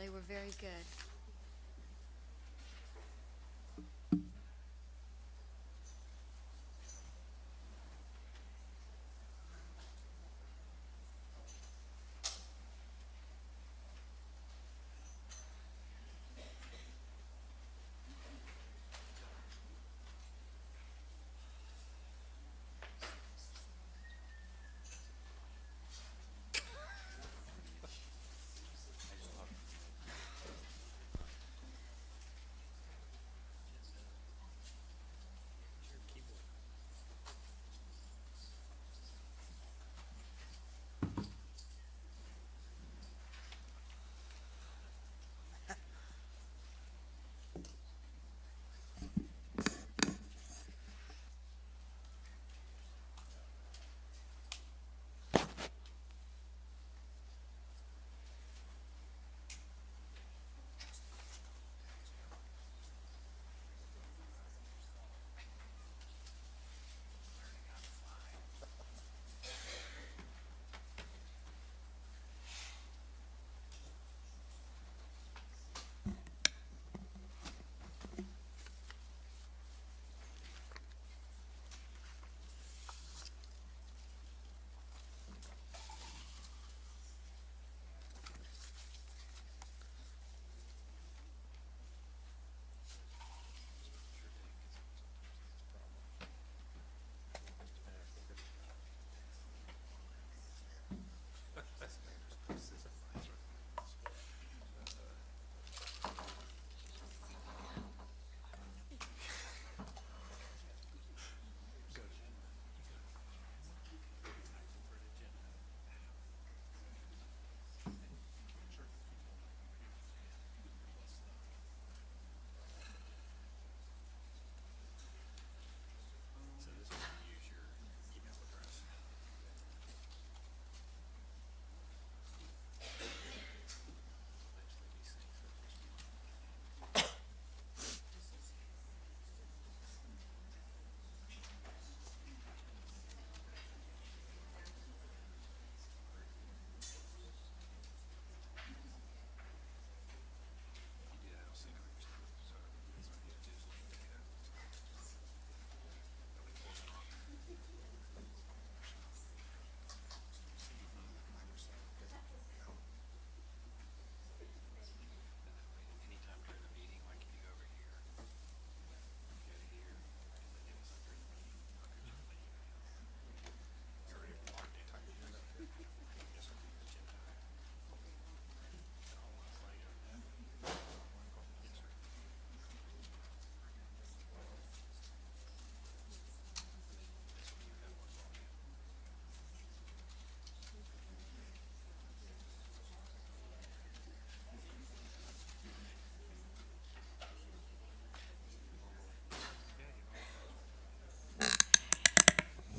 they were very good.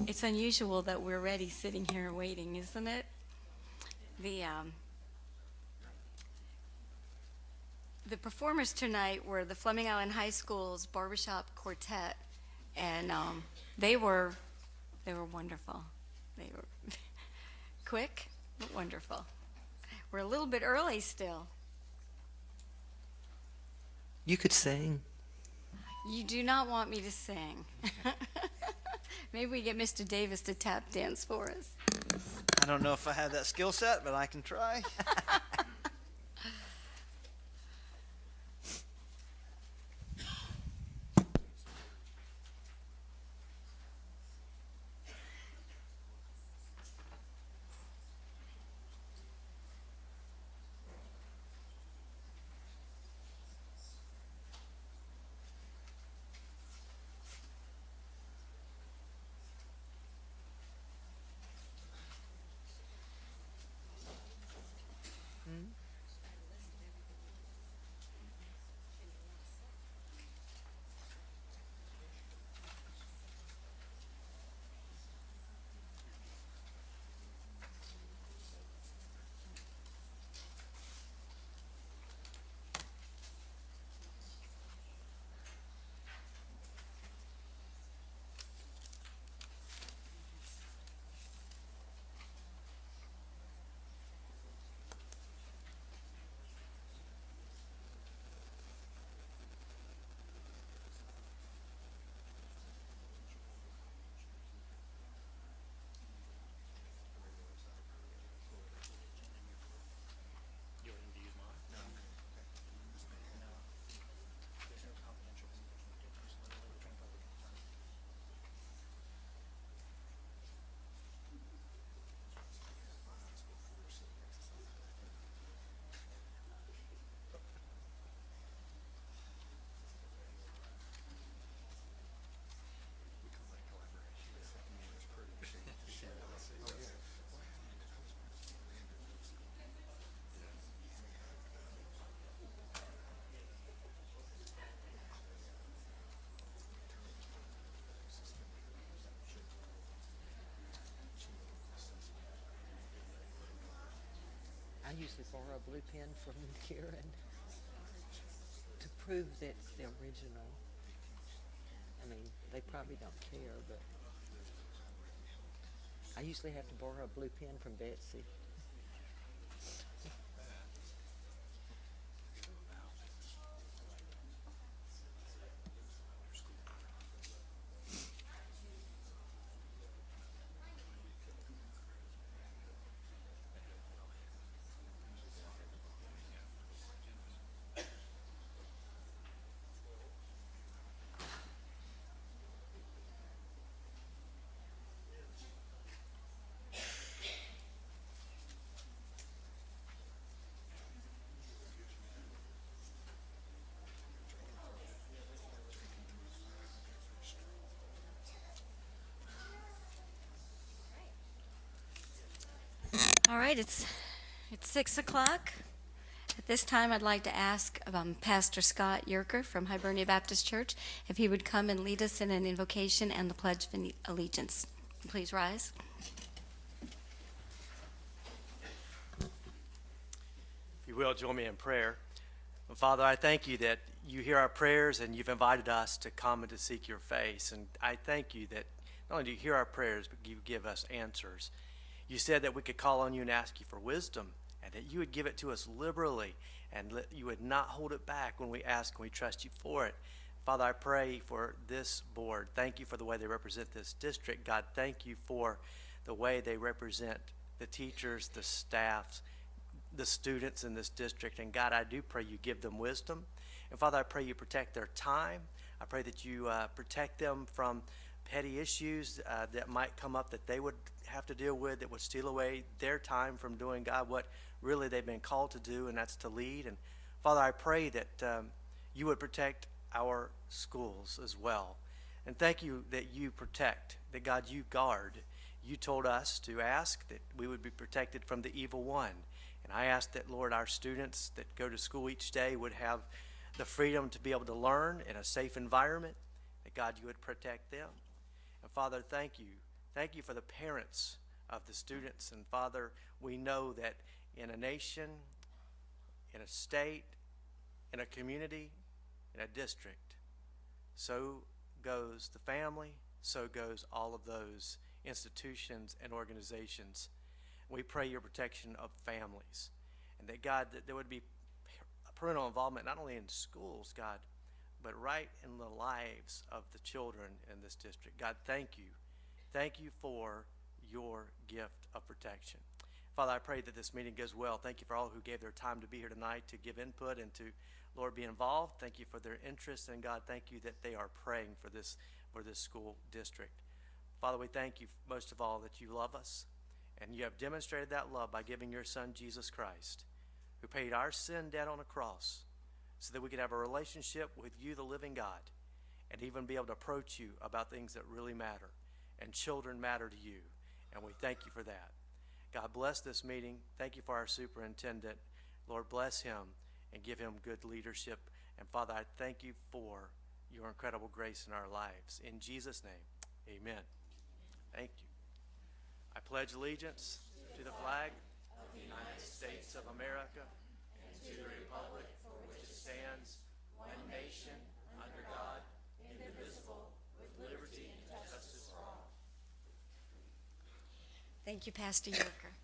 It's unusual that we're ready sitting here waiting, isn't it? The um, the performers tonight were the Fleming Island High School's Barbershop Quartet, and they were they were wonderful. They were quick but wonderful. We're a little bit early still. You could sing. You do not want me to sing. Maybe we get Mr. Davis to tap dance for us. I don't know if I have that skill set, but I can try. usually borrow a blue pen from Karen to prove that's the original. I mean, they probably don't care, but I usually have to borrow a blue pen from Betsy. All right, it's 6 o'clock. At this time, I'd like to ask Pastor Scott Yerker from Hibernia Baptist Church if he would come and lead us in an invocation and the Pledge of Allegiance. Please rise. If you will, join me in prayer. Father, I thank you that you hear our prayers and you've invited us to come and to seek your face. And I thank you that not only do you hear our prayers, but you give us answers. You said that we could call on you and ask you for wisdom, and that you would give it to us liberally, and you would not hold it back when we ask and we trust you for it. Father, I pray for this board. Thank you for the way they represent this district. God, thank you for the way they represent the teachers, the staffs, the students in this district. And God, I do pray you give them wisdom. And Father, I pray you protect their time. I pray that you protect them from petty issues that might come up that they would have to deal with, that would steal away their time from doing, God, what really they've been called to do, and that's to lead. And Father, I pray that you would protect our schools as well. And thank you that you protect, that God, you guard. You told us to ask that we would be protected from the evil one. And I ask that, Lord, our students that go to school each day would have the freedom to be able to learn in a safe environment, that God, you would protect them. And Father, thank you. Thank you for the parents of the students. And Father, we know that in a nation, in a state, in a community, in a district, so goes the family, so goes all of those institutions and organizations. We pray your protection of families, and that, God, that there would be parental involvement not only in schools, God, but right in the lives of the children in this district. God, thank you. Thank you for your gift of protection. Father, I pray that this meeting goes well. Thank you for all who gave their time to be here tonight to give input and to, Lord, be involved. Thank you for their interest, and God, thank you that they are praying for this school district. Father, we thank you most of all that you love us, and you have demonstrated that love by giving your Son, Jesus Christ, who paid our sin debt on a cross so that we could have a relationship with you, the living God, and even be able to approach you about things that really matter. And children matter to you, and we thank you for that. God, bless this meeting. Thank you for our superintendent. Lord, bless him and give him good leadership. And Father, I thank you for your incredible grace in our lives. In Jesus' name, amen. Thank you. I pledge allegiance to the flag of the United States of America and to the republic for which it stands, one nation, under God, indivisible, with liberty and justice for all. Thank you, Pastor Yerker.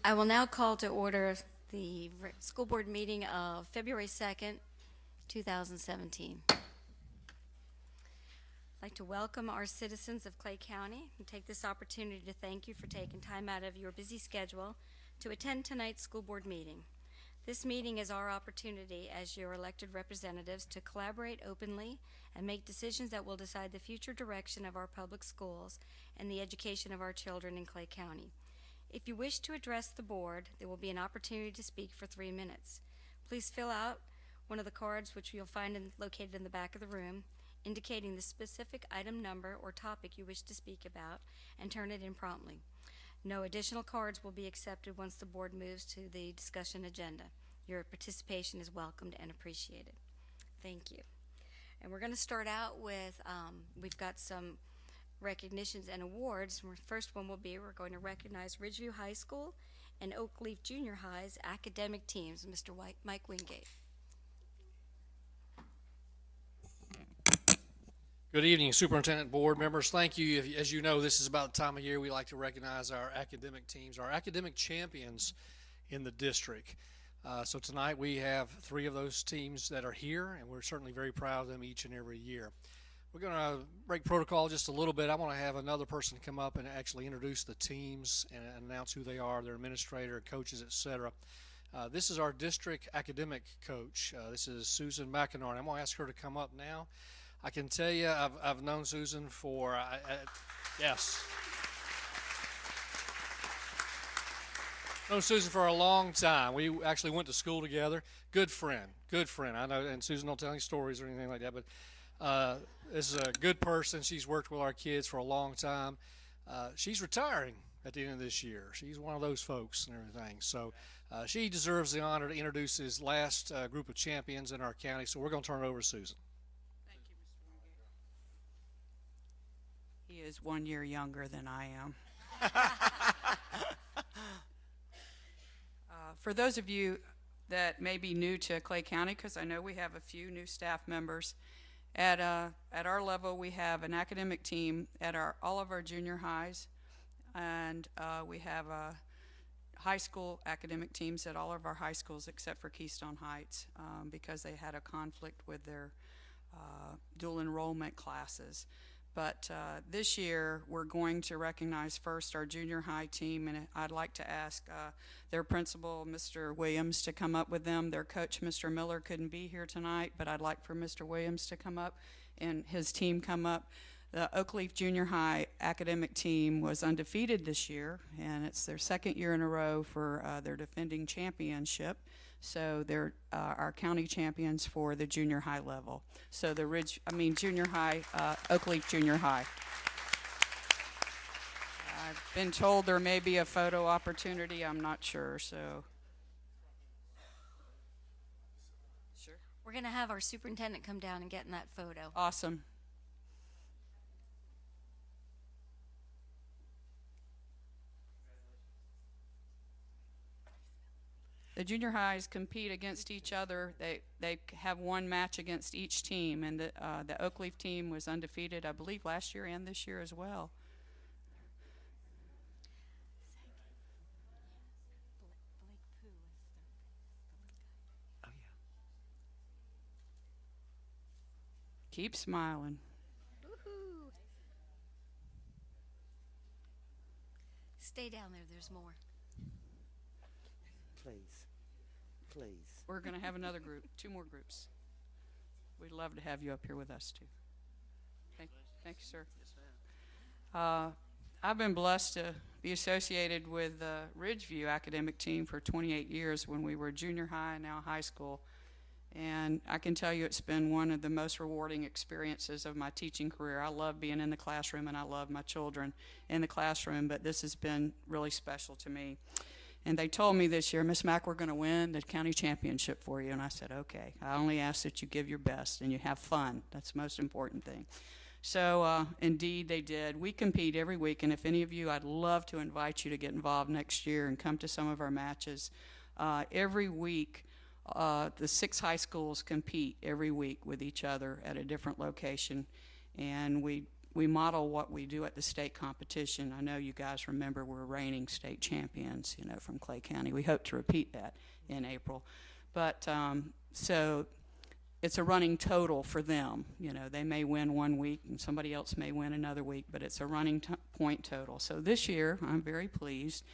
I will now call to order the school board meeting of February 2nd, 2017. I'd like to welcome our citizens of Clay County and take this opportunity to thank you for taking time out of your busy schedule to attend tonight's school board meeting. This meeting is our opportunity as your elected representatives to collaborate openly and make decisions that will decide the future direction of our public schools and the education of our children in Clay County. If you wish to address the board, there will be an opportunity to speak for 3 minutes. Please fill out one of the cards, which you'll find located in the back of the room, indicating the specific item number or topic you wish to speak about, and turn it in promptly. No additional cards will be accepted once the board moves to the discussion agenda. Your participation is welcomed and appreciated. Thank you. And we're going to start out with, we've got some recognitions and awards. First one will be, we're going to recognize Ridgeview High School and Oakleaf Junior High's academic teams. Mr. Mike Wingate. Good evening, Superintendent, board members. Thank you. As you know, this is about the time of year we like to recognize our academic teams, our academic champions in the district. So tonight we have 3 of those teams that are here, and we're certainly very proud of them each and every year. We're going to break protocol just a little bit. I want to have another person come up and actually introduce the teams and announce who they are, their administrator, coaches, etc. This is our district academic coach. This is Susan McInerney. I'm going to ask her to come up now. I can tell you, I've known Susan for, yes. Known Susan for a long time. We actually went to school together. Good friend. I know, and Susan don't tell any stories or anything like that, but this is a good person. She's worked with our kids for a long time. She's retiring at the end of this year. She's one of those folks and everything. So she deserves the honor to introduce his last group of champions in our county. So we're going to turn it over to Susan. He is 1 year younger than I am. For those of you that may be new to Clay County, because I know we have a few new staff members, at our level we have an academic team at all of our junior highs, and we have high school academic teams at all of our high schools except for Keystone Heights, because they had a conflict with their dual enrollment classes. But this year, we're going to recognize first our junior high team, and I'd like to ask their principal, Mr. Williams, to come up with them. Their coach, Mr. Miller, couldn't be here tonight, but I'd like for Mr. Williams to come up and his team come up. The Oakleaf Junior High academic team was undefeated this year, and it's their 2nd year in a row for their defending championship. So they're our county champions for the junior high level. So the junior high, Oakleaf Junior High. I've been told there may be a photo opportunity. I'm not sure, so. Sure. We're going to have our superintendent come down and get in that photo. Awesome. The junior highs compete against each other. They have one match against each team, and the Oakleaf team was undefeated, I believe, last year and this year as well. Oh, yeah. Keep smiling. Woohoo! Stay down there. There's more. Please. We're going to have another group, 2 more groups. We'd love to have you up here with us, too. Thank you, sir. I've been blessed to be associated with the Ridgeview academic team for 28 years when we were junior high and now high school. And I can tell you it's been one of the most rewarding experiences of my teaching career. I love being in the classroom, and I love my children in the classroom, but this has been really special to me. And they told me this year, Miss Mack, we're going to win the county championship for you. And I said, okay. I only ask that you give your best and you have fun. That's the most important thing. So, indeed, they did. We compete every week, and if any of you, I'd love to invite you to get involved next year and come to some of our matches. Every week, the 6 high schools compete every week with each other at a different location, and we model what we do at the state competition. I know you guys remember we're reigning state champions, from Clay County. We hope to repeat that in April. But so it's a running total for them. They may win one week and somebody else may win another week, but it's a running point total. So this year, I'm very pleased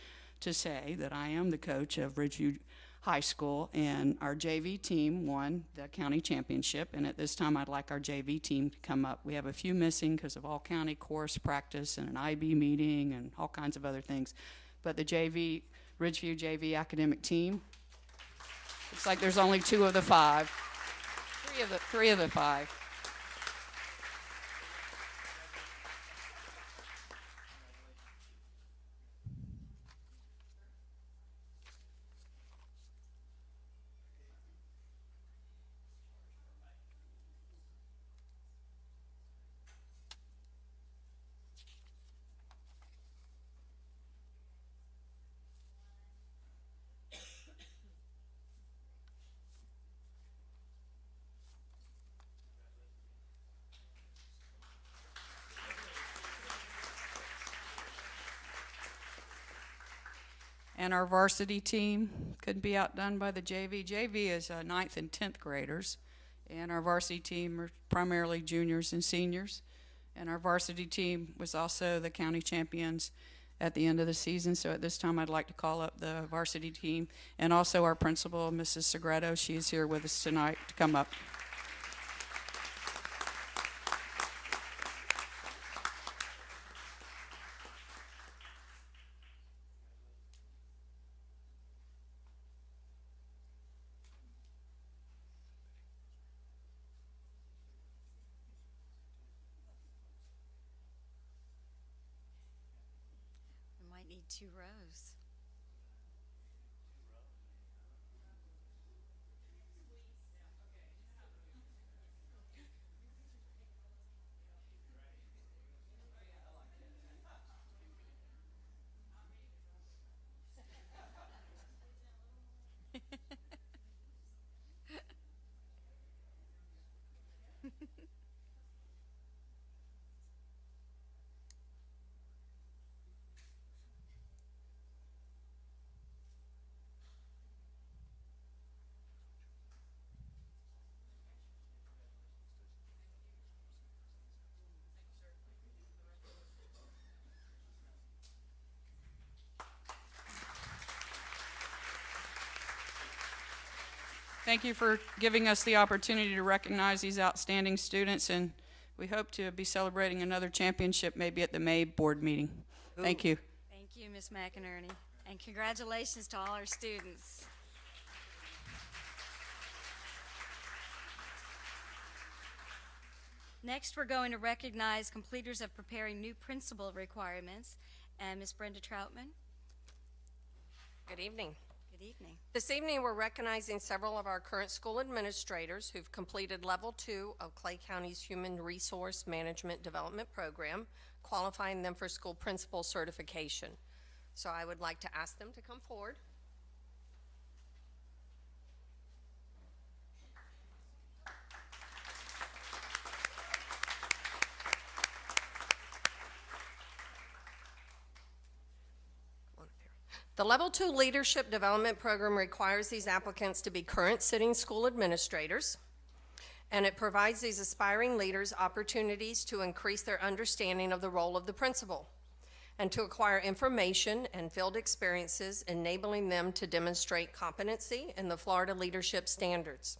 to say that I am the coach of Ridgeview High School, and our JV team won the county championship, and at this time I'd like our JV team to come up. We have a few missing because of all county course practice and an IB meeting and all kinds of other things. But the Ridgeview JV academic team, looks like there's only 2 of the 5. 3 of the 5. And our varsity team couldn't be outdone by the JV. JV is 9th and 10th graders, and our varsity team are primarily juniors and seniors. And our varsity team was also the county champions at the end of the season. So at this time, I'd like to call up the varsity team and also our principal, Mrs. Segreto. She is here with us tonight to come up. We might need 2 rows. Thank you for giving us the opportunity to recognize these outstanding students, and we hope to be celebrating another championship maybe at the May board meeting. Thank you. Thank you, Ms. McInerney, and congratulations to all our students. Next, we're going to recognize completers of preparing new principal requirements, and Ms. Brenda Troutman. Good evening. Good evening. This evening, we're recognizing several of our current school administrators who've completed Level 2 of Clay County's Human Resource Management Development Program, qualifying them for school principal certification. So I would like to ask them to come forward. The Level 2 Leadership Development Program requires these applicants to be current sitting school administrators, and it provides these aspiring leaders opportunities to increase their understanding of the role of the principal and to acquire information and field experiences, enabling them to demonstrate competency in the Florida leadership standards.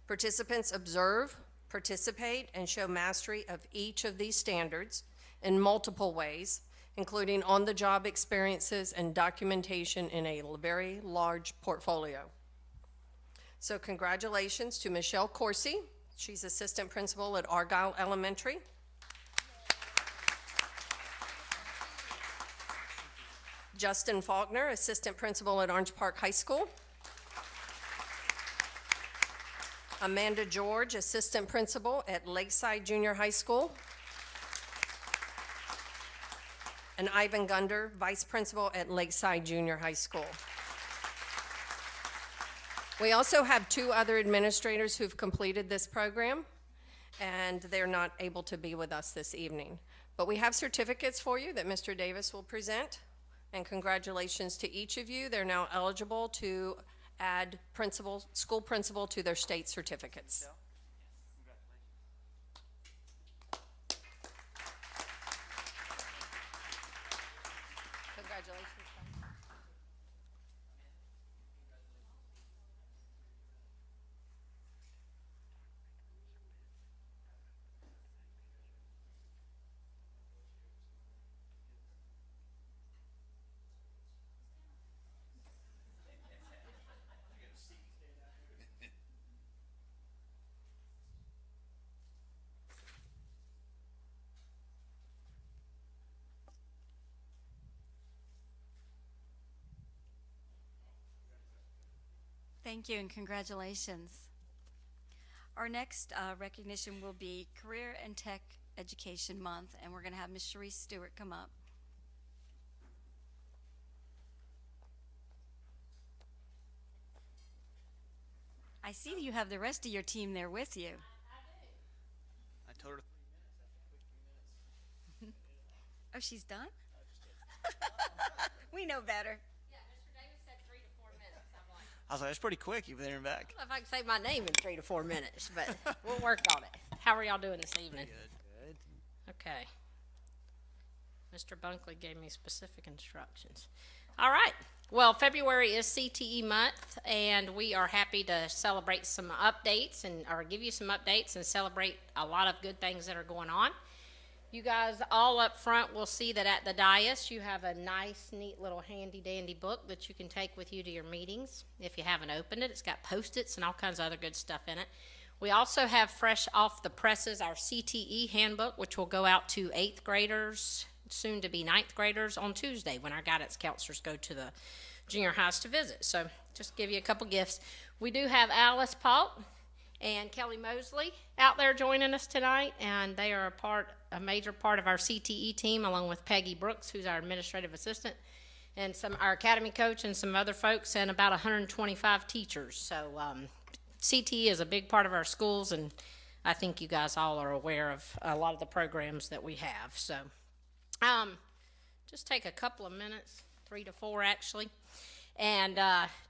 Participants observe, participate, and show mastery of each of these standards in multiple ways, including on-the-job experiences and documentation in a very large portfolio. So congratulations to Michelle Corsi. She's assistant principal at Argyle Elementary. Justin Faulkner, assistant principal at Orange Park High School. Amanda George, assistant principal at Lakeside Junior High School. And Ivan Gunder, vice principal at Lakeside Junior High School. We also have 2 other administrators who've completed this program, and they're not able to be with us this evening. But we have certificates for you that Mr. Davis will present, and congratulations to each of you. They're now eligible to add school principal to their state certificates. Congratulations. Thank you and congratulations. Our next recognition will be Career and Tech Education Month, and we're going to have Ms. Sharice Stewart come up. I see you have the rest of your team there with you. I told her. Oh, she's done? We know better. I was like, that's pretty quick. You've been there and back. I don't know if I can say my name in 3 to 4 minutes, but we'll work on it. How are y'all doing this evening? Good. Okay. Mr. Bunkley gave me specific instructions. All right. Well, February is CTE month, and we are happy to celebrate some updates or give you some updates and celebrate a lot of good things that are going on. You guys all up front will see that at the dais you have a nice, neat little handy-dandy book that you can take with you to your meetings. If you haven't opened it, it's got Post-its and all kinds of other good stuff in it. We also have fresh off the presses our CTE handbook, which will go out to 8th graders, soon to be 9th graders on Tuesday when our guidance counselors go to the junior highs to visit. So just give you a couple gifts. We do have Alice Pault and Kelly Mosley out there joining us tonight, and they are a major part of our CTE team, along with Peggy Brooks, who's our administrative assistant, and our academy coach and some other folks, and about 125 teachers. So CTE is a big part of our schools, and I think you guys all are aware of a lot of the programs that we have. So just take a couple of minutes, 3 to 4 actually, and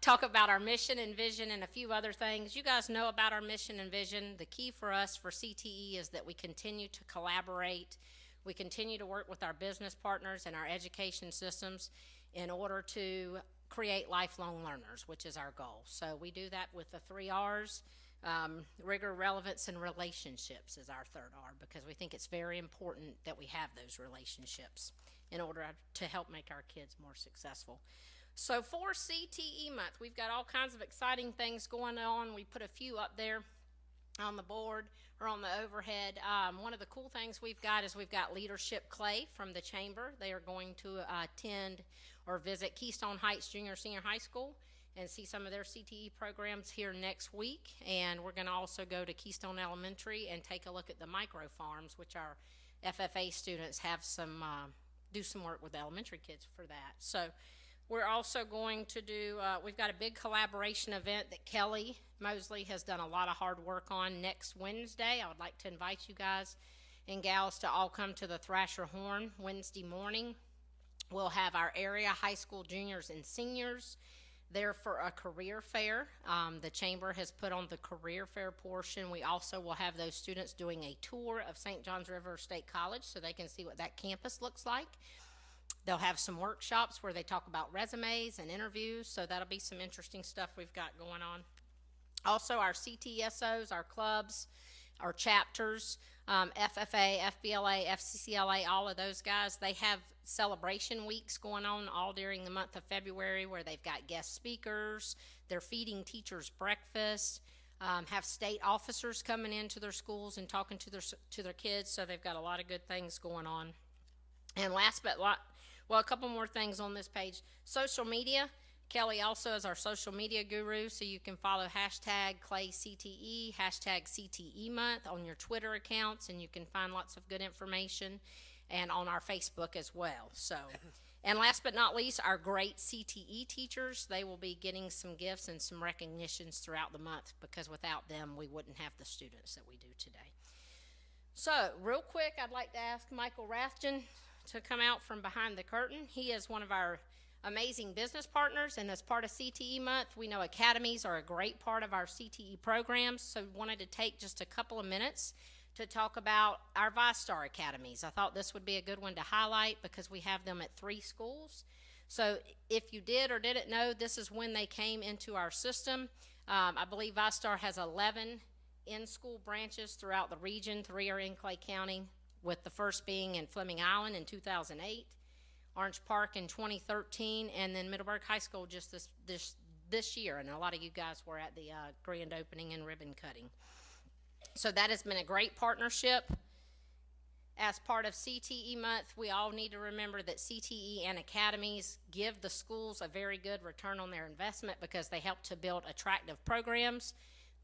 talk about our mission and vision and a few other things. You guys know about our mission and vision. The key for us for CTE is that we continue to collaborate. We continue to work with our business partners and our education systems in order to create lifelong learners, which is our goal. So we do that with the 3 R's. Rigor, relevance, and relationships is our 3rd R, because we think it's very important that we have those relationships in order to help make our kids more successful. So for CTE month, we've got all kinds of exciting things going on. We put a few up there on the board or on the overhead. One of the cool things we've got is we've got Leadership Clay from the Chamber. They are going to attend or visit Keystone Heights Junior Senior High School and see some of their CTE programs here next week. And we're going to also go to Keystone Elementary and take a look at the micro farms, which our FFA students have do some work with elementary kids for that. So we're also going to do, we've got a big collaboration event that Kelly Mosley has done a lot of hard work on next Wednesday. I would like to invite you guys and gals to all come to the Thrasher Horn Wednesday morning. We'll have our area high school juniors and seniors there for a career fair. The Chamber has put on the career fair portion. We also will have those students doing a tour of St. Johns River State College so they can see what that campus looks like. They'll have some workshops where they talk about resumes and interviews, so that'll be some interesting stuff we've got going on. Also, our CTSOs, our clubs, our chapters, FFA, FBLA, FCCLA, all of those guys, they have celebration weeks going on all during the month of February where they've got guest speakers, they're feeding teachers breakfast, have state officers coming into their schools and talking to their kids, so they've got a lot of good things going on. And last but a couple more things on this page. Social media. Kelly also is our social media guru, so you can follow #ClayCTE, #CTE month on your Twitter accounts, and you can find lots of good information, and on our Facebook as well. So, and last but not least, our great CTE teachers, they will be getting some gifts and some recognitions throughout the month, because without them, we wouldn't have the students that we do today. So, real quick, I'd like to ask Michael Rathjen to come out from behind the curtain. He is one of our amazing business partners, and as part of CTE month, we know academies are a great part of our CTE programs, so we wanted to take just a couple of minutes to talk about our ViStar academies. I thought this would be a good one to highlight because we have them at 3 schools. So if you did or didn't know, this is when they came into our system. I believe ViStar has 11 in-school branches throughout the region. 3 are in Clay County, with the first being in Fleming Island in 2008, Orange Park in 2013, and then Middleburg High School just this year. And a lot of you guys were at the grand opening and ribbon cutting. So that has been a great partnership. As part of CTE month, we all need to remember that CTE and academies give the schools a very good return on their investment because they help to build attractive programs.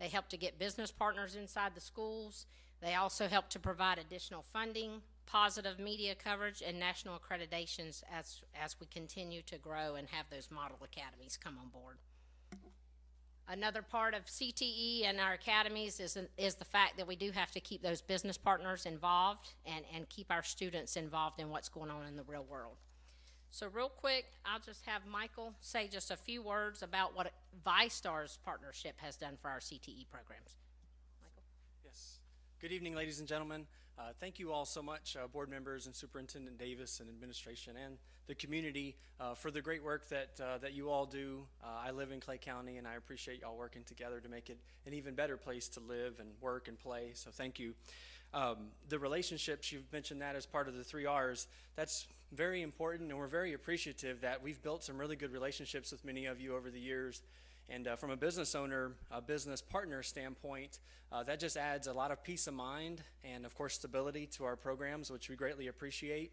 They help to get business partners inside the schools. They also help to provide additional funding, positive media coverage, and national accreditations as we continue to grow and have those model academies come on board. Another part of CTE and our academies is the fact that we do have to keep those business partners involved and keep our students involved in what's going on in the real world. So real quick, I'll just have Michael say just a few words about what ViStar's partnership has done for our CTE programs. Michael? Yes. Good evening, ladies and gentlemen. Thank you all so much, board members and Superintendent Davis and administration and the community for the great work that you all do. I live in Clay County, and I appreciate y'all working together to make it an even better place to live and work and play, so thank you. The relationships, you've mentioned that as part of the 3 R's. That's very important, and we're very appreciative that we've built some really good relationships with many of you over the years. And from a business owner, a business partner standpoint, that just adds a lot of peace of mind and, of course, stability to our programs, which we greatly appreciate.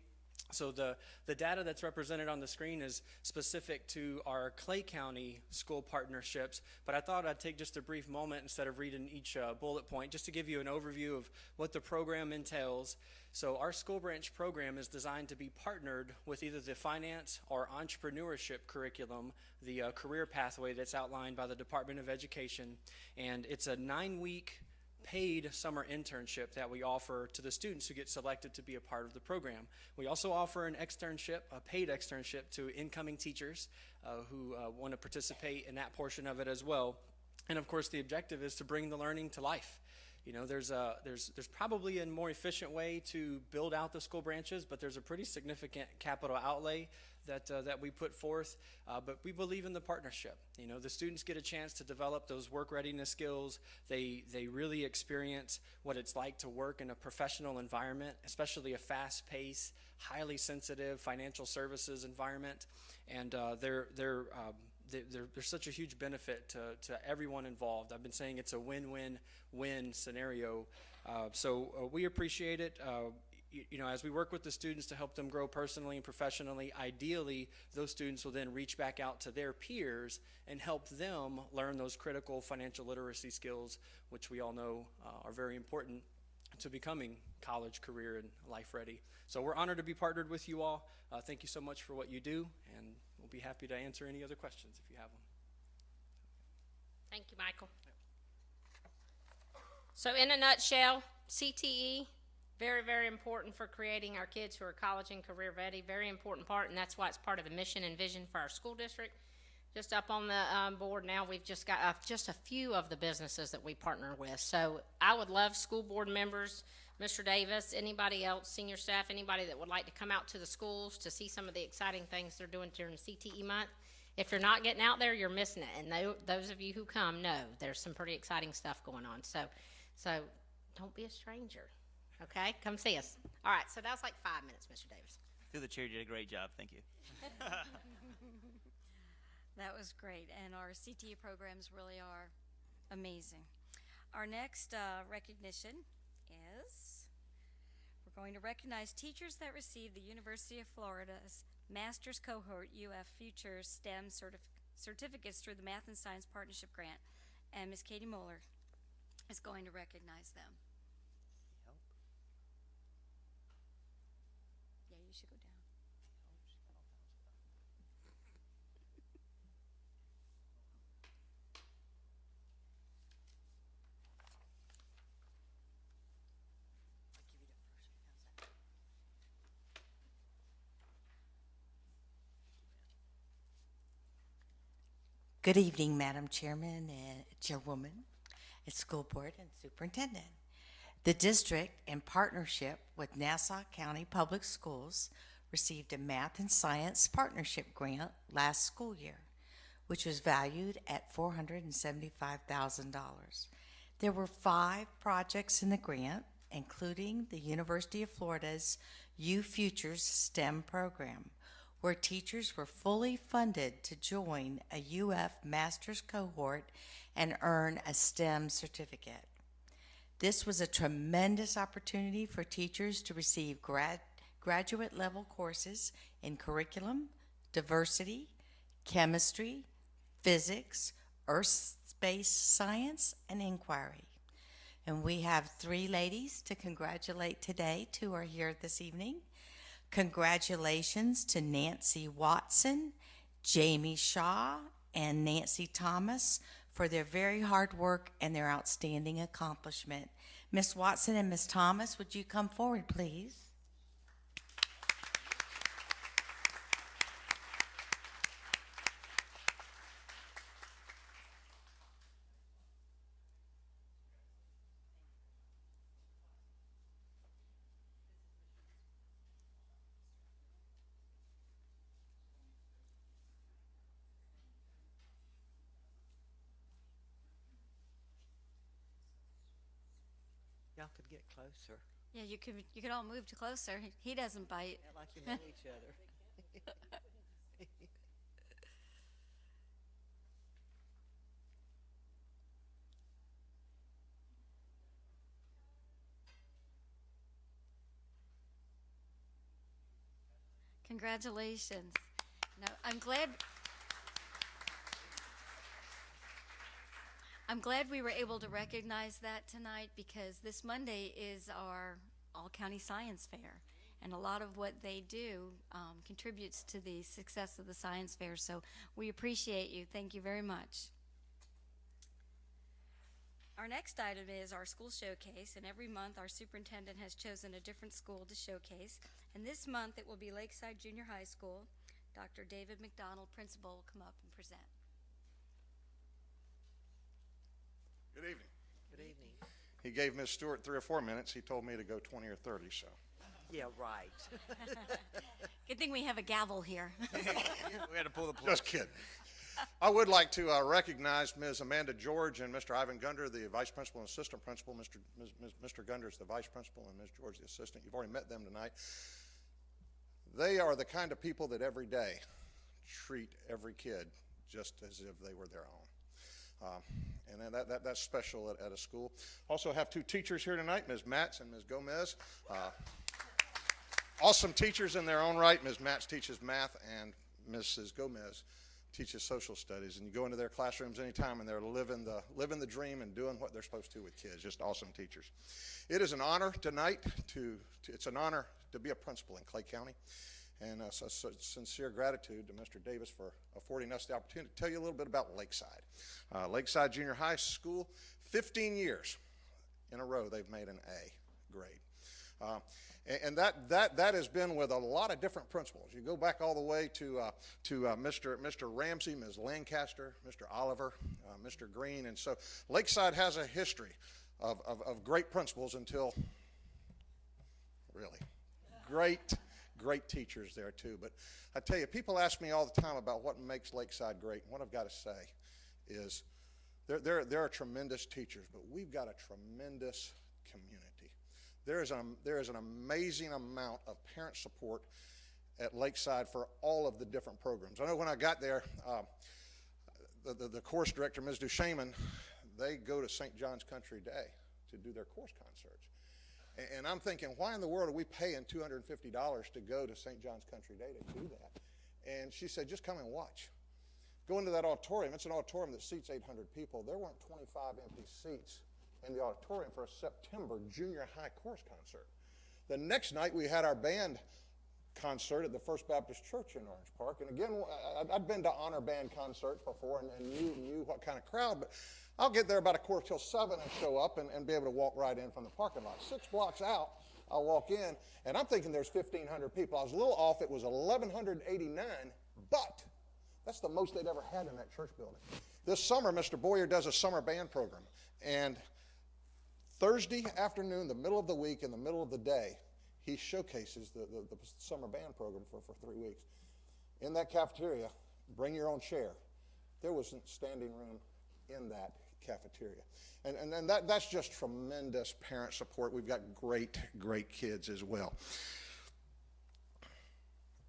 So the data that's represented on the screen is specific to our Clay County school partnerships, but I thought I'd take just a brief moment instead of reading each bullet point just to give you an overview of what the program entails. So our school branch program is designed to be partnered with either the finance or entrepreneurship curriculum, the career pathway that's outlined by the Department of Education, and it's a 9-week paid summer internship that we offer to the students who get selected to be a part of the program. We also offer an externship, a paid externship to incoming teachers who want to participate in that portion of it as well. And of course, the objective is to bring the learning to life. You know, there's probably a more efficient way to build out the school branches, but there's a pretty significant capital outlay that we put forth, but we believe in the partnership. You know, the students get a chance to develop those work readiness skills. They really experience what it's like to work in a professional environment, especially a fast-paced, highly sensitive financial services environment, and there's such a huge benefit to everyone involved. I've been saying it's a win-win-win scenario, so we appreciate it. You know, as we work with the students to help them grow personally and professionally, ideally, those students will then reach back out to their peers and help them learn those critical financial literacy skills, which we all know are very important to becoming college, career, and life ready. So we're honored to be partnered with you all. Thank you so much for what you do, and we'll be happy to answer any other questions if you have them. Thank you, Michael. So in a nutshell, CTE, very, very important for creating our kids who are college and career ready. Very important part, and that's why it's part of the mission and vision for our school district. Just up on the board now, we've just got just a few of the businesses that we partner with. So I would love school board members, Mr. Davis, anybody else, senior staff, anybody that would like to come out to the schools to see some of the exciting things they're doing during CTE month. If you're not getting out there, you're missing it. And those of you who come know there's some pretty exciting stuff going on. So don't be a stranger. Okay, come see us. All right, so that was like 5 minutes, Mr. Davis. Through the chair, you did a great job. Thank you. That was great, and our CTE programs really are amazing. Our next recognition is we're going to recognize teachers that received the University of Florida's Master's Cohort UF Future STEM certificates through the Math and Science Partnership Grant, and Ms. Katie Moeller is going to recognize them. Yeah, you should go down. Good evening, Madam Chairman and Chairwoman, and School Board and Superintendent. The district, in partnership with Nassau County Public Schools, received a Math and Science Partnership Grant last school year, which was valued at $475,000. There were 5 projects in the grant, including the University of Florida's U Futures STEM program, where teachers were fully funded to join a UF Master's Cohort and earn a STEM certificate. This was a tremendous opportunity for teachers to receive graduate level courses in curriculum, diversity, chemistry, physics, earth space science, and inquiry. And we have 3 ladies to congratulate today. 2 are here this evening. Congratulations to Nancy Watson, Jamie Shaw, and Nancy Thomas for their very hard work and their outstanding accomplishment. Ms. Watson and Ms. Thomas, would you come forward, please? Y'all could get closer. Yeah, you could all move to closer. He doesn't bite. Act like you know each other. Congratulations. No, I'm glad we were able to recognize that tonight, because this Monday is our All-County Science Fair. And a lot of what they do contributes to the success of the science fair. So we appreciate you. Thank you very much. Our next item is our school showcase, and every month our superintendent has chosen a different school to showcase. And this month it will be Lakeside Junior High School. Dr. David McDonald, principal, will come up and present. Good evening. Good evening. He gave Ms. Stewart 3 or 4 minutes. He told me to go 20 or 30, so. Yeah, right. Good thing we have a gavel here. We had to pull the plug. Just kidding. I would like to recognize Ms. Amanda George and Mr. Ivan Gunder, the vice principal and assistant principal. Mr. Gunder is the vice principal and Ms. George the assistant. You've already met them tonight. They are the kind of people that every day treat every kid just as if they were their own. And that's special at a school. Also have 2 teachers here tonight, Ms. Matz and Ms. Gomez. Awesome teachers in their own right. Ms. Matz teaches math and Mrs. Gomez teaches social studies. And you go into their classrooms anytime and they're living the dream and doing what they're supposed to with kids. Just awesome teachers. It is an honor tonight it's an honor to be a principal in Clay County. And so sincere gratitude to Mr. Davis for affording us the opportunity to tell you a little bit about Lakeside. Lakeside Junior High School, 15 years in a row they've made an A grade. And that has been with a lot of different principals. You go back all the way to Mr. Ramsey, Ms. Lancaster, Mr. Oliver, Mr. Green. And so Lakeside has a history of great principals until, really, great teachers there too. But I tell you, people ask me all the time about what makes Lakeside great. And what I've got to say is there are tremendous teachers, but we've got a tremendous community. There is an amazing amount of parent support at Lakeside for all of the different programs. I know when I got there, the course director, Ms. Duchemin, they go to St. John's Country Day to do their course concerts. And I'm thinking, why in the world are we paying $250 to go to St. John's Country Day to do that? And she said, just come and watch. Go into that auditorium. It's an auditorium that seats 800 people. There weren't 25 empty seats in the auditorium for a September junior high course concert. The next night we had our band concert at the First Baptist Church in Orange Park. And again, I'd been to honor band concerts before and knew what kind of crowd, but I'll get there about 6:45 and show up and be able to walk right in from the parking lot. 6 blocks out, I'll walk in, and I'm thinking there's 1,500 people. I was a little off. It was 1,189, but that's the most they'd ever had in that church building. This summer, Mr. Boyer does a summer band program, and Thursday afternoon, the middle of the week, in the middle of the day, he showcases the summer band program for 3 weeks. In that cafeteria, bring your own chair. There wasn't standing room in that cafeteria. And that's just tremendous parent support. We've got great kids as well.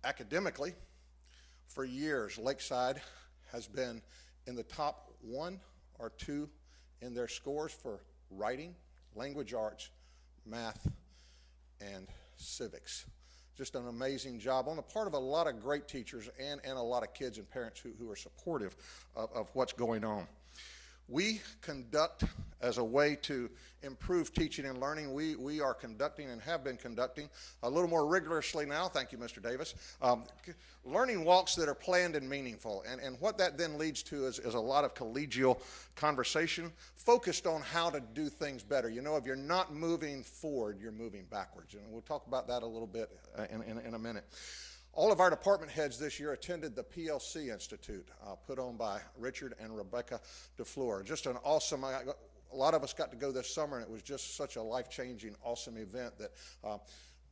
Academically, for years, Lakeside has been in the top 1 or 2 in their scores for writing, language arts, math, and civics. Just an amazing job on the part of a lot of great teachers and a lot of kids and parents who are supportive of what's going on. We conduct, as a way to improve teaching and learning, we are conducting and have been conducting a little more rigorously now, thank you, Mr. Davis, learning walks that are planned and meaningful. And what that then leads to is a lot of collegial conversation focused on how to do things better. You know, if you're not moving forward, you're moving backwards. And we'll talk about that a little bit in a minute. All of our department heads this year attended the PLC Institute, put on by Richard and Rebecca DeFleur. Just an awesome, a lot of us got to go this summer, and it was just such a life-changing, awesome event that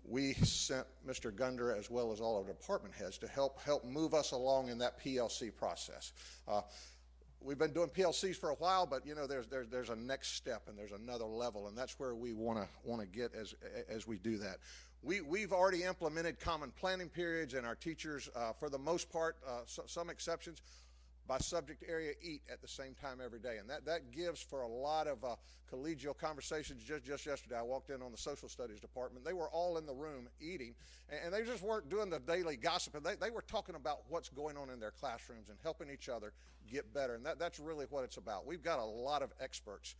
we sent Mr. Gunder as well as all of our department heads to help move us along in that PLC process. we've been doing PLCs for a while, but there's a next step and there's another level, and that's where we want to get as we do that. We've already implemented common planning periods, and our teachers, for the most part, some exceptions, by subject area eat at the same time every day, and that gives for a lot of collegial conversations. Just yesterday I walked in on the social studies department. They were all in the room eating, and they just weren't doing the daily gossip. They were talking about what's going on in their classrooms and helping each other get better, and that's really what it's about. We've got a lot of experts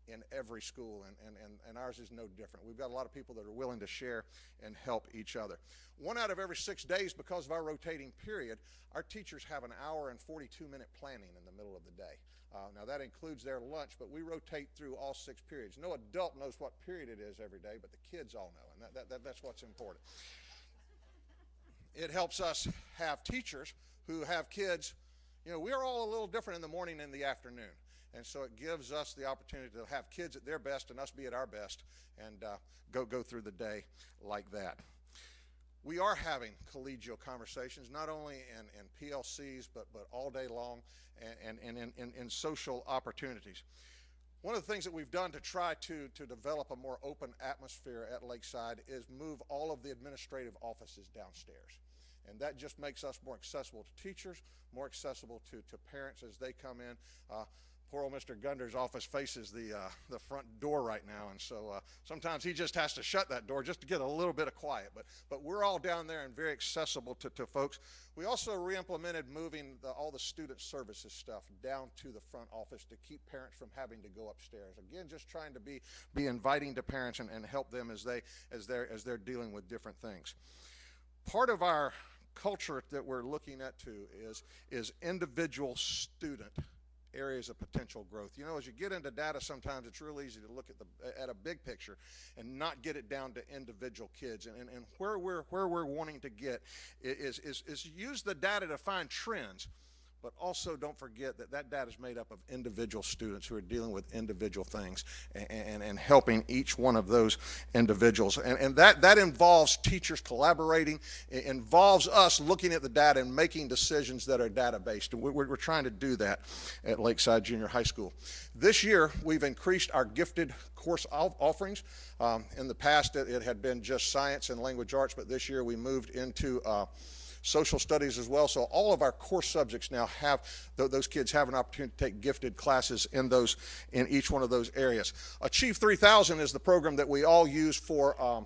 in every school, and ours is no different. We've got a lot of people that are willing to share and help each other. 1 out of every 6 days, because of our rotating period, our teachers have an hour and 42-minute planning in the middle of the day. Now that includes their lunch, but we rotate through all 6 periods. No adult knows what period it is every day, but the kids all know, and that's what's important. It helps us have teachers who have kids. We're all a little different in the morning and the afternoon. And so it gives us the opportunity to have kids at their best and us be at our best and go through the day like that. We are having collegial conversations, not only in PLCs, but all day long and in social opportunities. One of the things that we've done to try to develop a more open atmosphere at Lakeside is move all of the administrative offices downstairs. And that just makes us more accessible to teachers, more accessible to parents as they come in. Poor old Mr. Gunder's office faces the front door right now, and so sometimes he just has to shut that door just to get a little bit of quiet. But we're all down there and very accessible to folks. We also re-implemented moving all the student services stuff down to the front office to keep parents from having to go upstairs. Again, just trying to be inviting to parents and help them as they're dealing with different things. Part of our culture that we're looking at too is individual student areas of potential growth. As you get into data, sometimes it's real easy to look at a big picture and not get it down to individual kids. And where we're wanting to get is use the data to find trends, but also don't forget that data is made up of individual students who are dealing with individual things and helping each one of those individuals. And that involves teachers collaborating. It involves us looking at the data and making decisions that are data-based. And we're trying to do that at Lakeside Junior High School. This year, we've increased our gifted course offerings. In the past, it had been just science and language arts, but this year we moved into social studies as well. So all of our core subjects now have, those kids have an opportunity to take gifted classes in each one of those areas. Achieve 3000 is the program that we all use for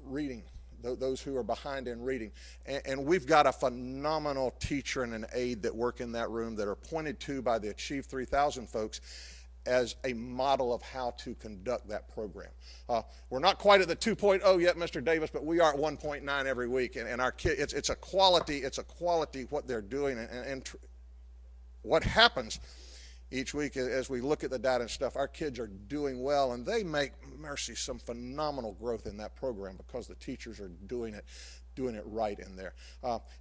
reading, those who are behind in reading. And we've got a phenomenal teacher and an aide that work in that room that are pointed to by the Achieve 3000 folks as a model of how to conduct that program. We're not quite at the 2.0 yet, Mr. Davis, but we are at 1.9 every week. And our kids, it's a quality what they're doing. And what happens each week as we look at the data and stuff, our kids are doing well, and they make, mercy, some phenomenal growth in that program because the teachers are doing it right in there.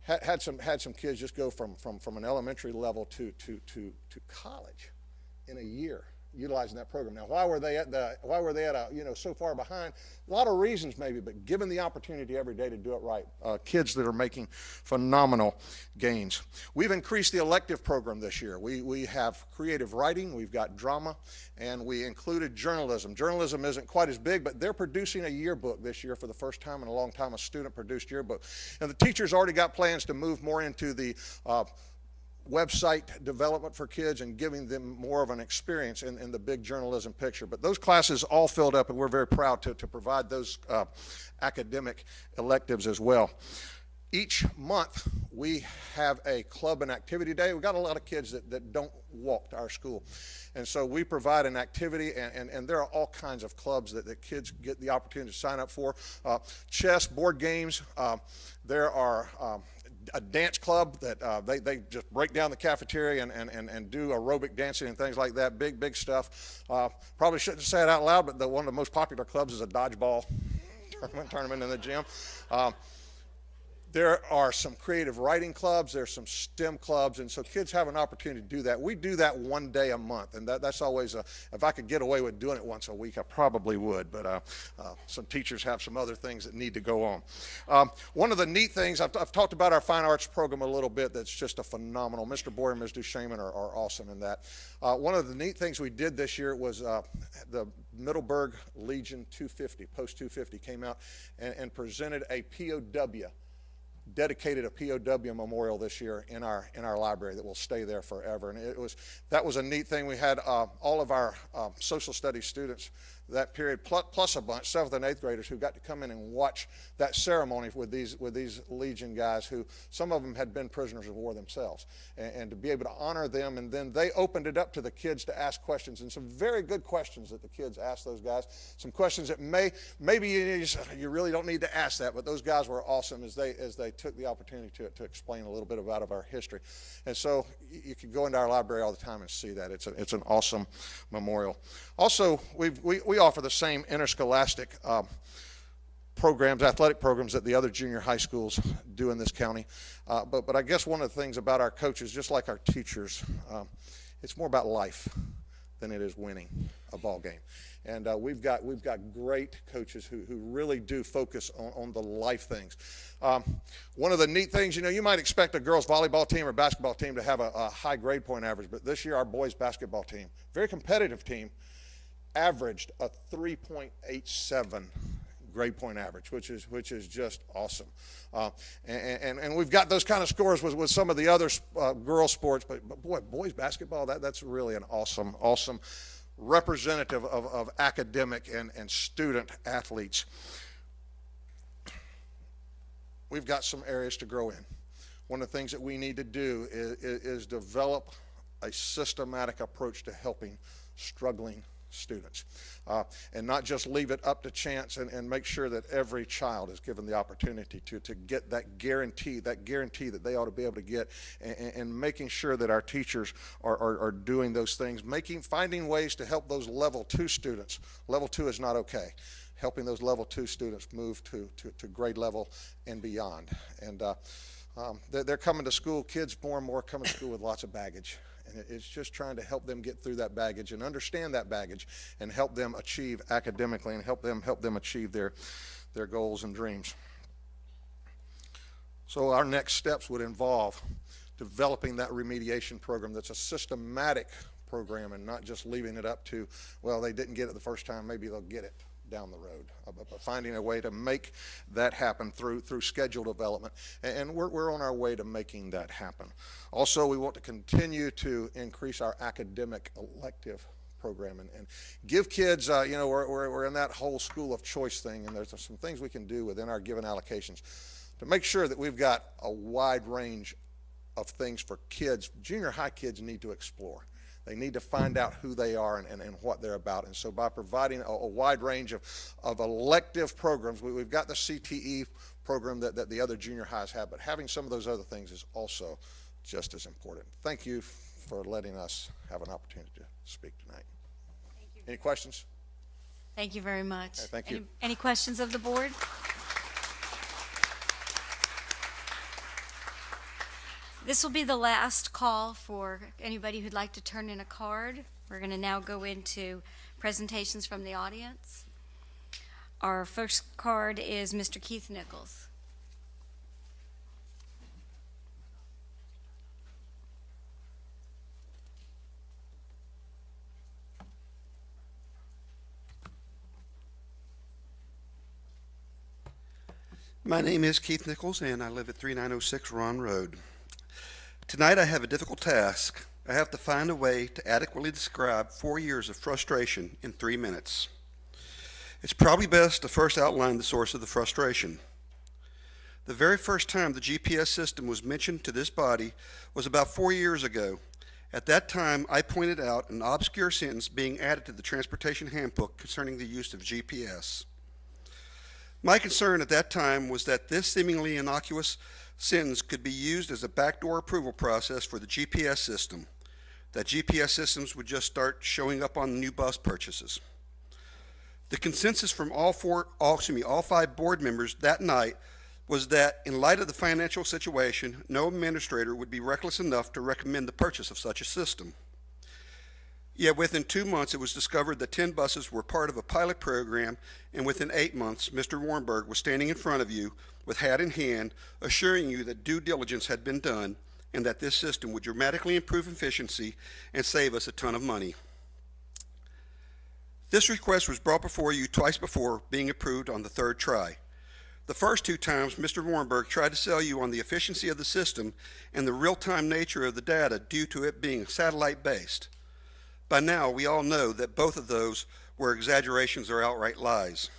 Had some kids just go from an elementary level to college in a year, utilizing that program. Now, why were they so far behind? A lot of reasons maybe, but given the opportunity every day to do it right, kids that are making phenomenal gains. We've increased the elective program this year. We have creative writing, we've got drama, and we included journalism. Journalism isn't quite as big, but they're producing a yearbook this year for the first time in a long time, a student-produced yearbook. And the teachers already got plans to move more into the website development for kids and giving them more of an experience in the big journalism picture. But those classes all filled up, and we're very proud to provide those academic electives as well. Each month, we have a club and activity day. We've got a lot of kids that don't walk to our school. And so we provide an activity, and there are all kinds of clubs that kids get the opportunity to sign up for. Chess, board games, there are a dance club that they just break down the cafeteria and do aerobic dancing and things like that. Big stuff. Probably shouldn't say it out loud, but one of the most popular clubs is a dodgeball tournament in the gym. There are some creative writing clubs, there's some STEM clubs, and so kids have an opportunity to do that. We do that one day a month, and that's always if I could get away with doing it once a week, I probably would, but some teachers have some other things that need to go on. One of the neat things, I've talked about our fine arts program a little bit, that's just a phenomenal. Mr. Boyer and Ms. Duchesne are awesome in that. One of the neat things we did this year was the Middleburg Legion 250, Post 250 came out and presented a POW, dedicated a POW memorial this year in our library that will stay there forever. And that was a neat thing. We had all of our social studies students that period, plus a bunch, 7th and 8th graders, who got to come in and watch that ceremony with these Legion guys, who some of them had been prisoners of war themselves, and to be able to honor them. And then they opened it up to the kids to ask questions, and some very good questions that the kids asked those guys. Some questions that maybe you really don't need to ask that, but those guys were awesome as they took the opportunity to explain a little bit about our history. And so you can go into our library all the time and see that. It's an awesome memorial. Also, we offer the same interscholastic programs, athletic programs, that the other junior high schools do in this county. But I guess one of the things about our coaches, just like our teachers, it's more about life than it is winning a ball game. And we've got great coaches who really do focus on the life things. One of the neat things, you might expect a girls volleyball team or basketball team to have a high grade point average, but this year our boys basketball team, very competitive team, averaged a 3.87 grade point average, which is just awesome. And we've got those kind of scores with some of the other girls sports, but boy, boys basketball, that's really an awesome representative of academic and student athletes. We've got some areas to grow in. One of the things that we need to do is develop a systematic approach to helping struggling students, and not just leave it up to chance, and make sure that every child is given the opportunity to get that guarantee that they ought to be able to get, and making sure that our teachers are doing those things, finding ways to help those level 2 students. Level 2 is not okay. Helping those level 2 students move to grade level and beyond. And they're coming to school, kids more and more coming to school with lots of baggage. And it's just trying to help them get through that baggage and understand that baggage, and help them achieve academically, and help them achieve their goals and dreams. So our next steps would involve developing that remediation program that's a systematic program, and not just leaving it up to, well, they didn't get it the first time, maybe they'll get it down the road, but finding a way to make that happen through schedule development, and we're on our way to making that happen. Also, we want to continue to increase our academic elective program, and give kids, we're in that whole school of choice thing, and there's some things we can do within our given allocations to make sure that we've got a wide range of things for kids. Junior high kids need to explore. They need to find out who they are and what they're about. And so by providing a wide range of elective programs, we've got the CTE program that the other junior highs have, but having some of those other things is also just as important. Thank you for letting us have an opportunity to speak tonight. Any questions? Thank you very much. Okay, thank you. Any questions of the board? This will be the last call for anybody who'd like to turn in a card. We're going to now go into presentations from the audience. Our first card is Mr. Keith Nichols. My name is Keith Nichols, and I live at 3906 Ron Road. Tonight I have a difficult task. I have to find a way to adequately describe 4 years of frustration in 3 minutes. It's probably best to first outline the source of the frustration. The very first time the GPS system was mentioned to this body was about 4 years ago. At that time, I pointed out an obscure sentence being added to the Transportation Handbook concerning the use of GPS. My concern at that time was that this seemingly innocuous sentence could be used as a backdoor approval process for the GPS system, that GPS systems would just start showing up on new bus purchases. The consensus from all 5 board members that night was that in light of the financial situation, no administrator would be reckless enough to recommend the purchase of such a system. Yet within 2 months, it was discovered that 10 buses were part of a pilot program, and within 8 months, Mr. Warnberg was standing in front of you with hat in hand, assuring you that due diligence had been done and that this system would dramatically improve efficiency and save us a ton of money. This request was brought before you twice before being approved on the third try. The first 2 times, Mr. Warnberg tried to sell you on the efficiency of the system and the real-time nature of the data due to it being satellite-based. By now, we all know that both of those were exaggerations or outright lies.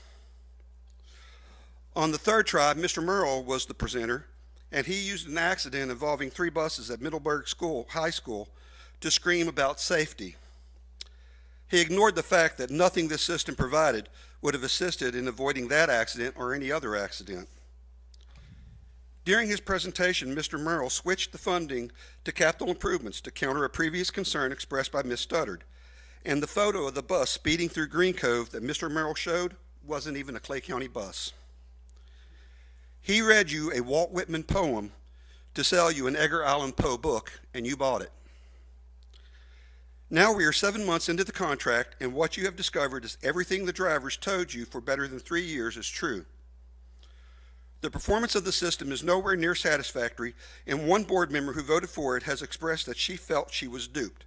On the third try, Mr. Merle was the presenter, and he used an accident involving 3 buses at Middleburg High School to scream about safety. He ignored the fact that nothing this system provided would have assisted in avoiding that accident or any other accident. During his presentation, Mr. Merle switched the funding to capital improvements to counter a previous concern expressed by Ms. Studdard, and the photo of the bus speeding through Green Cove that Mr. Merle showed wasn't even a Clay County bus. He read you a Walt Whitman poem to sell you an Edgar Allan Poe book, and you bought it. Now we are 7 months into the contract, and what you have discovered is everything the drivers told you for better than 3 years is true. The performance of the system is nowhere near satisfactory, and one board member who voted for it has expressed that she felt she was duped.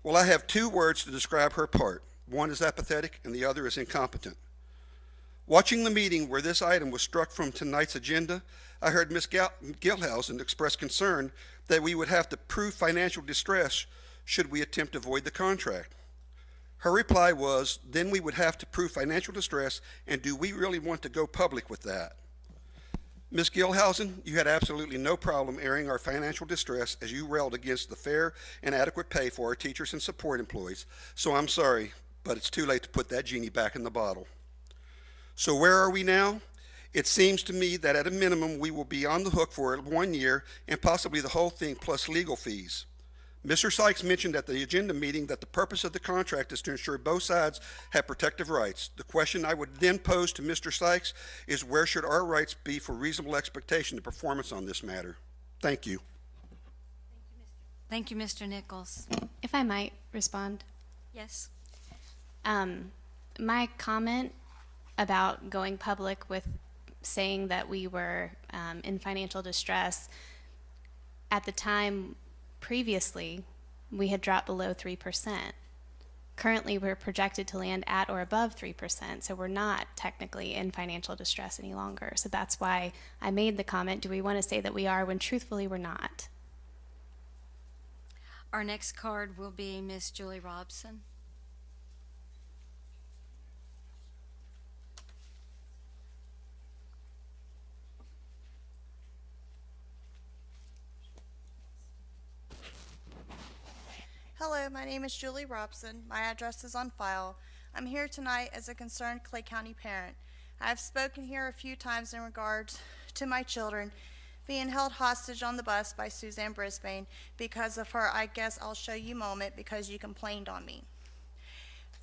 Well, I have 2 words to describe her part. One is apathetic, and the other is incompetent. Watching the meeting where this item was struck from tonight's agenda, I heard Ms. Gilhausen express concern that we would have to prove financial distress should we attempt to void the contract. Her reply was, then we would have to prove financial distress, and do we really want to go public with that? Ms. Gilhausen, you had absolutely no problem airing our financial distress as you railed against the fair and adequate pay for our teachers and support employees, so I'm sorry, but it's too late to put that genie back in the bottle. So where are we now? It seems to me that at a minimum we will be on the hook for 1 year and possibly the whole thing plus legal fees. Mr. Sykes mentioned at the agenda meeting that the purpose of the contract is to ensure both sides have protective rights. The question I would then pose to Mr. Sykes is where should our rights be for reasonable expectation of performance on this matter? Thank you. Thank you, Mr. Nichols. If I might respond. Yes. My comment about going public with saying that we were in financial distress, at the time previously, we had dropped below 3%. Currently, we're projected to land at or above 3%, so we're not technically in financial distress any longer. So that's why I made the comment, do we want to say that we are when truthfully we're not? Our next card will be Miss Julie Robson. Hello, my name is Julie Robson. My address is on file. I'm here tonight as a concerned Clay County parent. I have spoken here a few times in regards to my children being held hostage on the bus by Suzanne Brisbane because of her I guess I'll show you moment because you complained on me.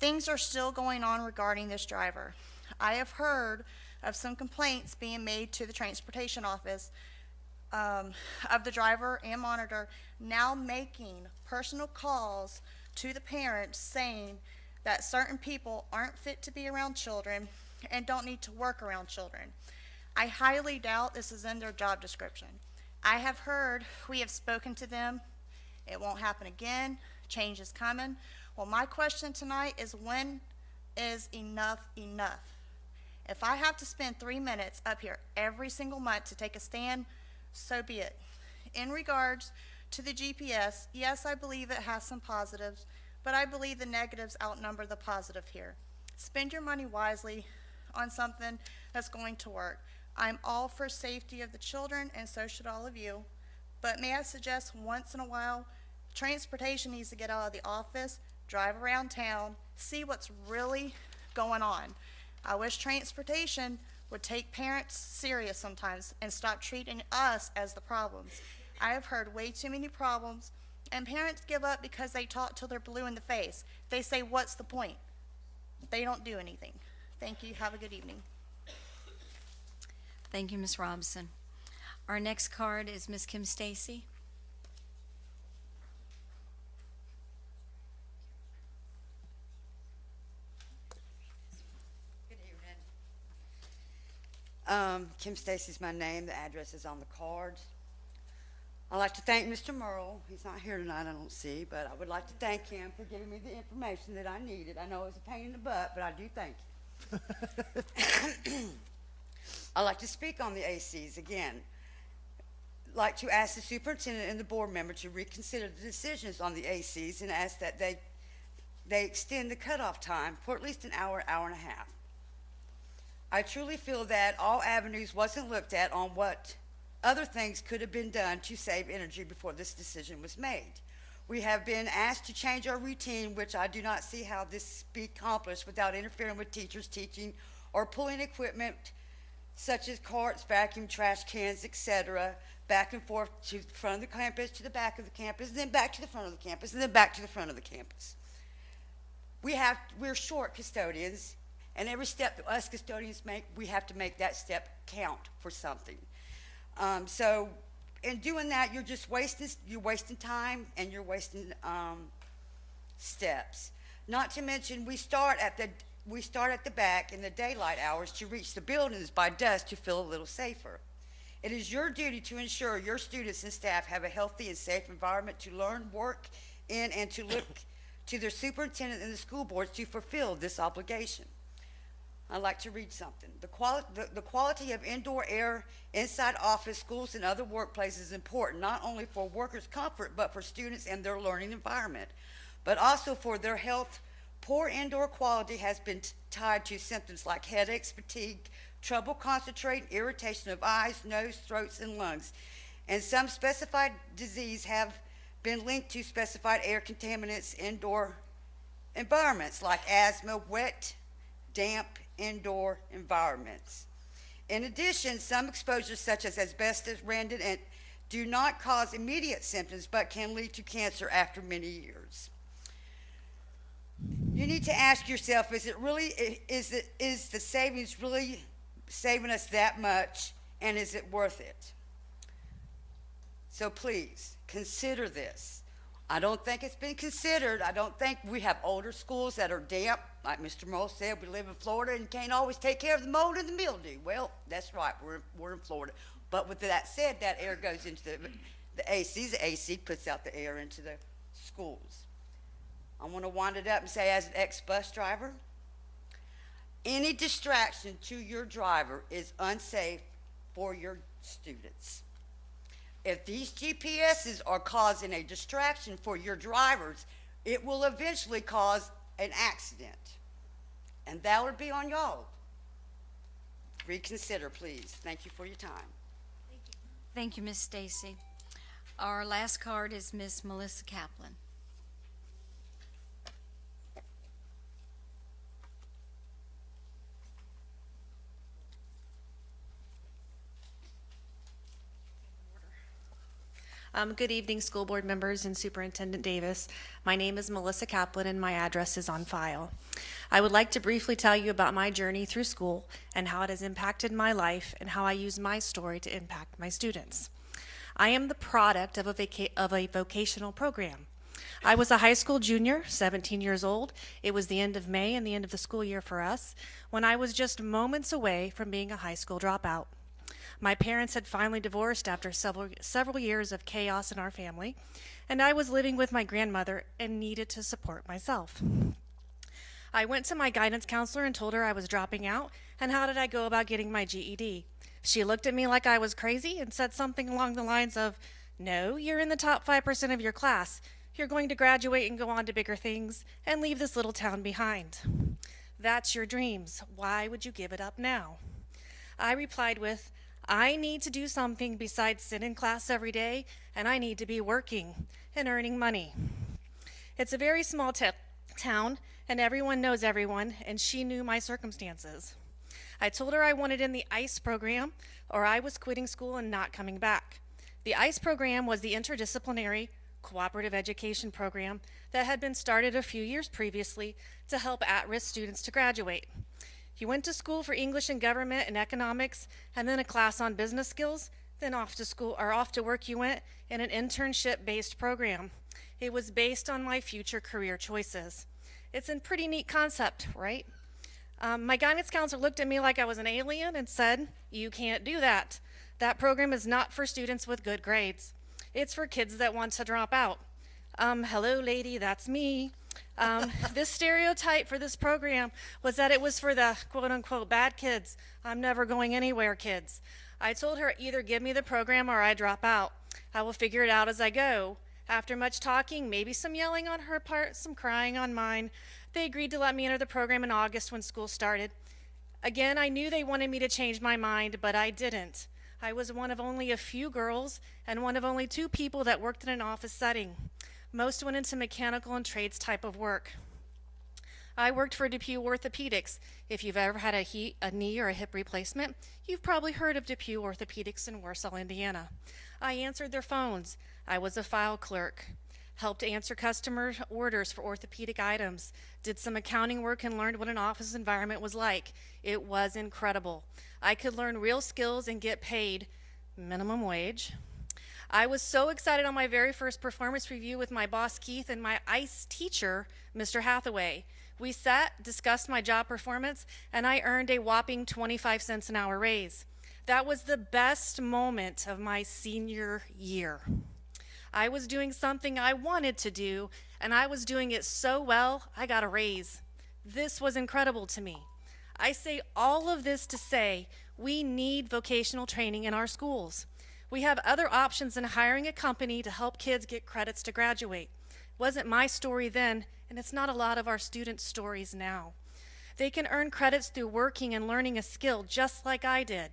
Things are still going on regarding this driver. I have heard of some complaints being made to the transportation office of the driver and monitor now making personal calls to the parents saying that certain people aren't fit to be around children and don't need to work around children. I highly doubt this is in their job description. I have heard, we have spoken to them, it won't happen again, change is coming. Well, my question tonight is when is enough enough? If I have to spend 3 minutes up here every single month to take a stand, so be it. In regards to the GPS, yes, I believe it has some positives, but I believe the negatives outnumber the positive here. Spend your money wisely on something that's going to work. I'm all for safety of the children, and so should all of you. But may I suggest once in a while, transportation needs to get out of the office, drive around town, see what's really going on. I wish transportation would take parents serious sometimes and stop treating us as the problems. I have heard way too many problems, and parents give up because they talk till they're blue in the face. They say, what's the point? They don't do anything. Thank you. Have a good evening. Thank you, Ms. Robson. Our next card is Ms. Kim Stacy. Good evening. Kim Stacy's my name. The address is on the card. I'd like to thank Mr. Merle. He's not here tonight, I don't see, but I would like to thank him for giving me the information that I needed. I know it was a pain in the butt, but I do thank you. I'd like to speak on the ACs again. I'd like to ask the superintendent and the board member to reconsider the decisions on the ACs and ask that they extend the cutoff time for at least an hour, hour and a half. I truly feel that all avenues wasn't looked at on what other things could have been done to save energy before this decision was made. We have been asked to change our routine, which I do not see how this be accomplished without interfering with teachers teaching or pulling equipment such as carts, vacuum, trash cans, etc., back and forth to the front of the campus, to the back of the campus, and then back to the front of the campus, and then back to the front of the campus. We're short custodians, and every step that us custodians make, we have to make that step count for something. So in doing that, you're wasting time and you're wasting steps. Not to mention, we start at the back in the daylight hours to reach the buildings by dusk to feel a little safer. It is your duty to ensure your students and staff have a healthy and safe environment to learn, work in, and to look to their superintendent and the school boards to fulfill this obligation. I'd like to read something. The quality of indoor air inside office, schools, and other workplaces is important, not only for workers' comfort, but for students and their learning environment, but also for their health. Poor indoor quality has been tied to symptoms like headaches, fatigue, trouble concentrating, irritation of eyes, nose, throats, and lungs. And some specified disease have been linked to specified air contaminants indoor environments like asthma, wet, damp indoor environments. In addition, some exposures such as asbestos, radon, and do not cause immediate symptoms but can lead to cancer after many years. You need to ask yourself, is the savings really saving us that much, and is it worth it? So please, consider this. I don't think it's been considered. I don't think we have older schools that are damp. Like Mr. Moe said, we live in Florida and can't always take care of the mold and the mildew. Well, that's right, we're in Florida. But with that said, that air goes into the ACs. The AC puts out the air into the schools. I want to wind it up and say, as an ex-bus driver, any distraction to your driver is unsafe for your students. If these GPSs are causing a distraction for your drivers, it will eventually cause an accident. And that would be on y'all. Reconsider, please. Thank you for your time. Thank you, Ms. Stacy. Our last card is Ms. Melissa Kaplan. Good evening, school board members and Superintendent Davis. My name is Melissa Kaplan and my address is on file. I would like to briefly tell you about my journey through school and how it has impacted my life and how I use my story to impact my students. I am the product of a vocational program. I was a high school junior, 17 years old. It was the end of May and the end of the school year for us, when I was just moments away from being a high school dropout. My parents had finally divorced after several years of chaos in our family, and I was living with my grandmother and needed to support myself. I went to my guidance counselor and told her I was dropping out, and how did I go about getting my GED? She looked at me like I was crazy and said something along the lines of, "No, you're in the top 5% of your class. You're going to graduate and go on to bigger things and leave this little town behind. That's your dreams. Why would you give it up now?" I replied with, "I need to do something besides sit in class every day, and I need to be working and earning money." It's a very small town, and everyone knows everyone, and she knew my circumstances. I told her I wanted in the ICE program, or I was quitting school and not coming back. The ICE program was the interdisciplinary cooperative education program that had been started a few years previously to help at-risk students to graduate. You went to school for English and government and economics, and then a class on business skills, then off to school or off to work you went in an internship-based program. It was based on my future career choices. It's a pretty neat concept, right? My guidance counselor looked at me like I was an alien and said, "You can't do that. That program is not for students with good grades. It's for kids that want to drop out." Hello, lady, that's me. This stereotype for this program was that it was for the quote-unquote bad kids. I'm never going anywhere kids. I told her, either give me the program or I drop out. I will figure it out as I go. After much talking, maybe some yelling on her part, some crying on mine, they agreed to let me enter the program in August when school started. Again, I knew they wanted me to change my mind, but I didn't. I was one of only a few girls and one of only 2 people that worked in an office setting. Most went into mechanical and trades type of work. I worked for DePuy Orthopedics. If you've ever had a knee or a hip replacement, you've probably heard of DePuy Orthopedics in Warsaw, Indiana. I answered their phones. I was a file clerk. Helped answer customer orders for orthopedic items. Did some accounting work and learned what an office environment was like. It was incredible. I could learn real skills and get paid minimum wage. I was so excited on my very first performance review with my boss, Keith, and my ICE teacher, Mr. Hathaway. We sat, discussed my job performance, and I earned a whopping 25 cents an hour raise. That was the best moment of my senior year. I was doing something I wanted to do, and I was doing it so well, I got a raise. This was incredible to me. I say all of this to say we need vocational training in our schools. We have other options than hiring a company to help kids get credits to graduate. It wasn't my story then, and it's not a lot of our students' stories now. They can earn credits through working and learning a skill just like I did.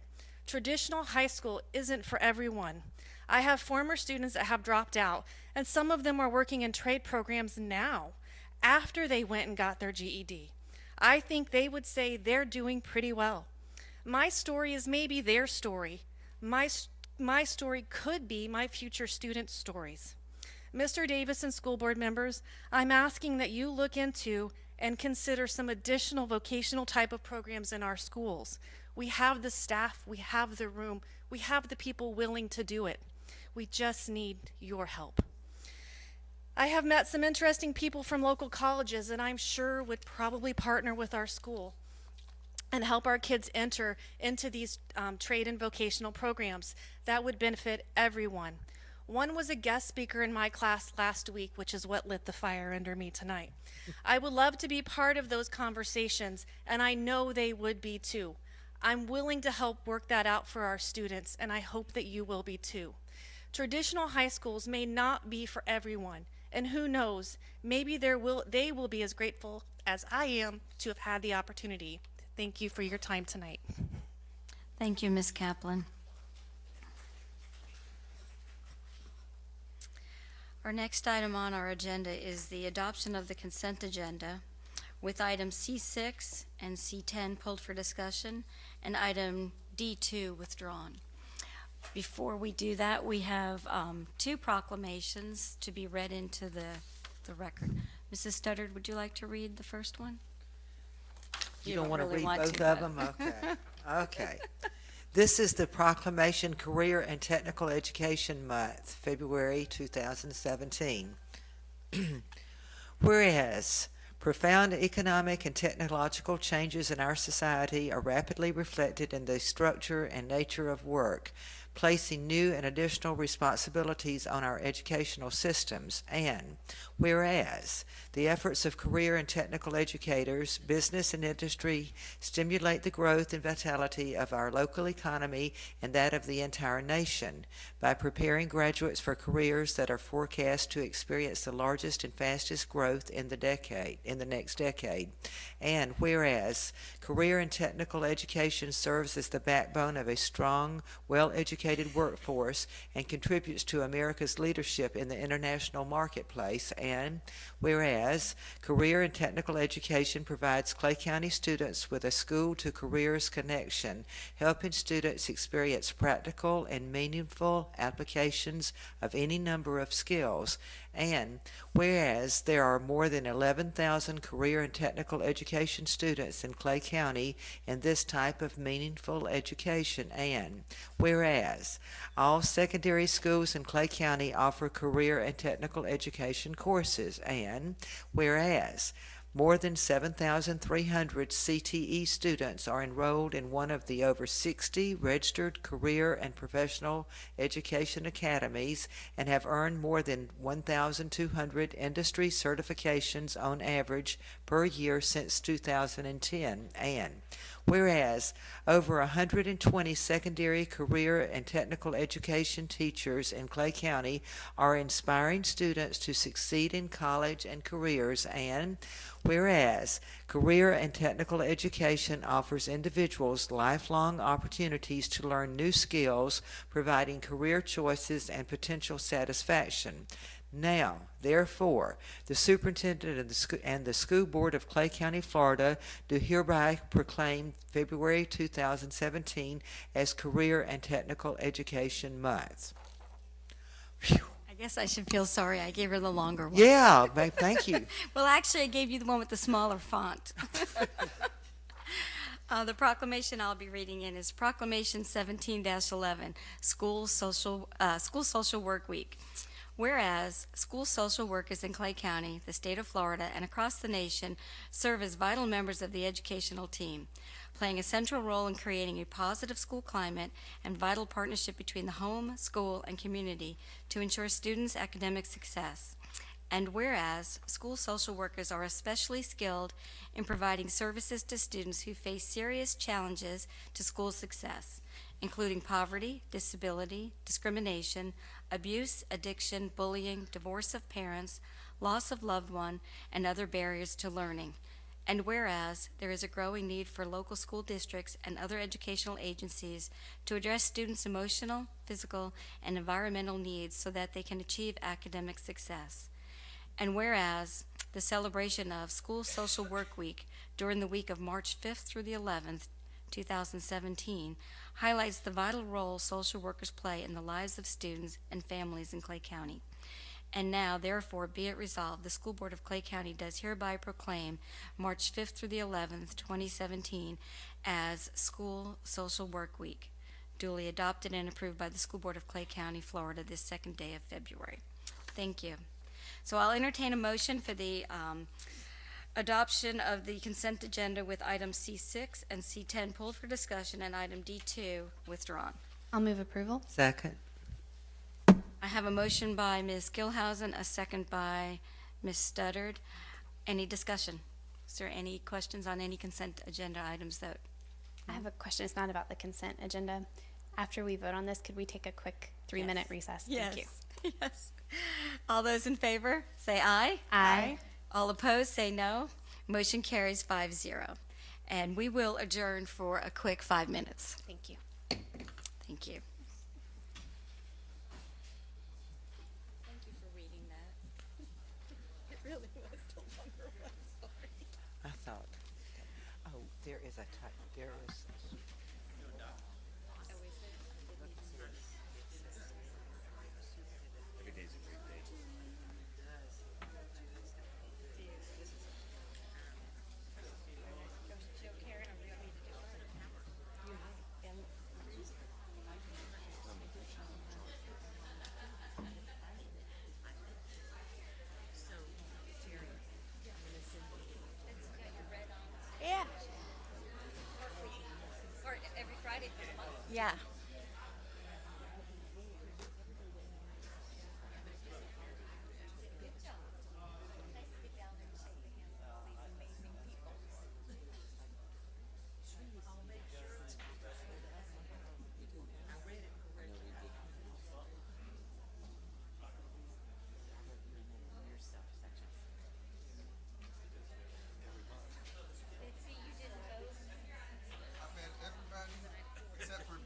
Traditional high school isn't for everyone. I have former students that have dropped out, and some of them are working in trade programs now, after they went and got their GED. I think they would say they're doing pretty well. My story is maybe their story. My story could be my future students' stories. Mr. Davis and school board members, I'm asking that you look into and consider some additional vocational type of programs in our schools. We have the staff, we have the room, we have the people willing to do it. We just need your help. I have met some interesting people from local colleges and I'm sure would probably partner with our school and help our kids enter into these trade and vocational programs. That would benefit everyone. One was a guest speaker in my class last week, which is what lit the fire under me tonight. I would love to be part of those conversations, and I know they would be too. I'm willing to help work that out for our students, and I hope that you will be too. Traditional high schools may not be for everyone, and who knows, maybe they will be as grateful as I am to have had the opportunity. Thank you for your time tonight. Thank you, Ms. Kaplan. Our next item on our agenda is the adoption of the consent agenda with item C6 and C10 pulled for discussion and item D2 withdrawn. Before we do that, we have 2 proclamations to be read into the record. Mrs. Studdard, would you like to read the first one? You don't want to really read want both to, of them? Okay. Okay. This is the proclamation Career and Technical Education Month, February 2017. Whereas profound economic and technological changes in our society are rapidly reflected in the structure and nature of work, placing new and additional responsibilities on our educational systems, and whereas the efforts of career and technical educators, business and industry stimulate the growth and vitality of our local economy and that of the entire nation by preparing graduates for careers that are forecast to experience the largest and fastest growth in the next decade, and whereas career and technical education serves as the backbone of a strong, well-educated workforce and contributes to America's leadership in the international marketplace, and whereas career and technical education provides Clay County students with a school-to-careers connection, helping students experience practical and meaningful applications of any number of skills, And whereas there are more than 11,000 career and technical education students in Clay County in this type of meaningful education, and whereas all secondary schools in Clay County offer career and technical education courses, and whereas more than 7,300 CTE students are enrolled in one of the over 60 registered career and professional education academies and have earned more than 1,200 industry certifications on average per year since 2010. And whereas over 120 secondary career and technical education teachers in Clay County are inspiring students to succeed in college and careers, and whereas career and technical education offers individuals lifelong opportunities to learn new skills, providing career choices and potential satisfaction. Now, therefore, the superintendent and the school board of Clay County, Florida, do hereby proclaim February 2017 as Career and Technical Education Month. Phew. I guess I should feel sorry. I gave her the longer one. Yeah, thank you. Well, actually, I gave you the one with the smaller font. The proclamation I'll be reading in is Proclamation 17-11, School Social Work Week. Whereas school social workers in Clay County, the state of Florida, and across the nation serve as vital members of the educational team, playing a central role in creating a positive school climate and vital partnership between the home, school, and community to ensure students' academic success. And whereas school social workers are especially skilled in providing services to students who face serious challenges to school success, including poverty, disability, discrimination, abuse, addiction, bullying, divorce of parents, loss of loved one, and other barriers to learning. And whereas there is a growing need for local school districts and other educational agencies to address students' emotional, physical, and environmental needs so that they can achieve academic success. And whereas the celebration of School Social Work Week during the week of March 5th through the 11th, 2017, highlights the vital role social workers play in the lives of students and families in Clay County. And now, therefore, be it resolved, the School Board of Clay County does hereby proclaim March 5th through the 11th, 2017, as School Social Work Week, duly adopted and approved by the School Board of Clay County, Florida, this second day of February. Thank you. So I'll entertain a motion for the adoption of the consent agenda with items C6 and C10 pulled for discussion and item D2 withdrawn. I'll move approval. Second. I have a motion by Ms. Gilhousen, a second by Ms. Studdard. Any discussion? Is there any questions on any consent agenda items that? I have a question. It's not about the consent agenda. After we vote on this, could we take a quick 3-minute recess? Yes. Thank you. Yes. All those in favor, say aye. Aye. All opposed, say no. Motion carries 5-0. And we will adjourn for a quick 5 minutes. Thank you. Thank you. Thank you for reading that. It really was the longer one, sorry. I thought, oh, there is a type, there is. Yeah. Or every Friday for the month. Yeah. I've had everybody except for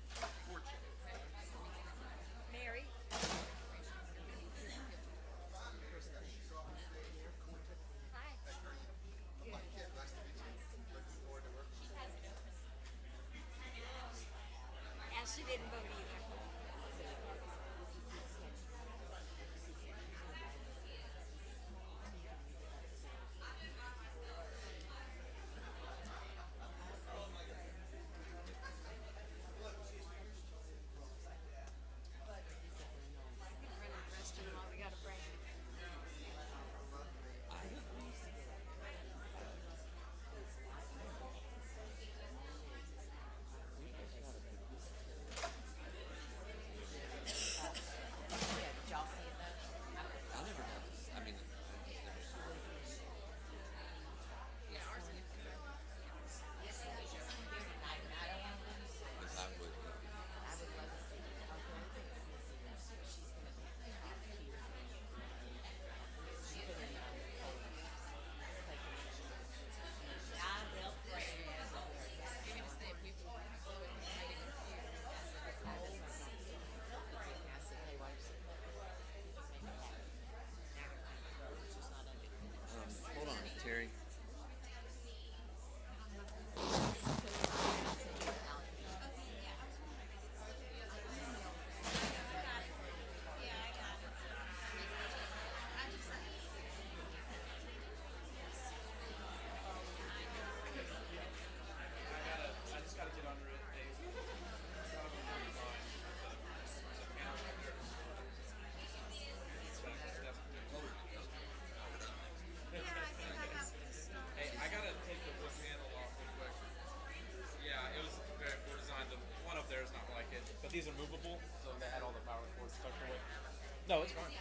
these are movable, so they had all the power cords tucked away. No, it's fine.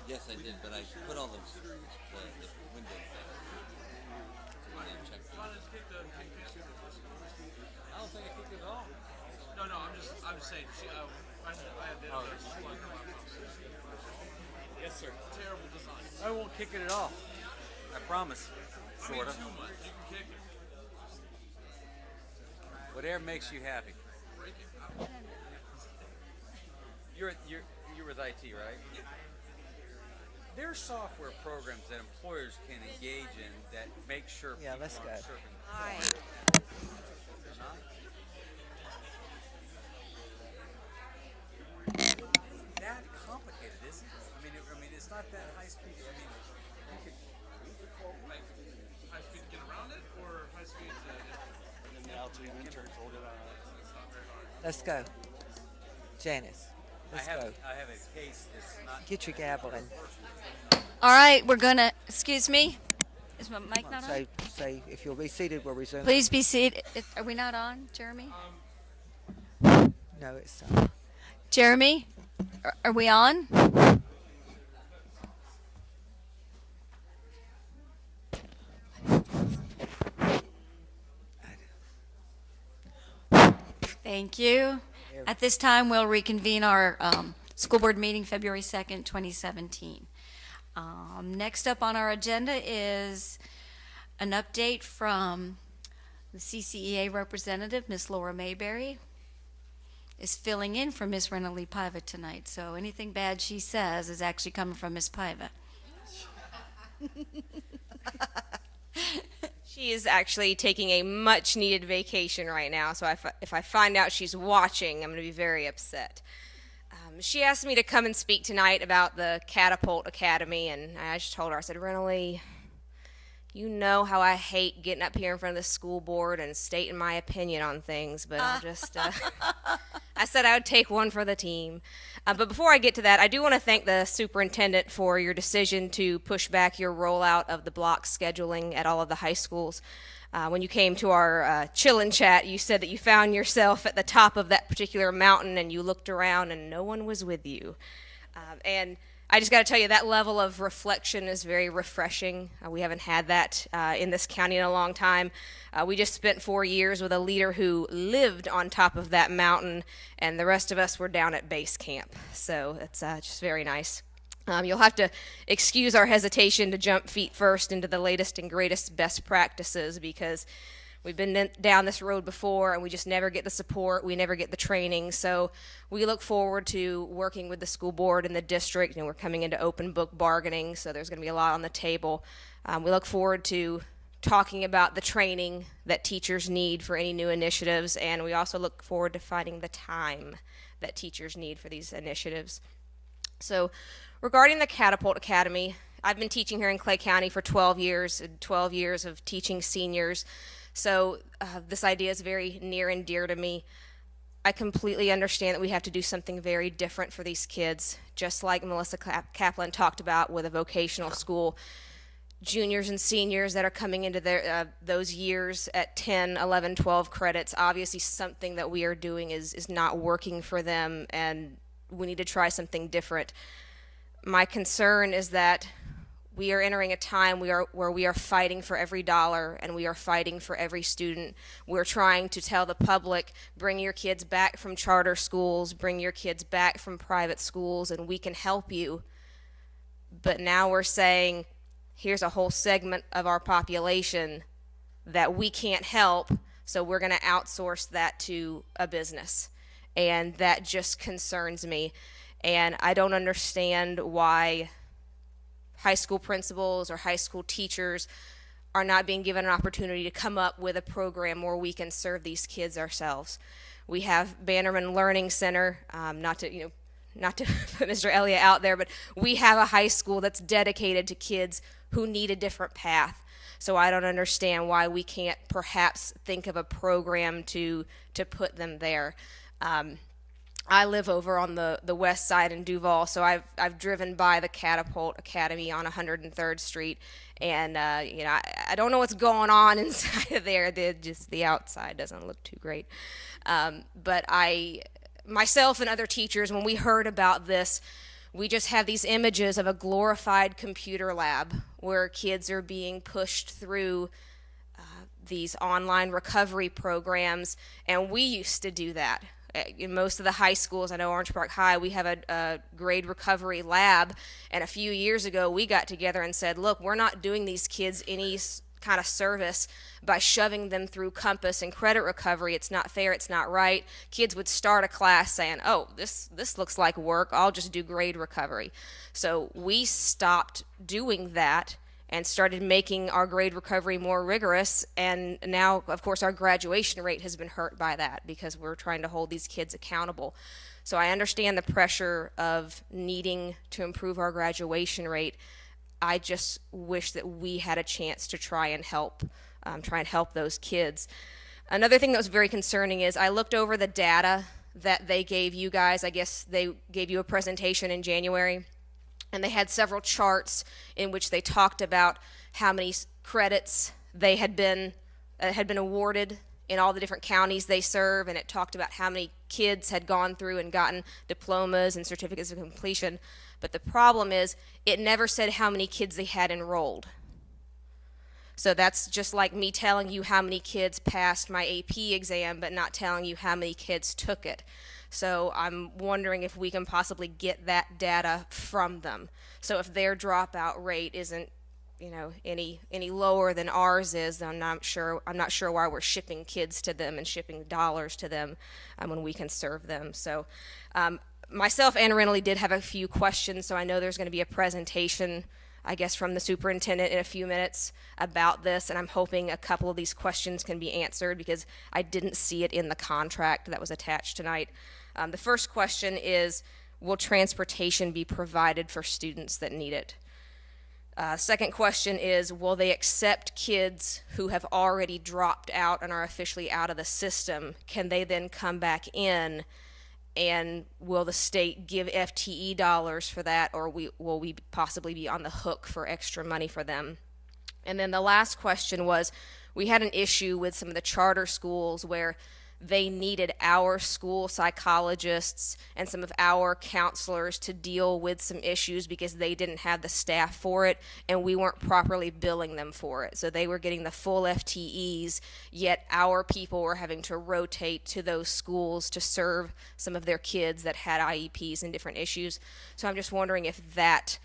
Yes, I did, but I put all the windows back. So when they checked them. I don't think I kicked it at all. No, I'm just saying. I had that. Yes, sir. Terrible design. I won't kick it at all. I promise. Sort of. Too much. You can kick it. Whatever makes you happy. Break it. You're with IT, right? There are software programs that employers can engage in that make sure Yeah, people let's aren't go. surfing. All right. That complicated, isn't it? I mean, it's not that high speed. I mean, you could Like high speed to get around it, or high speed to. And then the L2 interns hold it on. It's not very hard. Let's go. Janice, let's go. I have a case that's not. Get your gavel in. All right, we're gonna, excuse me? Is my mic not on? Say, if you'll be seated, we'll resume. Please be seated. Are we not on, Jeremy? No, it's not. Jeremy, are we on? Thank you. At this time, we'll reconvene our school board meeting, February 2nd, 2017. Next up on our agenda is an update from the CCEA representative, Ms. Laura Mayberry, is filling in for Ms. Rena Lee Paiva tonight. So anything bad she says is actually coming from Ms. Paiva. She is actually taking a much-needed vacation right now, so if I find out she's watching, I'm going to be very upset. She asked me to come and speak tonight about the Catapult Academy, and I just told her, I said, Rena Lee, You know how I hate getting up here in front of the school board and stating my opinion on things, but I'll just, I said I would take one for the team. But before I get to that, I do want to thank the superintendent for your decision to push back your rollout of the block scheduling at all of the high schools. When you came to our chill-in chat, you said that you found yourself at the top of that particular mountain and you looked around and no one was with you. And I just got to tell you, that level of reflection is very refreshing. We haven't had that in this county in a long time. We just spent 4 years with a leader who lived on top of that mountain, and the rest of us were down at base camp. So it's just very nice. You'll have to excuse our hesitation to jump feet first into the latest and greatest best practices, because we've been down this road before and we just never get the support, we never get the training. So we look forward to working with the school board and the district. We're coming into open book bargaining, so there's going to be a lot on the table. We look forward to talking about the training that teachers need for any new initiatives, and we also look forward to finding the time that teachers need for these initiatives. So regarding the Catapult Academy, I've been teaching here in Clay County for 12 years, 12 years of teaching seniors. So this idea is very near and dear to me. I completely understand that we have to do something very different for these kids, just like Melissa Kaplan talked about with a vocational school. Juniors and seniors that are coming into their those years at 10, 11, 12 credits, obviously something that we are doing is not working for them, and we need to try something different. My concern is that we are entering a time where we are fighting for every dollar and we are fighting for every student. We're trying to tell the public, bring your kids back from charter schools, bring your kids back from private schools, and we can help you. But now we're saying, here's a whole segment of our population that we can't help, so we're going to outsource that to a business. And that just concerns me. And I don't understand why high school principals or high school teachers are not being given an opportunity to come up with a program where we can serve these kids ourselves. We have Bannerman Learning Center, not to put Mr. Elliott out there, but we have a high school that's dedicated to kids who need a different path. So I don't understand why we can't perhaps think of a program to put them there. I live over on the west side in Duval, so I've driven by the Catapult Academy on 103rd Street, and I don't know what's going on inside of there. The outside doesn't look too great. But myself and other teachers, when we heard about this, we just have these images of a glorified computer lab where kids are being pushed through these online recovery programs, and we used to do that. In most of the high schools, I know Orange Park High, we have a grade recovery lab, and a few years ago we got together and said, look, we're not doing these kids any kind of service by shoving them through Compass and credit recovery. It's not fair, it's not right. Kids would start a class saying, oh, this looks like work, I'll just do grade recovery. So we stopped doing that and started making our grade recovery more rigorous, and now, of course, our graduation rate has been hurt by that because we're trying to hold these kids accountable. So I understand the pressure of needing to improve our graduation rate. I just wish that we had a chance to try and help those kids. Another thing that was very concerning is I looked over the data that they gave you guys. I guess they gave you a presentation in January. And they had several charts in which they talked about how many credits they had been awarded in all the different counties they serve, and it talked about how many kids had gone through and gotten diplomas and certificates of completion. But the problem is, it never said how many kids they had enrolled. So that's just like me telling you how many kids passed my AP exam, but not telling you how many kids took it. So I'm wondering if we can possibly get that data from them. So if their dropout rate isn't, any lower than ours is, then I'm not sure why we're shipping kids to them and shipping dollars to them when we can serve them. So myself and Renly did have a few questions, so I know there's going to be a presentation, I guess, from the superintendent in a few minutes about this, and I'm hoping a couple of these questions can be answered because I didn't see it in the contract that was attached tonight. The first question is, will transportation be provided for students that need it? Second question is, will they accept kids who have already dropped out and are officially out of the system? Can they then come back in, and will the state give FTE dollars for that, or will we possibly be on the hook for extra money for them? And then the last question was, we had an issue with some of the charter schools where they needed our school psychologists and some of our counselors to deal with some issues because they didn't have the staff for it, and we weren't properly billing them for it. So they were getting the full FTEs, yet our people were having to rotate to those schools to serve some of their kids that had IEPs and different issues. So I'm just wondering if that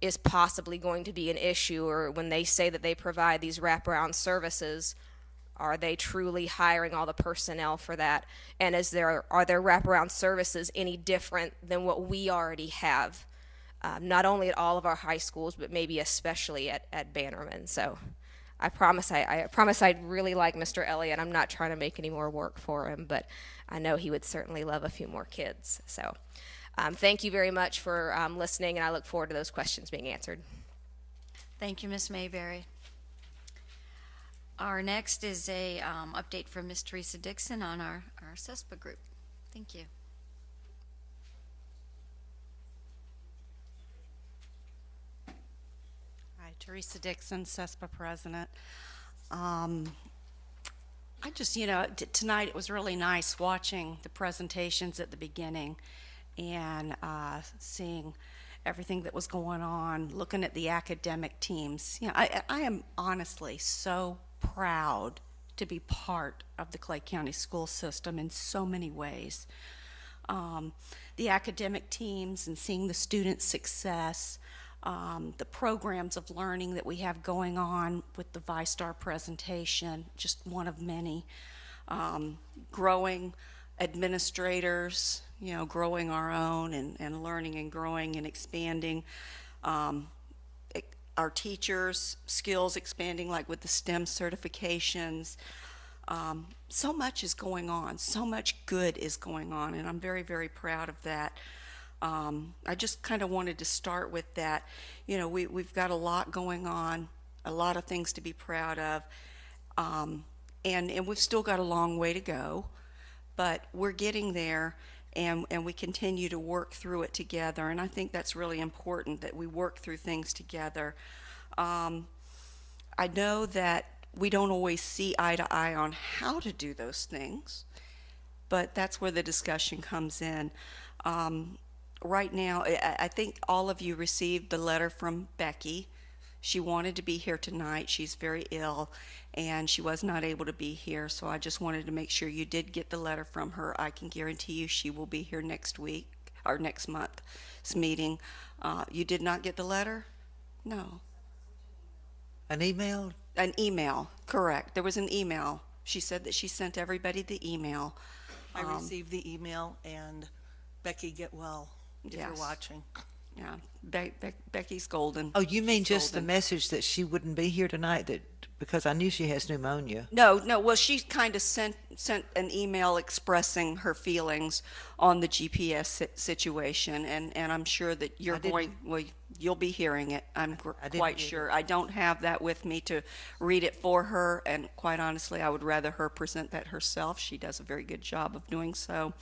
is possibly going to be an issue, or when they say that they provide these wraparound services, are they truly hiring all the personnel for that? And are their wraparound services any different than what we already have? Not only at all of our high schools, but maybe especially at Bannerman. So I promise I'd really like Mr. Elliott. I'm not trying to make any more work for him, but I know he would certainly love a few more kids. So thank you very much for listening, and I look forward to those questions being answered. Thank you, Ms. Mayberry. Our next is a update from Ms. Teresa Dixon on our CESPA group. Thank you. Hi, Teresa Dixon, CESPA president. I just, tonight it was really nice watching the presentations at the beginning and seeing everything that was going on, looking at the academic teams. I am honestly so proud to be part of the Clay County school system in so many ways. The academic teams and seeing the student success, the programs of learning that we have going on with the ViStar presentation, just one of many. Growing administrators, growing our own and learning and growing and expanding. Our teachers' skills expanding, like with the STEM certifications. So much is going on. So much good is going on, and I'm very, very proud of that. I just kind of wanted to start with that. We've got a lot going on, a lot of things to be proud of, and we've still got a long way to go, but we're getting there. And we continue to work through it together, and I think that's really important, that we work through things together. I know that we don't always see eye to eye on how to do those things, but that's where the discussion comes in. Right now, I think all of you received the letter from Becky. She wanted to be here tonight. She's very ill, and she was not able to be here, so I just wanted to make sure you did get the letter from her. I can guarantee you she will be here next week, or next month's meeting. You did not get the letter? No. An email? An email, correct. There was an email. She said that she sent everybody the email. I received the email, and Becky, get well, if you're watching. Yeah, Becky's golden. Oh, you mean She's just golden. the message that she wouldn't be here tonight, because I knew she has pneumonia. No. Well, she kind of sent an email expressing her feelings on the GPS situation, and I'm sure that you'll be hearing it. I'm quite sure. I don't have that with me to read it for her, and quite honestly, I would rather her present that herself. She does a very good job of doing so.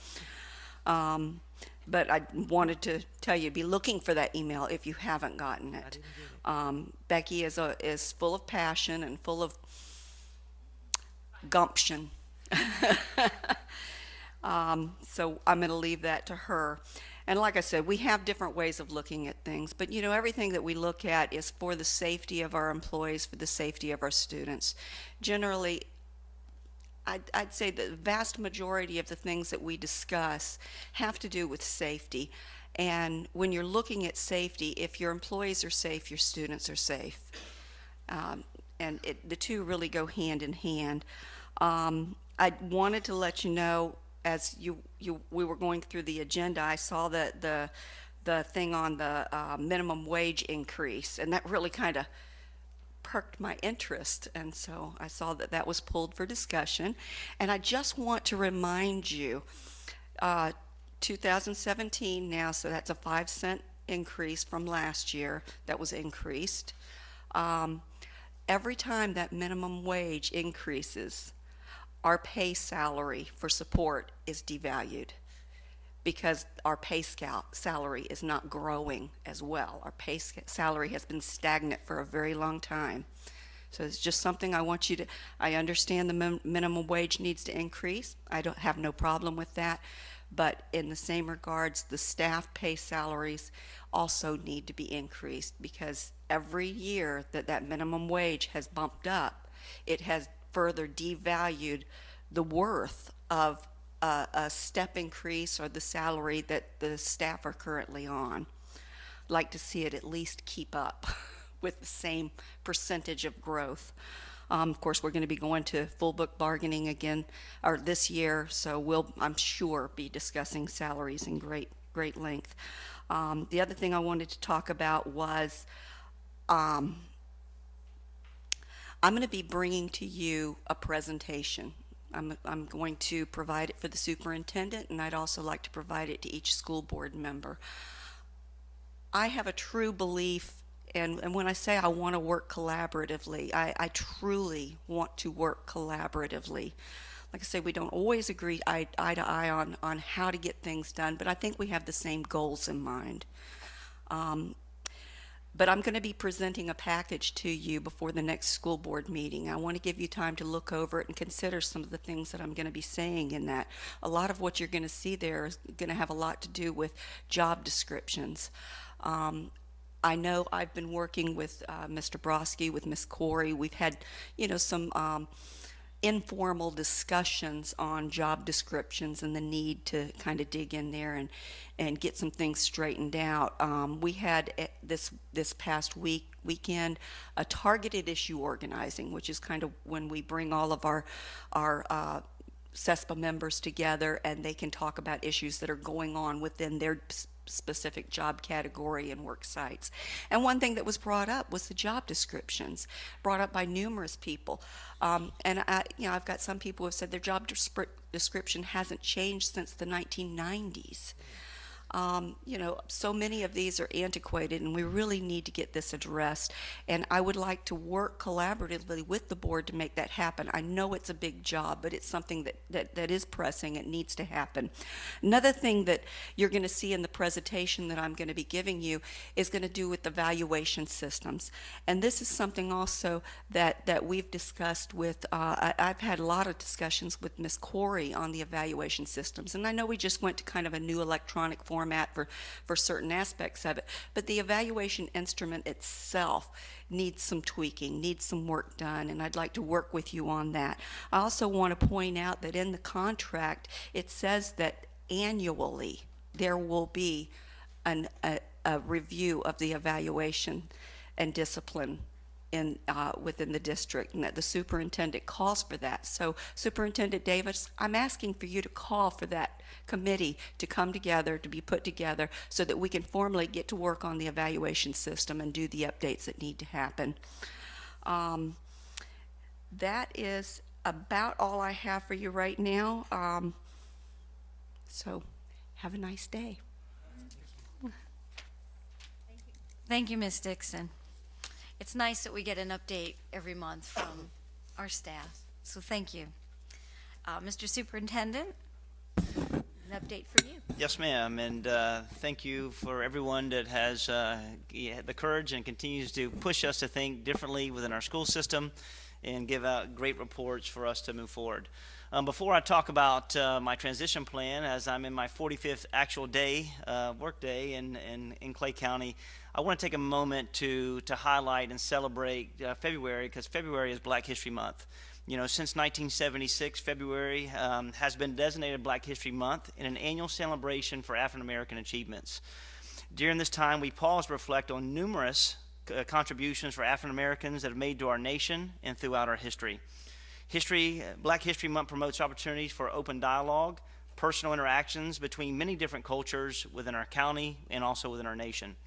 But I wanted to tell you, be looking for that email if you haven't gotten it. Becky is full of passion and full of gumption. So I'm going to leave that to her. And like I said, we have different ways of looking at things, but everything that we look at is for the safety of our employees, for the safety of our students. Generally, I'd say the vast majority of the things that we discuss have to do with safety. And when you're looking at safety, if your employees are safe, your students are safe. And the two really go hand in hand. I wanted to let you know, as we were going through the agenda, I saw the thing on the minimum wage increase, and that really kind of perked my interest, and so I saw that was pulled for discussion. And I just want to remind you, 2017 now, so that's a 5-cent increase from last year that was increased. Every time that minimum wage increases, our pay salary for support is devalued because our pay salary is not growing as well. Our pay salary has been stagnant for a very long time. So it's just something I want you to, I understand the minimum wage needs to increase. I don't have no problem with that. But in the same regards, the staff pay salaries also need to be increased because every year that that minimum wage has bumped up, it has further devalued the worth of a step increase or the salary that the staff are currently on. I'd like to see it at least keep up with the same percentage of growth. Of course, we're going to be going to full book bargaining again or this year, so we'll, I'm sure, be discussing salaries in great length. The other thing I wanted to talk about was I'm going to be bringing to you a presentation. I'm going to provide it for the superintendent, and I'd also like to provide it to each school board member. I have a true belief, and when I say I want to work collaboratively, I truly want to work collaboratively. Like I say, we don't always agree eye to eye on how to get things done, but I think we have the same goals in mind. But I'm going to be presenting a package to you before the next school board meeting. I want to give you time to look over it and consider some of the things that I'm going to be saying in that. A lot of what you're going to see there is going to have a lot to do with job descriptions. I know I've been working with Mr. Broski, with Ms. Corey. We've had, some informal discussions on job descriptions and the need to kind of dig in there and get some things straightened out. We had this past weekend a targeted issue organizing, which is kind of when we bring all of our CESPA members together and they can talk about issues that are going on within their specific job category and work sites. And one thing that was brought up was the job descriptions, brought up by numerous people. And I've got some people who have said their job description hasn't changed since the 1990s. So many of these are antiquated, and we really need to get this addressed. And I would like to work collaboratively with the board to make that happen. I know it's a big job, but it's something that is pressing. It needs to happen. Another thing that you're going to see in the presentation that I'm going to be giving you is going to do with evaluation systems. And this is something also that we've discussed with, I've had a lot of discussions with Ms. Corey on the evaluation systems. And I know we just went to kind of a new electronic format for certain aspects of it, but the evaluation instrument itself needs some tweaking, needs some work done, and I'd like to work with you on that. I also want to point out that in the contract it says that annually there will be a review of the evaluation and discipline within the district, and that the superintendent calls for that. So Superintendent Davis, I'm asking for you to call for that committee to come together, to be put together, so that we can formally get to work on the evaluation system and do the updates that need to happen. That is about all I have for you right now. So have a nice day. Thank you, Ms. Dixon. It's nice that we get an update every month from our staff, so thank you. Mr. Superintendent, an update for you. Yes, ma'am, and thank you for everyone that has the courage and continues to push us to think differently within our school system and give out great reports for us to move forward. Before I talk about my transition plan, as I'm in my 45th actual day, work day in Clay County, I want to take a moment to highlight and celebrate February, because February is Black History Month. Since 1976, February has been designated Black History Month in an annual celebration for African American achievements. During this time, we pause to reflect on numerous contributions for African Americans that have made to our nation and throughout our history. Black History Month promotes opportunities for open dialogue, personal interactions between many different cultures within our county and also within our nation.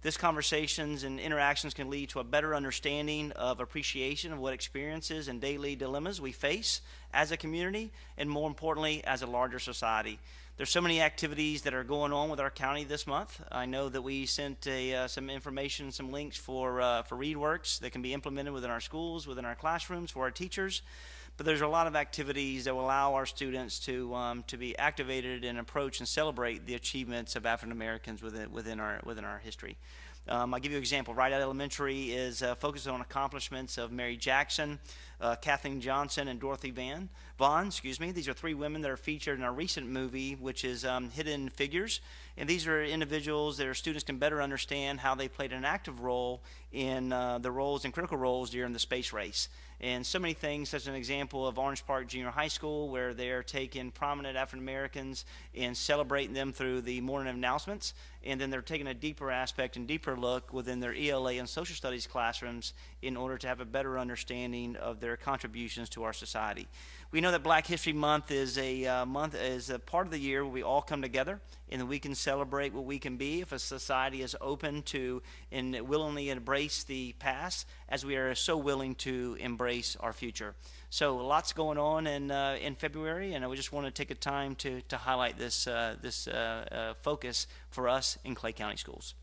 This conversations and interactions can lead to a better understanding of appreciation of what experiences and daily dilemmas we face as a community, and more importantly, as a larger society. There's so many activities that are going on with our county this month. I know that we sent some information, some links for ReadWorks that can be implemented within our schools, within our classrooms, for our teachers. But there's a lot of activities that will allow our students to be activated and approach and celebrate the achievements of African Americans within our history. I'll give you an example. Rideout Elementary is focused on accomplishments of Mary Jackson, Kathleen Johnson, and Dorothy Vaughn. These are three women that are featured in our recent movie, which is Hidden Figures. And these are individuals that our students can better understand how they played an active role in the roles and critical roles during the space race. And so many things, such as an example of Orange Park Junior High School, where they're taking prominent African Americans and celebrating them through the morning announcements. And then they're taking a deeper aspect and deeper look within their ELA and social studies classrooms in order to have a better understanding of their contributions to our society. We know that Black History Month is a part of the year where we all come together and we can celebrate what we can be if a society is open to and willingly embrace the past, as we are so willing to embrace our future. So lots going on in February, and I just want to take a time to highlight this focus for us in Clay County Schools.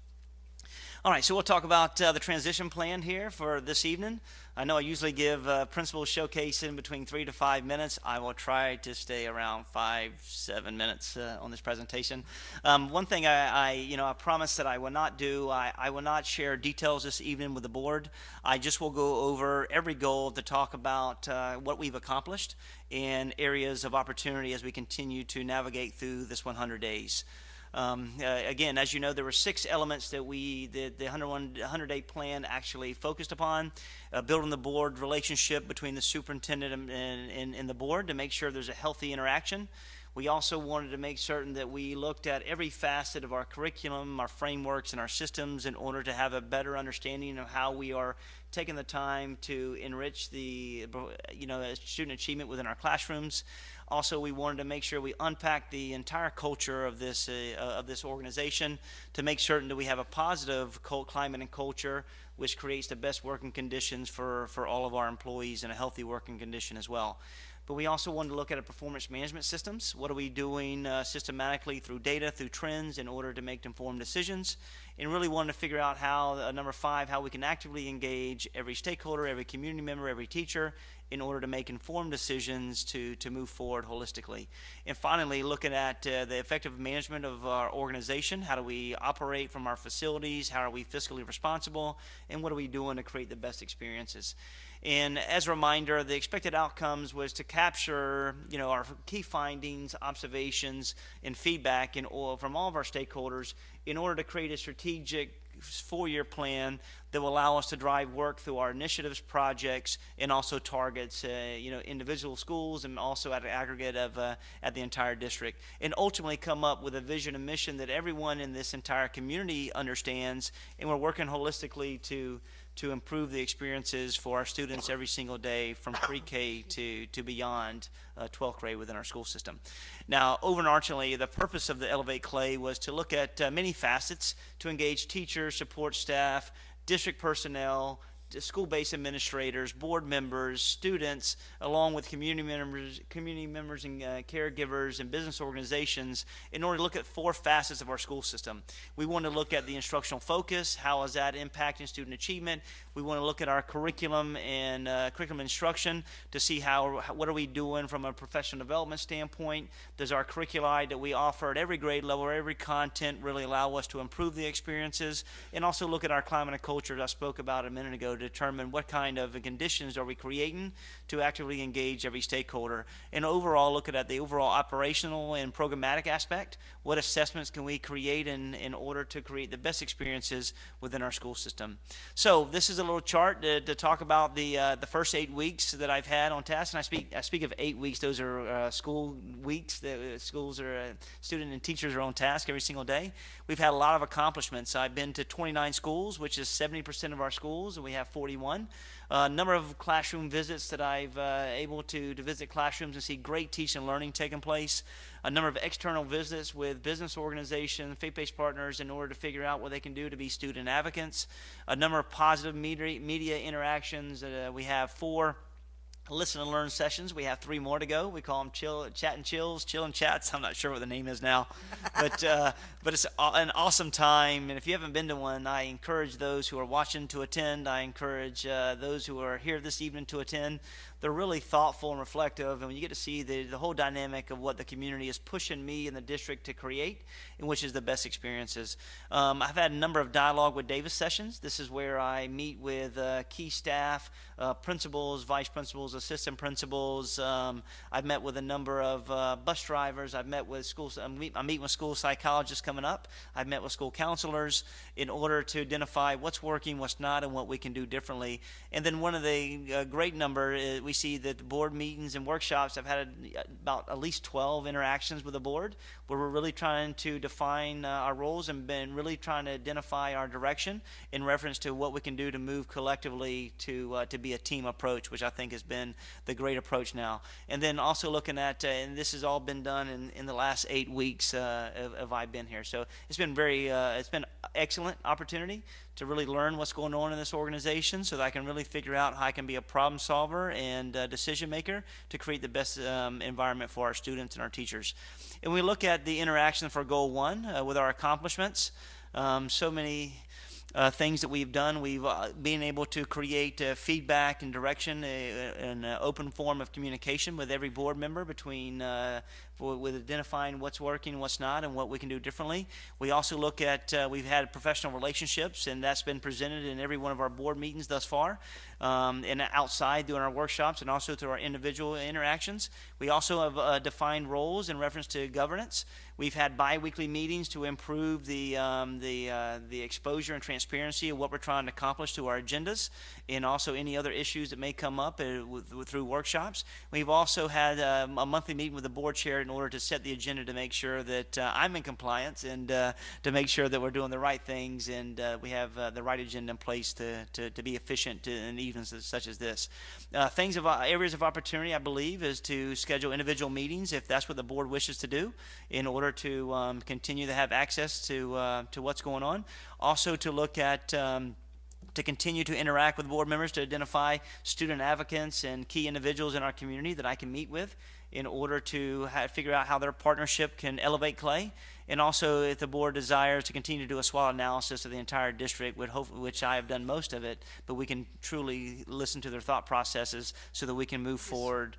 All right, so we'll talk about the transition plan here for this evening. I know I usually give principal showcase in between 3 to 5 minutes. I will try to stay around 5-7 minutes on this presentation. One thing I promised that I will not do, I will not share details this evening with the board. I just will go over every goal to talk about what we've accomplished and areas of opportunity as we continue to navigate through this 100 days. Again, as you know, there were 6 elements that the 100-day plan actually focused upon. Building the board relationship between the superintendent and the board to make sure there's a healthy interaction. We also wanted to make certain that we looked at every facet of our curriculum, our frameworks, and our systems in order to have a better understanding of how we are taking the time to enrich the student achievement within our classrooms. Also, we wanted to make sure we unpack the entire culture of this organization to make certain that we have a positive climate and culture which creates the best working conditions for all of our employees and a healthy working condition as well. But we also wanted to look at our performance management systems. What are we doing systematically through data, through trends, in order to make informed decisions? And really wanted to figure out how, number 5, how we can actively engage every stakeholder, every community member, every teacher, in order to make informed decisions to move forward holistically. And finally, looking at the effective management of our organization. How do we operate from our facilities? How are we fiscally responsible? And what are we doing to create the best experiences? And as a reminder, the expected outcomes was to capture, our key findings, observations, and feedback from all of our stakeholders in order to create a strategic 4-year plan that will allow us to drive work through our initiatives, projects, and also targets, individual schools and also at an aggregate of at the entire district, and ultimately come up with a vision and mission that everyone in this entire community understands, and we're working holistically to improve the experiences for our students every single day from pre-K to beyond 12th grade within our school system. Now, overarchingly, the purpose of the Elevate Clay was to look at many facets to engage teachers, support staff, district personnel, school-based administrators, board members, students, along with community members and caregivers and business organizations in order to look at 4 facets of our school system. We want to look at the instructional focus. How is that impacting student achievement? We want to look at our curriculum and curriculum instruction to see what are we doing from a professional development standpoint. Does our curriculi that we offer at every grade level or every content really allow us to improve the experiences? And also look at our climate and culture that I spoke about a minute ago to determine what kind of conditions are we creating to actively engage every stakeholder. And overall, look at the overall operational and programmatic aspect. What assessments can we create in order to create the best experiences within our school system? So this is a little chart to talk about the first 8 weeks that I've had on task. And I speak of 8 weeks. Those are school weeks. Schools are student and teachers are on task every single day. We've had a lot of accomplishments. I've been to 29 schools, which is 70% of our schools, and we have 41. A number of classroom visits that I've able to visit classrooms and see great teaching and learning taking place. A number of external visits with business organizations, faith-based partners in order to figure out what they can do to be student advocates. A number of positive media interactions. We have 4 listen and learn sessions. We have 3 more to go. We call them chat and chills, chill and chats. I'm not sure what the name is now, but it's an awesome time. And if you haven't been to one, I encourage those who are watching to attend. I encourage those who are here this evening to attend. They're really thoughtful and reflective, and when you get to see the whole dynamic of what the community is pushing me and the district to create, and which is the best experiences. I've had a number of dialogue with Davis sessions. This is where I meet with key staff, principals, vice principals, assistant principals. I've met with a number of bus drivers. I've met with schools. I'm meeting with school psychologists coming up. I've met with school counselors in order to identify what's working, what's not, and what we can do differently. And then one of the great number we see that the board meetings and workshops, I've had about at least 12 interactions with the board where we're really trying to define our roles and been really trying to identify our direction in reference to what we can do to move collectively to be a team approach, which I think has been the great approach now. And then also looking at, and this has all been done in the last 8 weeks of I've been here. So it's been it's been excellent opportunity to really learn what's going on in this organization so that I can really figure out how I can be a problem solver and decision maker to create the best environment for our students and our teachers. And we look at the interaction for Goal 1 with our accomplishments. So many things that we've done. We've been able to create feedback and direction, an open form of communication with every board member between with identifying what's working, what's not, and what we can do differently. We also look at, we've had professional relationships, and that's been presented in every one of our board meetings thus far, and outside during our workshops, and also through our individual interactions. We also have defined roles in reference to governance. We've had bi-weekly meetings to improve the exposure and transparency of what we're trying to accomplish to our agendas, and also any other issues that may come up through workshops. We've also had a monthly meeting with the board chair in order to set the agenda to make sure that I'm in compliance and to make sure that we're doing the right things and we have the right agenda in place to be efficient in evenings such as this. Areas of opportunity, I believe, is to schedule individual meetings if that's what the board wishes to do in order to continue to have access to what's going on. Also to look at to continue to interact with board members to identify student advocates and key individuals in our community that I can meet with in order to figure out how their partnership can elevate Clay. And also, if the board desires to continue to do a SWOT analysis of the entire district, which I have done most of it, but we can truly listen to their thought processes so that we can move forward.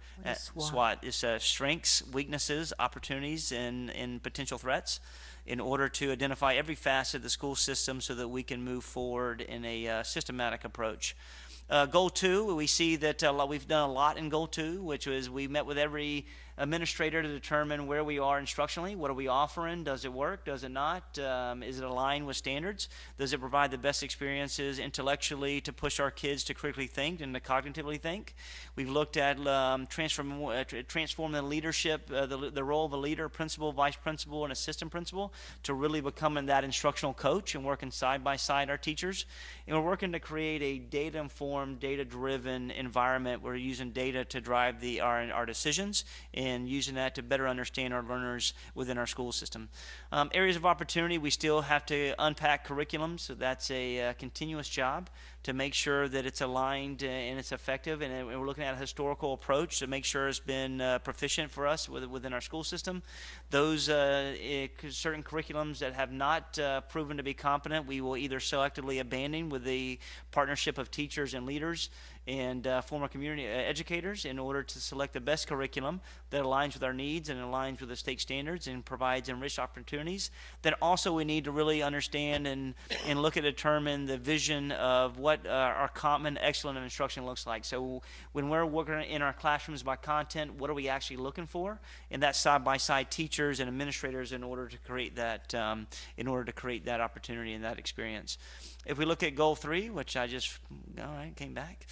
SWOT is strengths, weaknesses, opportunities, and potential threats, in order to identify every facet of the school system so that we can move forward in a systematic approach. Goal 2, we see that we've done a lot in Goal 2, which was we met with every administrator to determine where we are instructionally. What are we offering? Does it work? Does it not? Is it aligned with standards? Does it provide the best experiences intellectually to push our kids to critically think and to cognitively think? We've looked at transforming the leadership, the role of a leader, principal, vice principal, and assistant principal to really becoming that instructional coach and working side by side our teachers. And we're working to create a data-informed, data-driven environment. We're using data to drive our decisions and using that to better understand our learners within our school system. Areas of opportunity, we still have to unpack curriculum, so that's a continuous job to make sure that it's aligned and it's effective, and we're looking at a historical approach to make sure it's been proficient for us within our school system. Those certain curriculums that have not proven to be competent, we will either selectively abandon with the partnership of teachers and leaders and former community educators in order to select the best curriculum that aligns with our needs and aligns with the state standards and provides enriched opportunities. Then also we need to really understand and look at determine the vision of what our common excellent instruction looks like. So when we're working in our classrooms by content, what are we actually looking for? And that's side by side teachers and administrators in order to create that opportunity and that experience. If we look at Goal 3, which I just came back.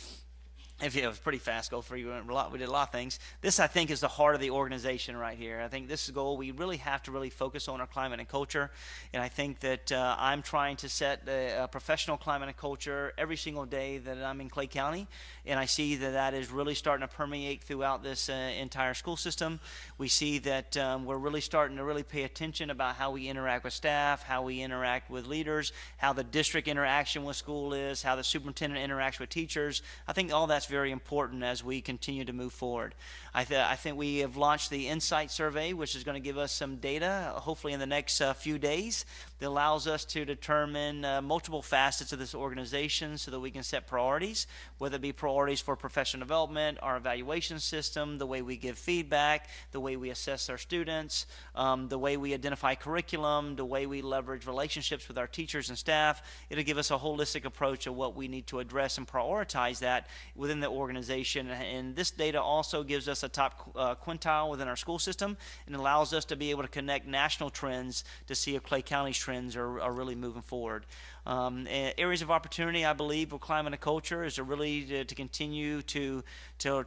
If it was pretty fast goal for you, we did a lot of things. This, I think, is the heart of the organization right here. I think this goal, we really have to really focus on our climate and culture. And I think that I'm trying to set a professional climate and culture every single day that I'm in Clay County. And I see that that is really starting to permeate throughout this entire school system. We see that we're really starting to really pay attention about how we interact with staff, how we interact with leaders, how the district interaction with school is, how the superintendent interacts with teachers. I think all that's very important as we continue to move forward. I think we have launched the Insight Survey, which is going to give us some data, hopefully in the next few days, that allows us to determine multiple facets of this organization so that we can set priorities, whether it be priorities for professional development, our evaluation system, the way we give feedback, the way we assess our students, the way we identify curriculum, the way we leverage relationships with our teachers and staff. It'll give us a holistic approach of what we need to address and prioritize that within the organization. And this data also gives us a top quintile within our school system and allows us to be able to connect national trends to see if Clay County's trends are really moving forward. Areas of opportunity, I believe, with climate and culture is to really to continue to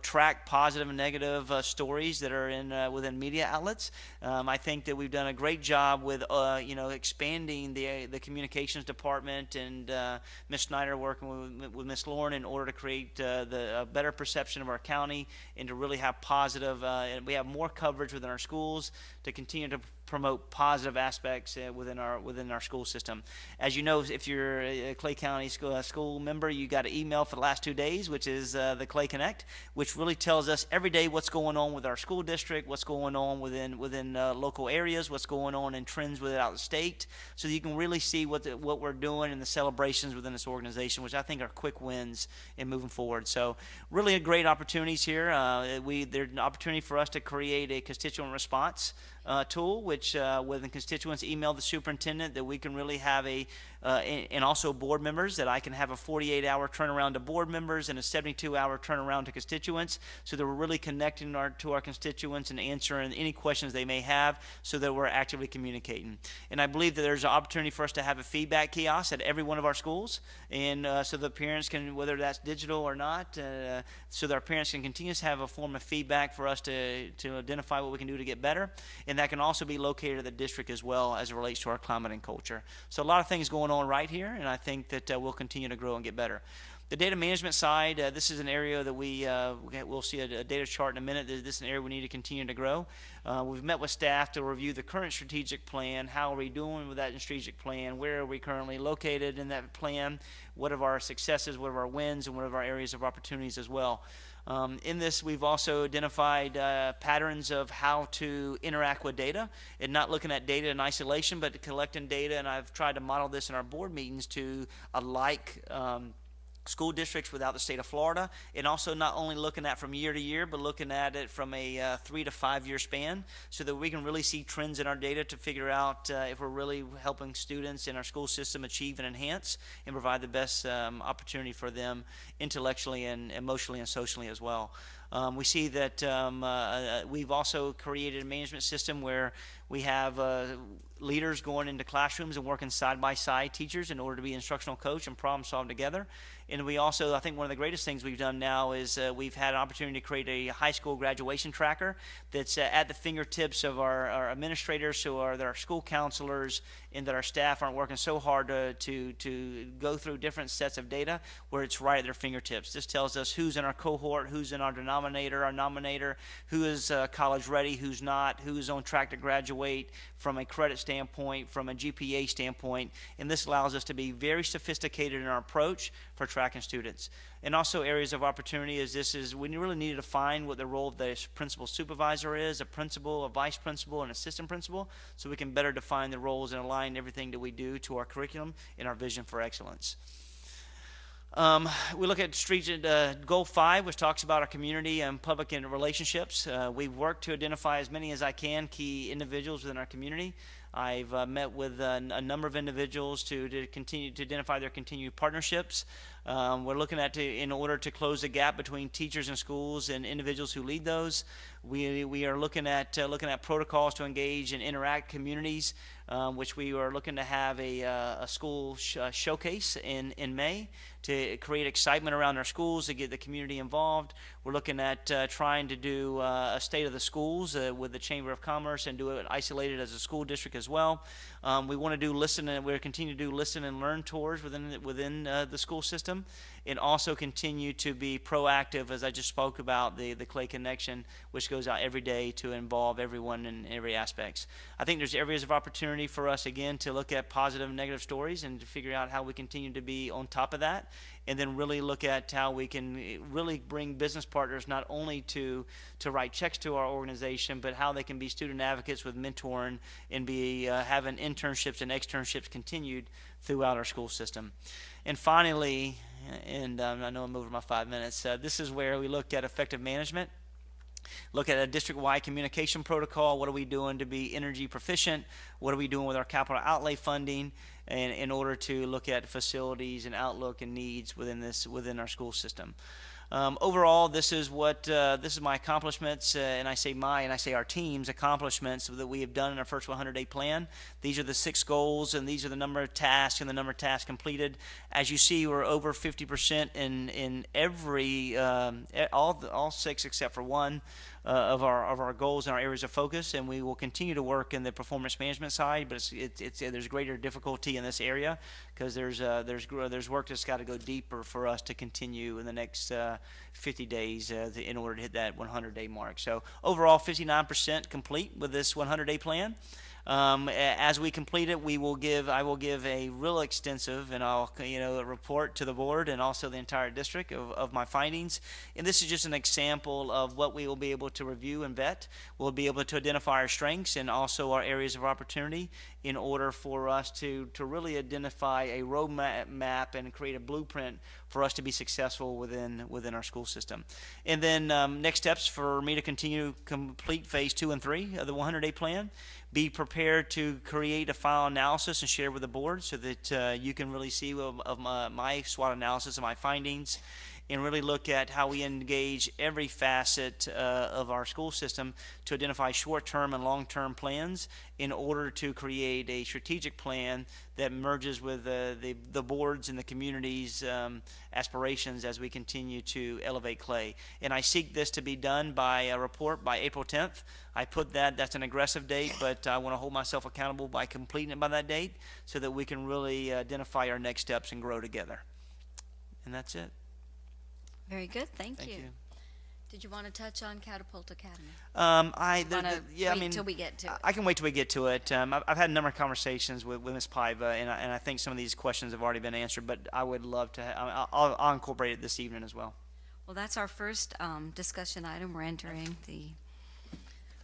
track positive and negative stories that are in within media outlets. I think that we've done a great job with expanding the communications department and Ms. Snyder working with Ms. Lauren in order to create a better perception of our county and to really have positive. And we have more coverage within our schools to continue to promote positive aspects within our school system. As you know, if you're a Clay County school member, you got an email for the last 2 days, which is the Clay Connect, which really tells us every day what's going on with our school district, what's going on within local areas, what's going on in trends without the state, so that you can really see what we're doing and the celebrations within this organization, which I think are quick wins in moving forward. So really a great opportunities here. There's an opportunity for us to create a constituent response tool, which when the constituents email the superintendent, that we can really have and also board members, that I can have a 48-hour turnaround to board members and a 72-hour turnaround to constituents, so that we're really connecting to our constituents and answering any questions they may have, so that we're actively communicating. And I believe that there's an opportunity for us to have a feedback kiosk at every one of our schools, and so the parents can, whether that's digital or not, so that our parents can continue to have a form of feedback for us to identify what we can do to get better. And that can also be located at the district as well as it relates to our climate and culture. So a lot of things going on right here, and I think that we'll continue to grow and get better. The data management side, this is an area that we'll see a data chart in a minute. This is an area we need to continue to grow. We've met with staff to review the current strategic plan. How are we doing with that strategic plan? Where are we currently located in that plan? What are our successes? What are our wins? And what are our areas of opportunities as well? In this, we've also identified patterns of how to interact with data, and not looking at data in isolation, but collecting data. And I've tried to model this in our board meetings to school districts without the state of Florida, and also not only looking at from year to year, but looking at it from a 3 to 5 year span, so that we can really see trends in our data to figure out if we're really helping students in our school system achieve and enhance and provide the best opportunity for them intellectually and emotionally and socially as well. We see that we've also created a management system where we have leaders going into classrooms and working side by side teachers in order to be instructional coach and problem solve together. And we also, I think one of the greatest things we've done now is we've had an opportunity to create a high school graduation tracker that's at the fingertips of our administrators, who are our school counselors, and that our staff aren't working so hard to go through different sets of data, where it's right at their fingertips. This tells us who's in our cohort, who's in our denominator, our nominator, who is college ready, who's not, who's on track to graduate from a credit standpoint, from a GPA standpoint. And this allows us to be very sophisticated in our approach for tracking students. And also areas of opportunity is we really need to define what the role of the principal supervisor is, a principal, a vice principal, and assistant principal, so we can better define the roles and align everything that we do to our curriculum and our vision for excellence. We look at Goal 5, which talks about our community and public relationships. We've worked to identify as many as I can key individuals within our community. I've met with a number of individuals to continue to identify their continued partnerships. We're looking at in order to close the gap between teachers and schools and individuals who lead those. We are looking at protocols to engage and interact communities, which we are looking to have a school showcase in May to create excitement around our schools, to get the community involved. We're looking at trying to do a state of the schools with the Chamber of Commerce and do it isolated as a school district as well. We want to do we're continue to do listen and learn tours within the school system, and also continue to be proactive, as I just spoke about, the Clay Connection, which goes out every day to involve everyone in every aspects. I think there's areas of opportunity for us, again, to look at positive and negative stories and to figure out how we continue to be on top of that, and then really look at how we can really bring business partners not only to write checks to our organization, but how they can be student advocates with mentoring and be having internships and externships continued throughout our school system. And finally, and I know I'm over my 5 minutes, this is where we look at effective management. Look at a district-wide communication protocol. What are we doing to be energy proficient? What are we doing with our capital outlay funding? And in order to look at facilities and outlook and needs within our school system. Overall, this is my accomplishments, and I say our team's accomplishments that we have done in our first 100-day plan. These are the 6 goals, and these are the number of tasks and the number of tasks completed. As you see, we're over 50% in every all 6 except for 1 of our goals and our areas of focus, and we will continue to work in the performance management side. But there's greater difficulty in this area because there's work that's got to go deeper for us to continue in the next 50 days in order to hit that 100-day mark. So overall, 59% complete with this 100-day plan. As we complete it, I will give a real extensive and a report to the board and also the entire district of my findings. And this is just an example of what we will be able to review and vet. We'll be able to identify our strengths and also our areas of opportunity in order for us to really identify a roadmap and create a blueprint for us to be successful within our school system. And then next steps for me to continue complete phase 2 and 3 of the 100-day plan. Be prepared to create a final analysis and share with the board so that you can really see of my SWOT analysis of my findings, and really look at how we engage every facet of our school system to identify short-term and long-term plans in order to create a strategic plan that merges with the boards and the community's aspirations as we continue to elevate Clay. And I seek this to be done by a report by April 10th. I put that's an aggressive date, but I want to hold myself accountable by completing it by that date so that we can really identify our next steps and grow together. And that's it. Very good, thank you. Did you want to touch on Catapult Academy? Wait till we get to it. I can wait till we get to it. I've had a number of conversations with Ms. Paiva, and I think some of these questions have already been answered, but I would love to, I'll incorporate it this evening as well. Well, that's our first discussion item. We're entering the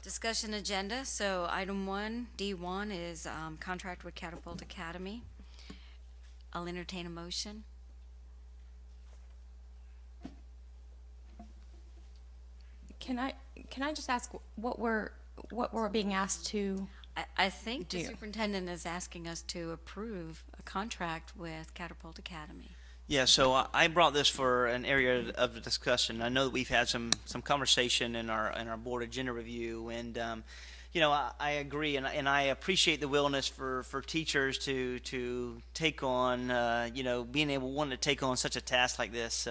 discussion agenda. So item 1, D1, is contract with Catapult Academy. I'll entertain a motion. Can I just ask what we're being asked to I think the do? superintendent is asking us to approve a contract with Catapult Academy. Yeah, so I brought this for an area of discussion. I know that we've had some conversation in our board agenda review, and I agree, and I appreciate the willingness for teachers to take on, wanting to take on such a task like this.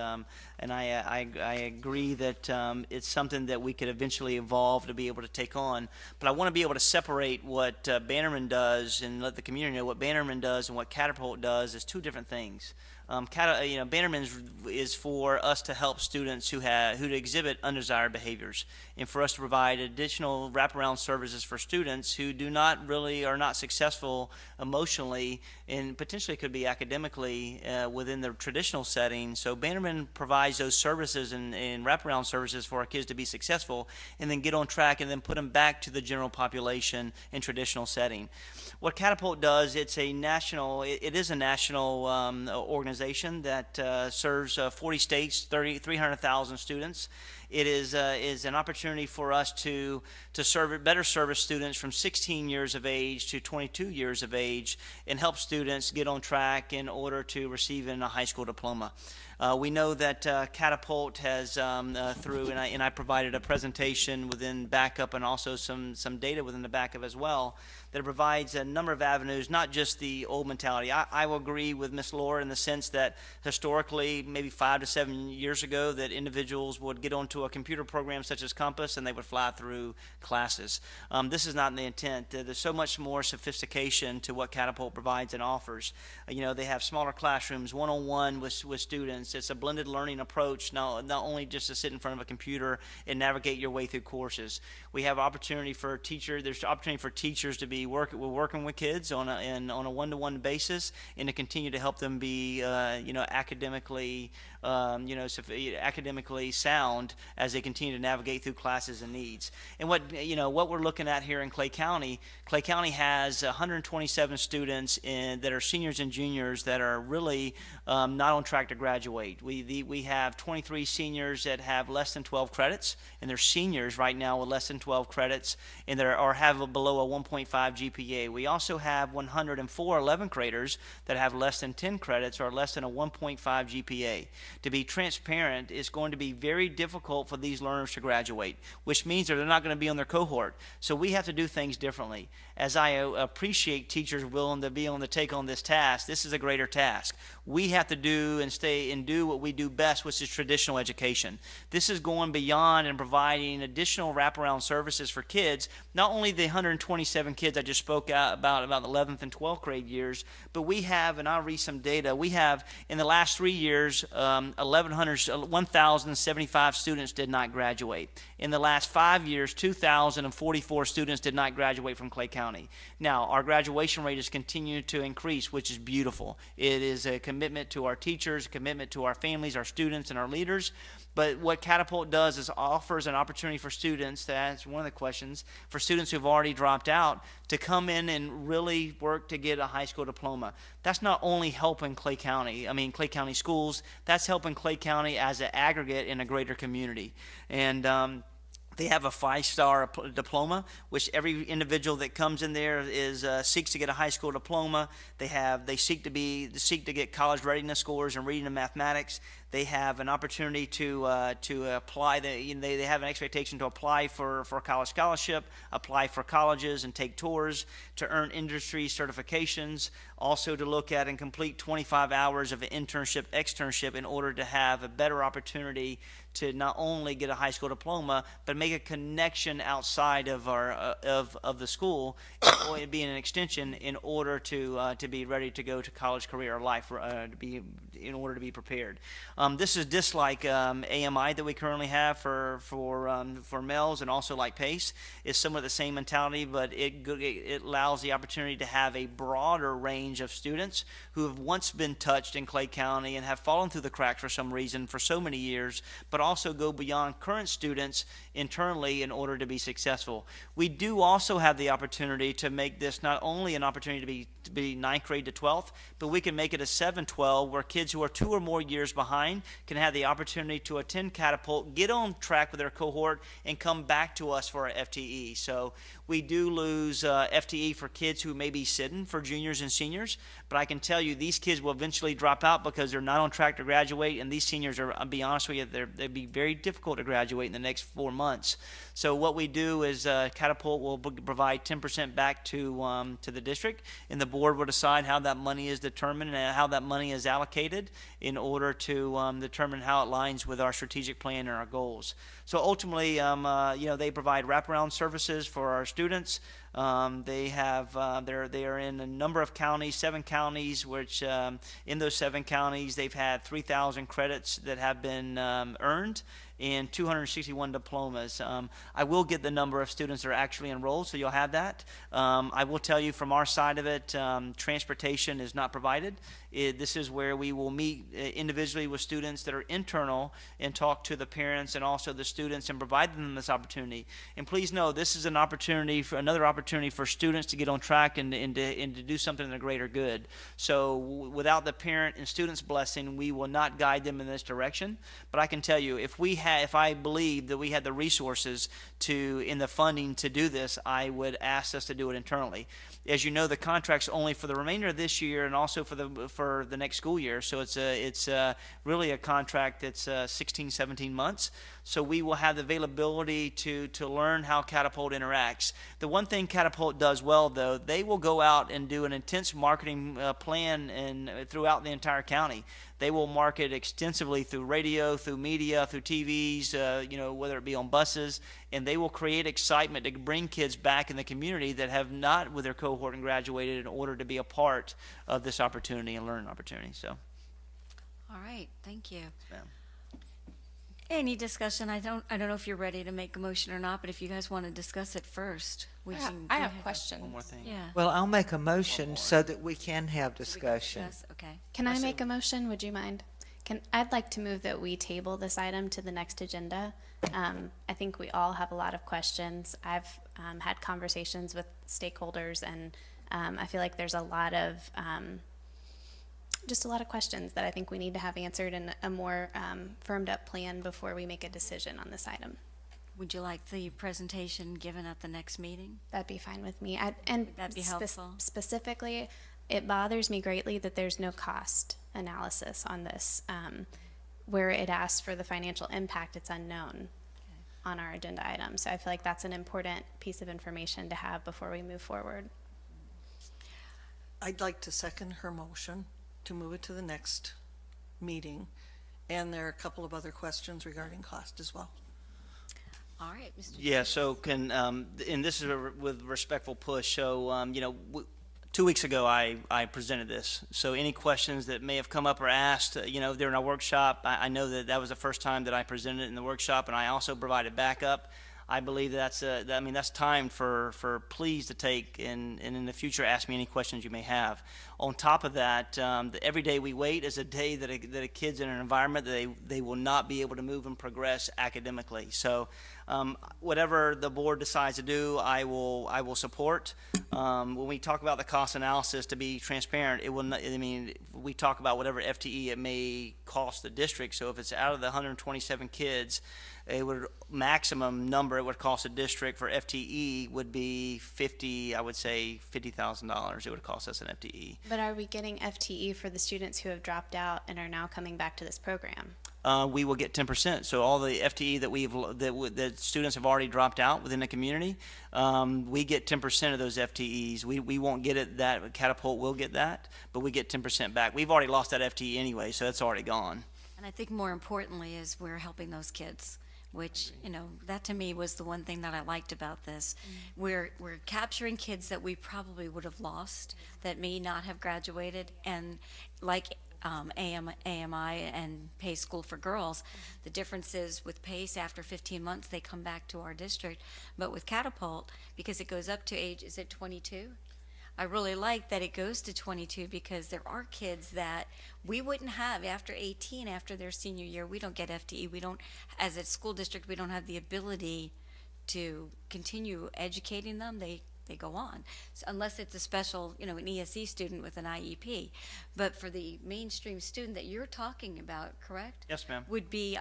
And I agree that it's something that we could eventually evolve to be able to take on. But I want to be able to separate what Bannerman does and let the community know what Bannerman does and what Catapult does is 2 different things. Bannerman is for us to help students who exhibit undesired behaviors, and for us to provide additional wraparound services for students who are not successful emotionally and potentially could be academically within the traditional setting. So Bannerman provides those services and wraparound services for our kids to be successful and then get on track and then put them back to the general population in traditional setting. What Catapult does, it is a national organization that serves 40 states, 300,000 students. It is an opportunity for us to better service students from 16 years of age to 22 years of age and help students get on track in order to receive a high school diploma. We know that Catapult has, and I provided a presentation within backup and also some data within the backup as well, that it provides a number of avenues, not just the old mentality. I will agree with Ms. Laura in the sense that historically, maybe 5 to 7 years ago, that individuals would get onto a computer program such as Compass and they would fly through classes. This is not the intent. There's so much more sophistication to what Catapult provides and offers. They have smaller classrooms, one-on-one with students. It's a blended learning approach, not only just to sit in front of a computer and navigate your way through courses. We have opportunity for there's opportunity for teachers to be working with kids on a one-to-one basis and to continue to help them be academically sound as they continue to navigate through classes and needs. And what we're looking at here in Clay County has 127 students that are seniors and juniors that are really not on track to graduate. We have 23 seniors that have less than 12 credits, and they're seniors right now with less than 12 credits, and have below a 1.5 GPA. We also have 104 11th graders that have less than 10 credits or less than a 1.5 GPA. To be transparent, it's going to be very difficult for these learners to graduate, which means that they're not going to be on their cohort. So we have to do things differently. As I appreciate teachers willing to take on this task, this is a greater task. We have to do what we do best, which is traditional education. This is going beyond and providing additional wraparound services for kids, not only the 127 kids I just spoke about the 11th and 12th grade years, but we have, and I'll read some data, we have in the last 3 years, 1,075 students did not graduate. In the last 5 years, 2,044 students did not graduate from Clay County. Now, our graduation rate has continued to increase, which is beautiful. It is a commitment to our teachers, a commitment to our families, our students, and our leaders. But what Catapult does is offers an opportunity for students, to answer one of the questions, for students who've already dropped out to come in and really work to get a high school diploma. That's not only helping Clay County schools, that's helping Clay County as an aggregate in a greater community. And they have a 5-star diploma, which every individual that comes in there seeks to get a high school diploma. They seek to get college readiness scores in reading and mathematics. They have an opportunity to apply. They have an expectation to apply for a college scholarship, apply for colleges and take tours, to earn industry certifications, also to look at and complete 25 hours of an internship, externship in order to have a better opportunity to not only get a high school diploma, but make a connection outside of the school, being an extension in order to be ready to go to college, career, or life, in order to be prepared. This is just like AMI that we currently have for males, and also like PACE. It's somewhat the same mentality, but it allows the opportunity to have a broader range of students who have once been touched in Clay County and have fallen through the cracks for some reason for so many years, but also go beyond current students internally in order to be successful. We do also have the opportunity to make this not only an opportunity to be 9th grade to 12th, but we can make it a 7-12 where kids who are 2 or more years behind can have the opportunity to attend Catapult, get on track with their cohort, and come back to us for our FTE. So we do lose FTE for kids who may be sitting for juniors and seniors, but I can tell you these kids will eventually drop out because they're not on track to graduate, and these seniors I'll be honest with you, they'd be very difficult to graduate in the next 4 months. So what we do is Catapult will provide 10% back to the district, and the board will decide how that money is determined and how that money is allocated in order to determine how it aligns with our strategic plan and our goals. So ultimately, they provide wraparound services for our students. They are in a number of counties, 7 counties, which in those 7 counties they've had 3,000 credits that have been earned and 261 diplomas. I will get the number of students that are actually enrolled, so you'll have that. I will tell you from our side of it, transportation is not provided. This is where we will meet individually with students that are internal and talk to the parents and also the students and provide them this opportunity. And please know, this is another opportunity for students to get on track and to do something in the greater good. So without the parent and student's blessing, we will not guide them in this direction. But I can tell you, if we have if I believed that we had the resources in the funding to do this, I would ask us to do it internally. As you know, the contract's only for the remainder of this year and also for the next school year. So it's really a contract that's 16, 17 months. So we will have the availability to learn how Catapult interacts. The one thing Catapult does well, though, they will go out and do an intense marketing plan throughout the entire county. They will market extensively through radio, through media, through TVs, whether it be on buses, and they will create excitement to bring kids back in the community that have not with their cohort and graduated in order to be a part of this opportunity and learning opportunity. So, All right, thank you. ma'am. Any discussion? I don't know if you're ready to make a motion or not, but if you guys want to discuss it first, we can. I go have ahead. questions. One more thing. Yeah. Well, I'll make a motion so that we can have discussion. Discuss, okay. Can I make a motion? Would you mind? I'd like to move that we table this item to the next agenda. I think we all have a lot of questions. I've had conversations with stakeholders, and I feel like there's a lot of just a lot of questions that I think we need to have answered and a more firmed up plan before we make a decision on this item. Would you like the presentation given at the next meeting? That'd be fine with me. And Would that be helpful? Specifically, it bothers me greatly that there's no cost analysis on this. Where it asks for the financial impact, it's unknown on our agenda item. So I feel like that's an important piece of information to have before we move forward. I'd like to second her motion to move it to the next meeting. And there are a couple of other questions regarding cost as well. All right, Mr. Yeah, so and this is with respectful push. So, 2 weeks ago, I presented this. So any questions that may have come up or asked, during our workshop, I know that was the first time that I presented it in the workshop, and I also provided backup. I believe that's time for please to take and in the future ask me any questions you may have. On top of that, every day we wait is a day that a kid's in an environment that they will not be able to move and progress academically. So whatever the board decides to do, I will support. When we talk about the cost analysis, to be transparent, it will not, we talk about whatever FTE it may cost the district. So if it's out of the 127 kids, it would maximum number it would cost a district for FTE would be $50,000. It would cost us an FTE. But are we getting FTE for the students who have dropped out and are now coming back to this program? We will get 10%. So all the FTE that students have already dropped out within the community, we get 10% of those FTEs. We won't get it. That Catapult will get that, but we get 10% back. We've already lost that FTE anyway, so that's already gone. And I think more importantly is we're helping those kids, which, that to me was the one thing that I liked about this. We're capturing kids that we probably would have lost, that may not have graduated, and like AMI and PACE School for Girls, the difference is with PACE, after 15 months, they come back to our district. But with Catapult, because it goes up to age, is it 22? I really like that it goes to 22 because there are kids that we wouldn't have after 18, after their senior year. We don't get FTE. We don't, as a school district, we don't have the ability to continue educating them. They go on, so unless it's a special, an ESE student with an IEP. But for the mainstream student that you're talking about, correct? Yes, ma'am. Would be,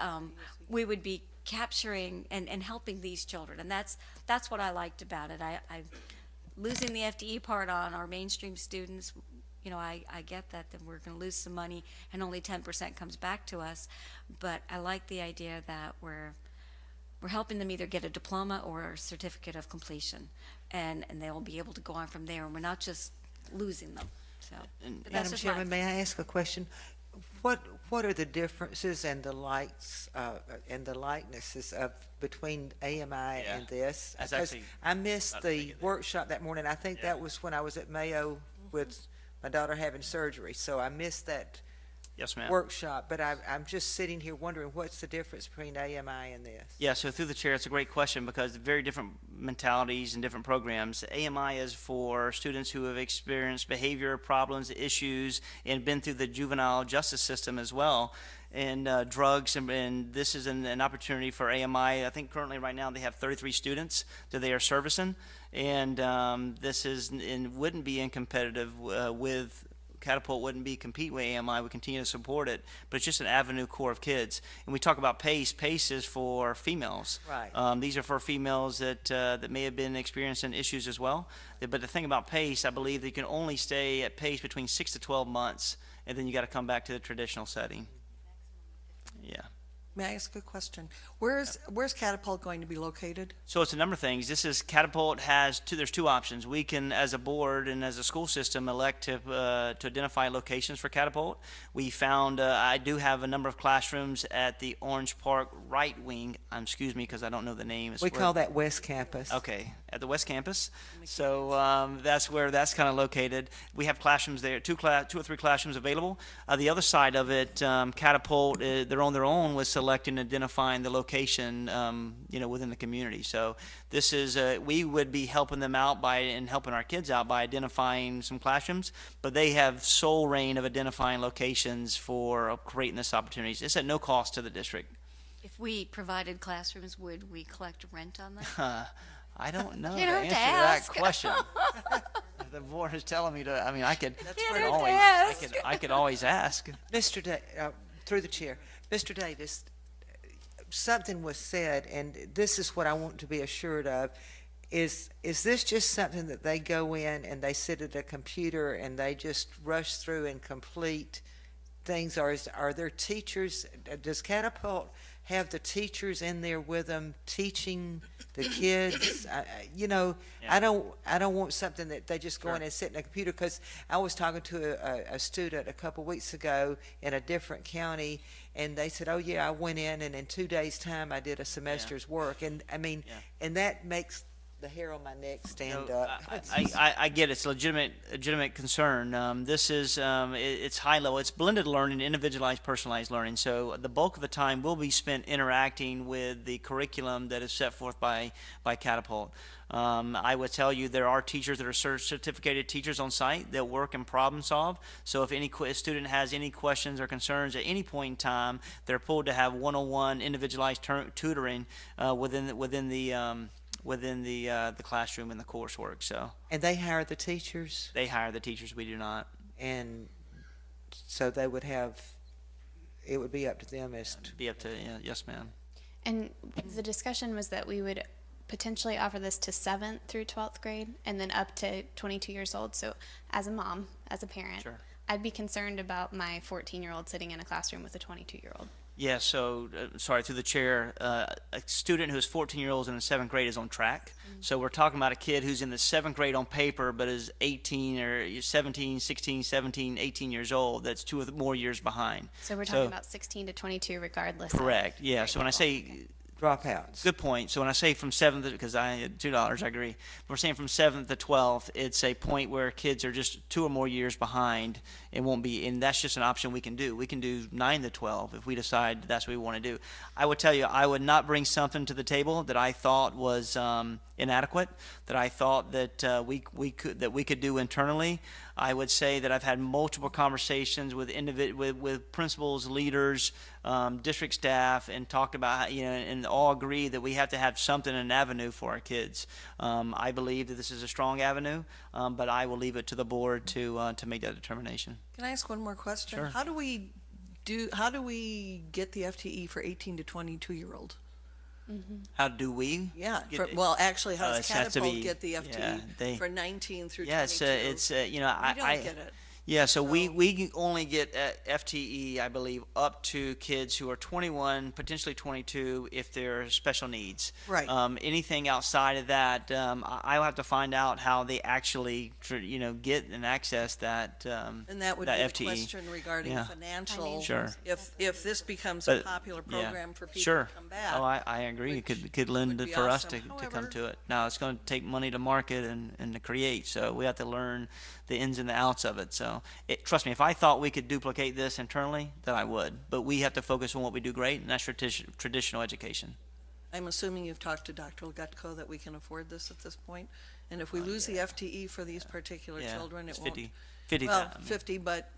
we would be capturing and helping these children, and that's what I liked about it. I losing the FTE part on our mainstream students, I get that we're going to lose some money and only 10% comes back to us, but I like the idea that we're helping them either get a diploma or a certificate of completion, and they'll be able to go on from there, and we're not just losing them. So, but that's Madam just Chairman, may I ask a question? What are the differences and the likes and the likenesses between AMI and this? That's Because actually I missed the workshop that morning. I think that was when I was at Mayo with my daughter having surgery, so I missed that Yes, ma'am. workshop. But I'm just sitting here wondering what's the difference between AMI and this? Yeah, so through the chair, it's a great question because very different mentalities and different programs. AMI is for students who have experienced behavior problems, issues, and been through the juvenile justice system as well, and drugs. And this is an opportunity for AMI. I think currently right now they have 33 students that they are servicing, and this is and wouldn't be in competitive with Catapult wouldn't be compete with AMI. We continue to support it, but it's just an avenue core of kids. And we talk about PACE. PACE is for females. Right. These are for females that may have been experiencing issues as well. But the thing about PACE, I believe that you can only stay at PACE between 6 to 12 months, and then you got to come back to the traditional setting. Yeah. May I ask a question? Where's Catapult going to be located? So it's a number of things. This is Catapult there's two options. We can, as a board and as a school system, elect to identify locations for Catapult. We found, I do have a number of classrooms at the Orange Park right wing, excuse me, because I don't know the name. We call that West Campus. Okay, at the West Campus. So that's where that's kind of located. We have classrooms there, two or three classrooms available. The other side of it, Catapult, they're on their own with selecting and identifying the location, within the community. So this is, we would be helping them out and helping our kids out by identifying some classrooms, but they have sole reign of identifying locations for creating this opportunities. It's at no cost to the district. If we provided classrooms, would we collect rent on them? I don't know You the don't answer to ask. that question. If the board is telling me to, I could ask. I could always ask. Through the chair, Mr. Davis, something was said, and this is what I want to be assured of. Is this just something that they go in and they sit at a computer and they just rush through and complete things, or are there teachers? Does Catapult have the teachers in there with them teaching the kids? I don't want something that they just go in and sit in a computer, because I was talking to a student a couple weeks ago in a different county, and they said, oh yeah, I went in and in 2 days time I did a semester's work, and and that makes the hair on my neck stand up. I get it. It's a legitimate concern. This is it's high level. It's blended learning, individualized, personalized learning. So the bulk of the time will be spent interacting with the curriculum that is set forth by Catapult. I would tell you there are teachers that are certificated teachers on site that work and problem solve. So if any student has any questions or concerns at any point in time, they're pulled to have one-on-one individualized tutoring within the classroom and the coursework. So. And they hire the teachers? They hire the teachers. We do not. And so they would have, it would be up to them as to. Be up to, yes ma'am. And the discussion was that we would potentially offer this to 7th through 12th grade and then up to 22 years old. So as a mom, as a parent, Sure. I'd be concerned about my 14-year-old sitting in a classroom with a 22-year-old. Yeah, so, sorry, through the chair, a student who's 14 years old in the 7th grade is on track. So we're talking about a kid who's in the 7th grade on paper but is 18 or 17, 16, 17, 18 years old. That's 2 or more years behind. So we're talking about 16 to 22 regardless. Correct, yeah. So when I say dropouts. Good point. So when I say from 7th, because I had $2, I agree. We're saying from 7th to 12th, it's a point where kids are just 2 or more years behind and won't be, and that's just an option we can do. We can do 9 to 12 if we decide that's what we want to do. I would tell you, I would not bring something to the table that I thought was inadequate, that I thought that we could do internally. I would say that I've had multiple conversations with with principals, leaders, district staff, and talked about and all agree that we have to have something, an avenue for our kids. I believe that this is a strong avenue, but I will leave it to the board to make that determination. Can I ask one more question? Sure. How do we get the FTE for 18 to 22-year-old? How do we? Yeah. Get, Well, actually, how does it has to Catapult be- get the FTE they- for 19 through 22? Yeah, it's we don't get it. Yeah, so we only get FTE, I believe, up to kids who are 21, potentially 22, if they're special needs. Right. Anything outside of that, I'll have to find out how they actually, get and access that. And that would be FTE. the question regarding Yeah. financial. Sure. If this becomes But, a popular yeah. program for people Sure. to come back. Oh, I agree. It could lend would be for us awesome. to come to it. Now, it's going to take money to market and to create, so we have to learn the ins and the outs of it. So trust me, if I thought we could duplicate this internally, then I would. But we have to focus on what we do great, and that's traditional education. I'm assuming you've talked to Dr. Gutko that we can afford this at this point? And if we lose the FTE for these particular Yeah, children, it it's won't. 50 Well, I mean. 50, but,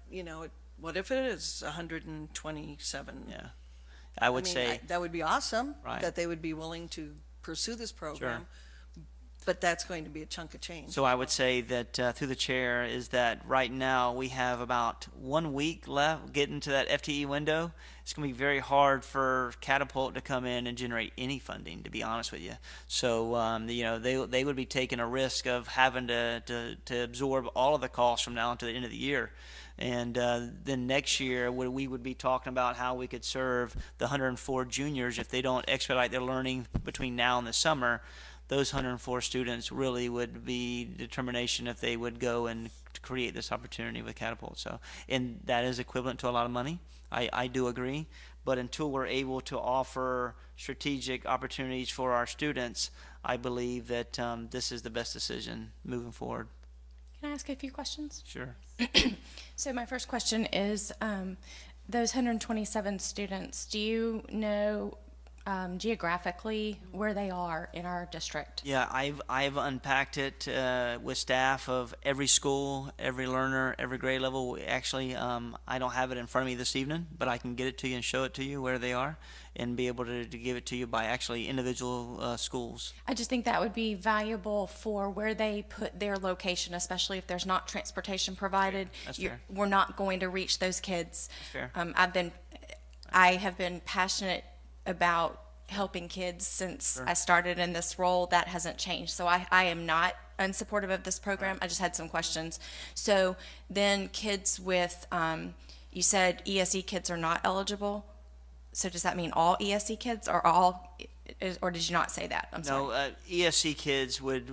what if it is 127? Yeah. I would say. That would be awesome. Right. That they would be willing to pursue this program. But that's going to be a chunk of change. So I would say that through the chair is that right now we have about 1 week left getting to that FTE window. It's going to be very hard for Catapult to come in and generate any funding, to be honest with you. So they would be taking a risk of having to absorb all of the costs from now until the end of the year. And then next year, we would be talking about how we could serve the 104 juniors if they don't expedite their learning between now and the summer. Those 104 students really would be determination if they would go and create this opportunity with Catapult. So, and that is equivalent to a lot of money. I do agree. But until we're able to offer strategic opportunities for our students, I believe that this is the best decision moving forward. Can I ask a few questions? Sure. So my first question is, those 127 students, do you know geographically where they are in our district? Yeah, I've unpacked it with staff of every school, every learner, every grade level. Actually, I don't have it in front of me this evening, but I can get it to you and show it to you where they are, and be able to give it to you by actually individual schools. I just think that would be valuable for where they put their location, especially if there's not transportation provided. That's fair. We're not going to reach those kids. Fair. I have been passionate about helping kids since Sure. I started in this role. That hasn't changed. So I am not unsupportive of this program. I just had some questions. So then kids with, you said ESE kids are not eligible. So does that mean all ESE kids or or did you not say that? I'm sorry. No, ESC kids would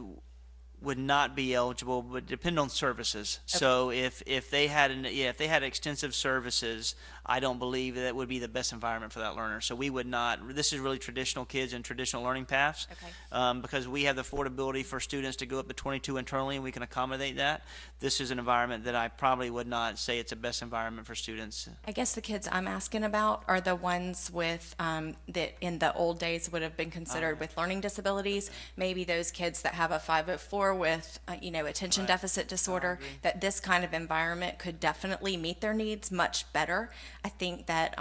not be eligible, but depend on services. Okay. So if they had if they had extensive services, I don't believe that would be the best environment for that learner. So we would not. This is really traditional kids and traditional learning paths. Okay. Because we have the affordability for students to go up to 22 internally, and we can accommodate that. This is an environment that I probably would not say it's the best environment for students. I guess the kids I'm asking about are the ones with that in the old days would have been considered with learning disabilities. Maybe those kids that have a 504 with attention deficit disorder. That this kind of environment could definitely meet their needs much better. I think that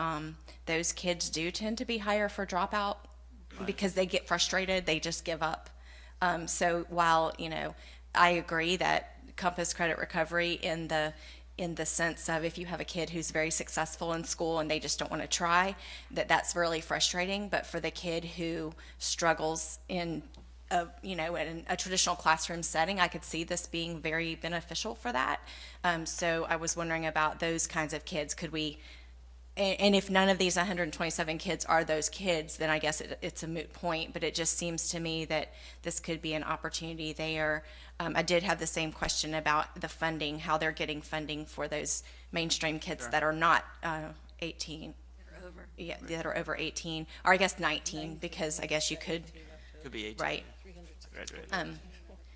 those kids do tend to be higher for dropout because they get frustrated, they just give up. So while I agree that Compass Credit Recovery in the sense of if you have a kid who's very successful in school and they just don't want to try, that's really frustrating. But for the kid who struggles in in a traditional classroom setting, I could see this being very beneficial for that. So I was wondering about those kinds of kids. Could we, and if none of these 127 kids are those kids, then I guess it's a moot point, but it just seems to me that this could be an opportunity there. I did have the same question about the funding, how they're getting funding for those mainstream kids that are not 18. Yeah, that are over 18, or I guess 19, because I guess you could be 18. Right. Graduate.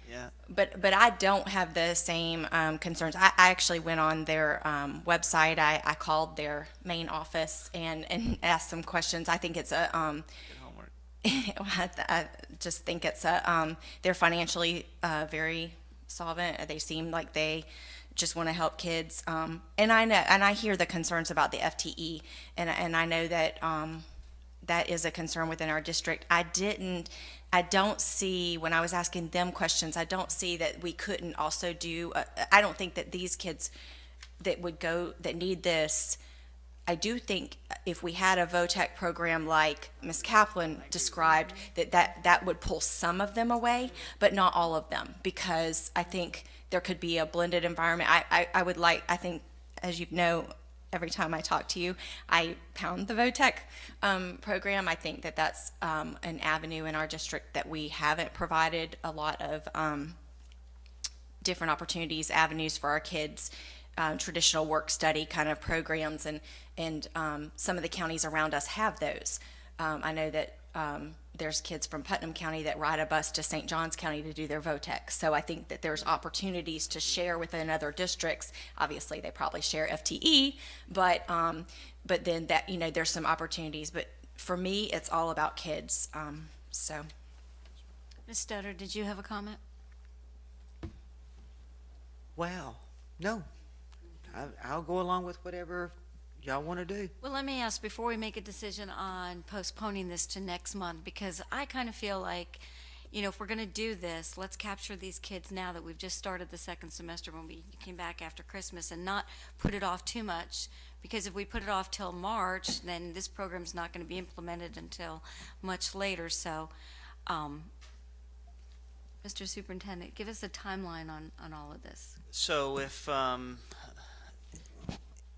Yeah. But I don't have the same concerns. I actually went on their website. I called their main office and asked some questions. I think it's a Good homework. I just think it's they're financially very solvent. They seem like they just want to help kids. And I hear the concerns about the FTE, and I know that that is a concern within our district. I don't see, when I was asking them questions, I don't see that we couldn't also do, I don't think that these kids that need this, I do think if we had a VOTEC program like Ms. Kaplan described, that would pull some of them away, but not all of them, because I think there could be a blended environment. I think, as you know, every time I talk to you, I pound the VOTEC program. I think that that's an avenue in our district that we haven't provided a lot of different opportunities, avenues for our kids, traditional work study kind of programs, and some of the counties around us have those. I know that there's kids from Putnam County that ride a bus to St. Johns County to do their VOTEC. So I think that there's opportunities to share within other districts. Obviously, they probably share FTE, but then that there's some opportunities. But for me, it's all about kids. So, Ms. Stutter, did you have a comment? Wow. No. I'll go along with whatever y'all want to do. Well, let me ask before we make a decision on postponing this to next month, because I kind of feel like, if we're going to do this, let's capture these kids now that we've just started the second semester when we came back after Christmas, and not put it off too much, because if we put it off till March, then this program's not going to be implemented until much later. So, Mr. Superintendent, give us a timeline on all of this. So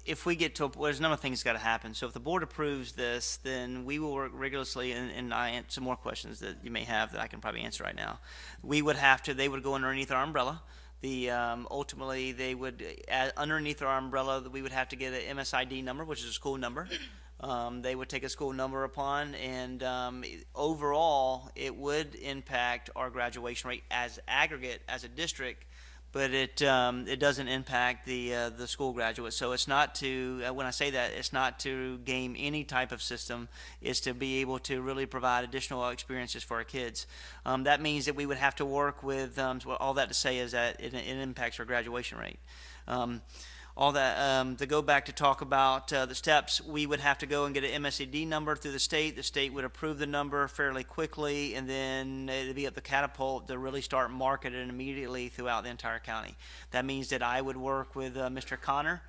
if we get to, there's a number of things got to happen. So if the board approves this, then we will work rigorously, and I answer some more questions that you may have that I can probably answer right now. They would go underneath our umbrella. Ultimately, they would, underneath our umbrella, we would have to get an MSID number, which is a school number. They would take a school number upon, and overall, it would impact our graduation rate as aggregate, as a district, but it doesn't impact the school graduates. So it's not to, when I say that, it's not to game any type of system. It's to be able to really provide additional experiences for our kids. That means that we would have to work with, all that to say is that it impacts our graduation rate. All that, to go back to talk about the steps, we would have to go and get an MSED number through the state. The state would approve the number fairly quickly, and then it'd be up to Catapult to really start marketing immediately throughout the entire county. That means that I would work with Mr. Connor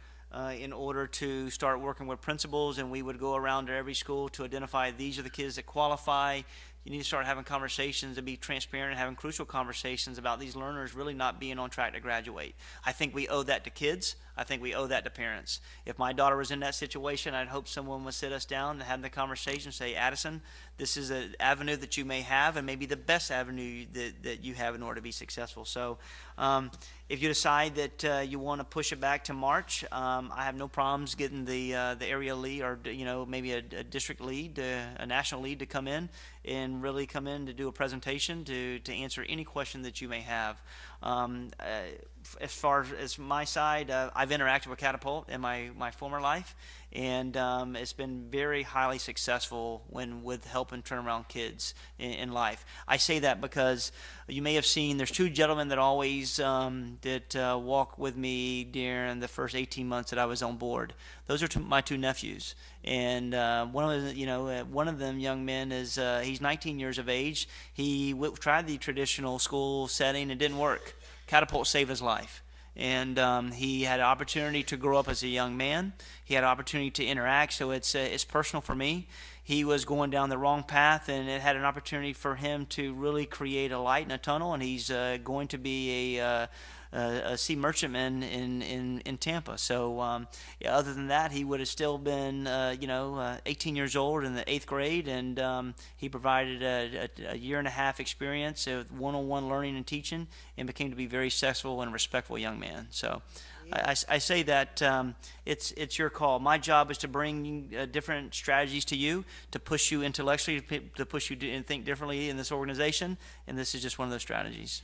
in order to start working with principals, and we would go around to every school to identify these are the kids that qualify. You need to start having conversations and be transparent and having crucial conversations about these learners really not being on track to graduate. I think we owe that to kids. I think we owe that to parents. If my daughter was in that situation, I'd hope someone would sit us down and have the conversation, say, Addison, this is an avenue that you may have, and maybe the best avenue that you have in order to be successful. So if you decide that you want to push it back to March, I have no problems getting the area lead, or maybe a district lead, a national lead, to come in and really come in to do a presentation to answer any question that you may have. As far as my side, I've interacted with Catapult in my former life, and it's been very highly successful with helping turn around kids in life. I say that because you may have seen there's two gentlemen that always walk with me during the first 18 months that I was on board. Those are my two nephews, and one of them young men is he's 19 years of age. He tried the traditional school setting, it didn't work. Catapult saved his life, and he had an opportunity to grow up as a young man. He had an opportunity to interact, so it's personal for me. He was going down the wrong path, and it had an opportunity for him to really create a light in a tunnel, and he's going to be a sea merchantman in Tampa. So other than that, he would have still been 18 years old in the 8th grade, and he provided a year and a half experience of one-on-one learning and teaching, and became to be very successful and respectful young man. So I say that it's your call. My job is to bring different strategies to you, to push you intellectually, to push you to think differently in this organization, and this is just one of those strategies.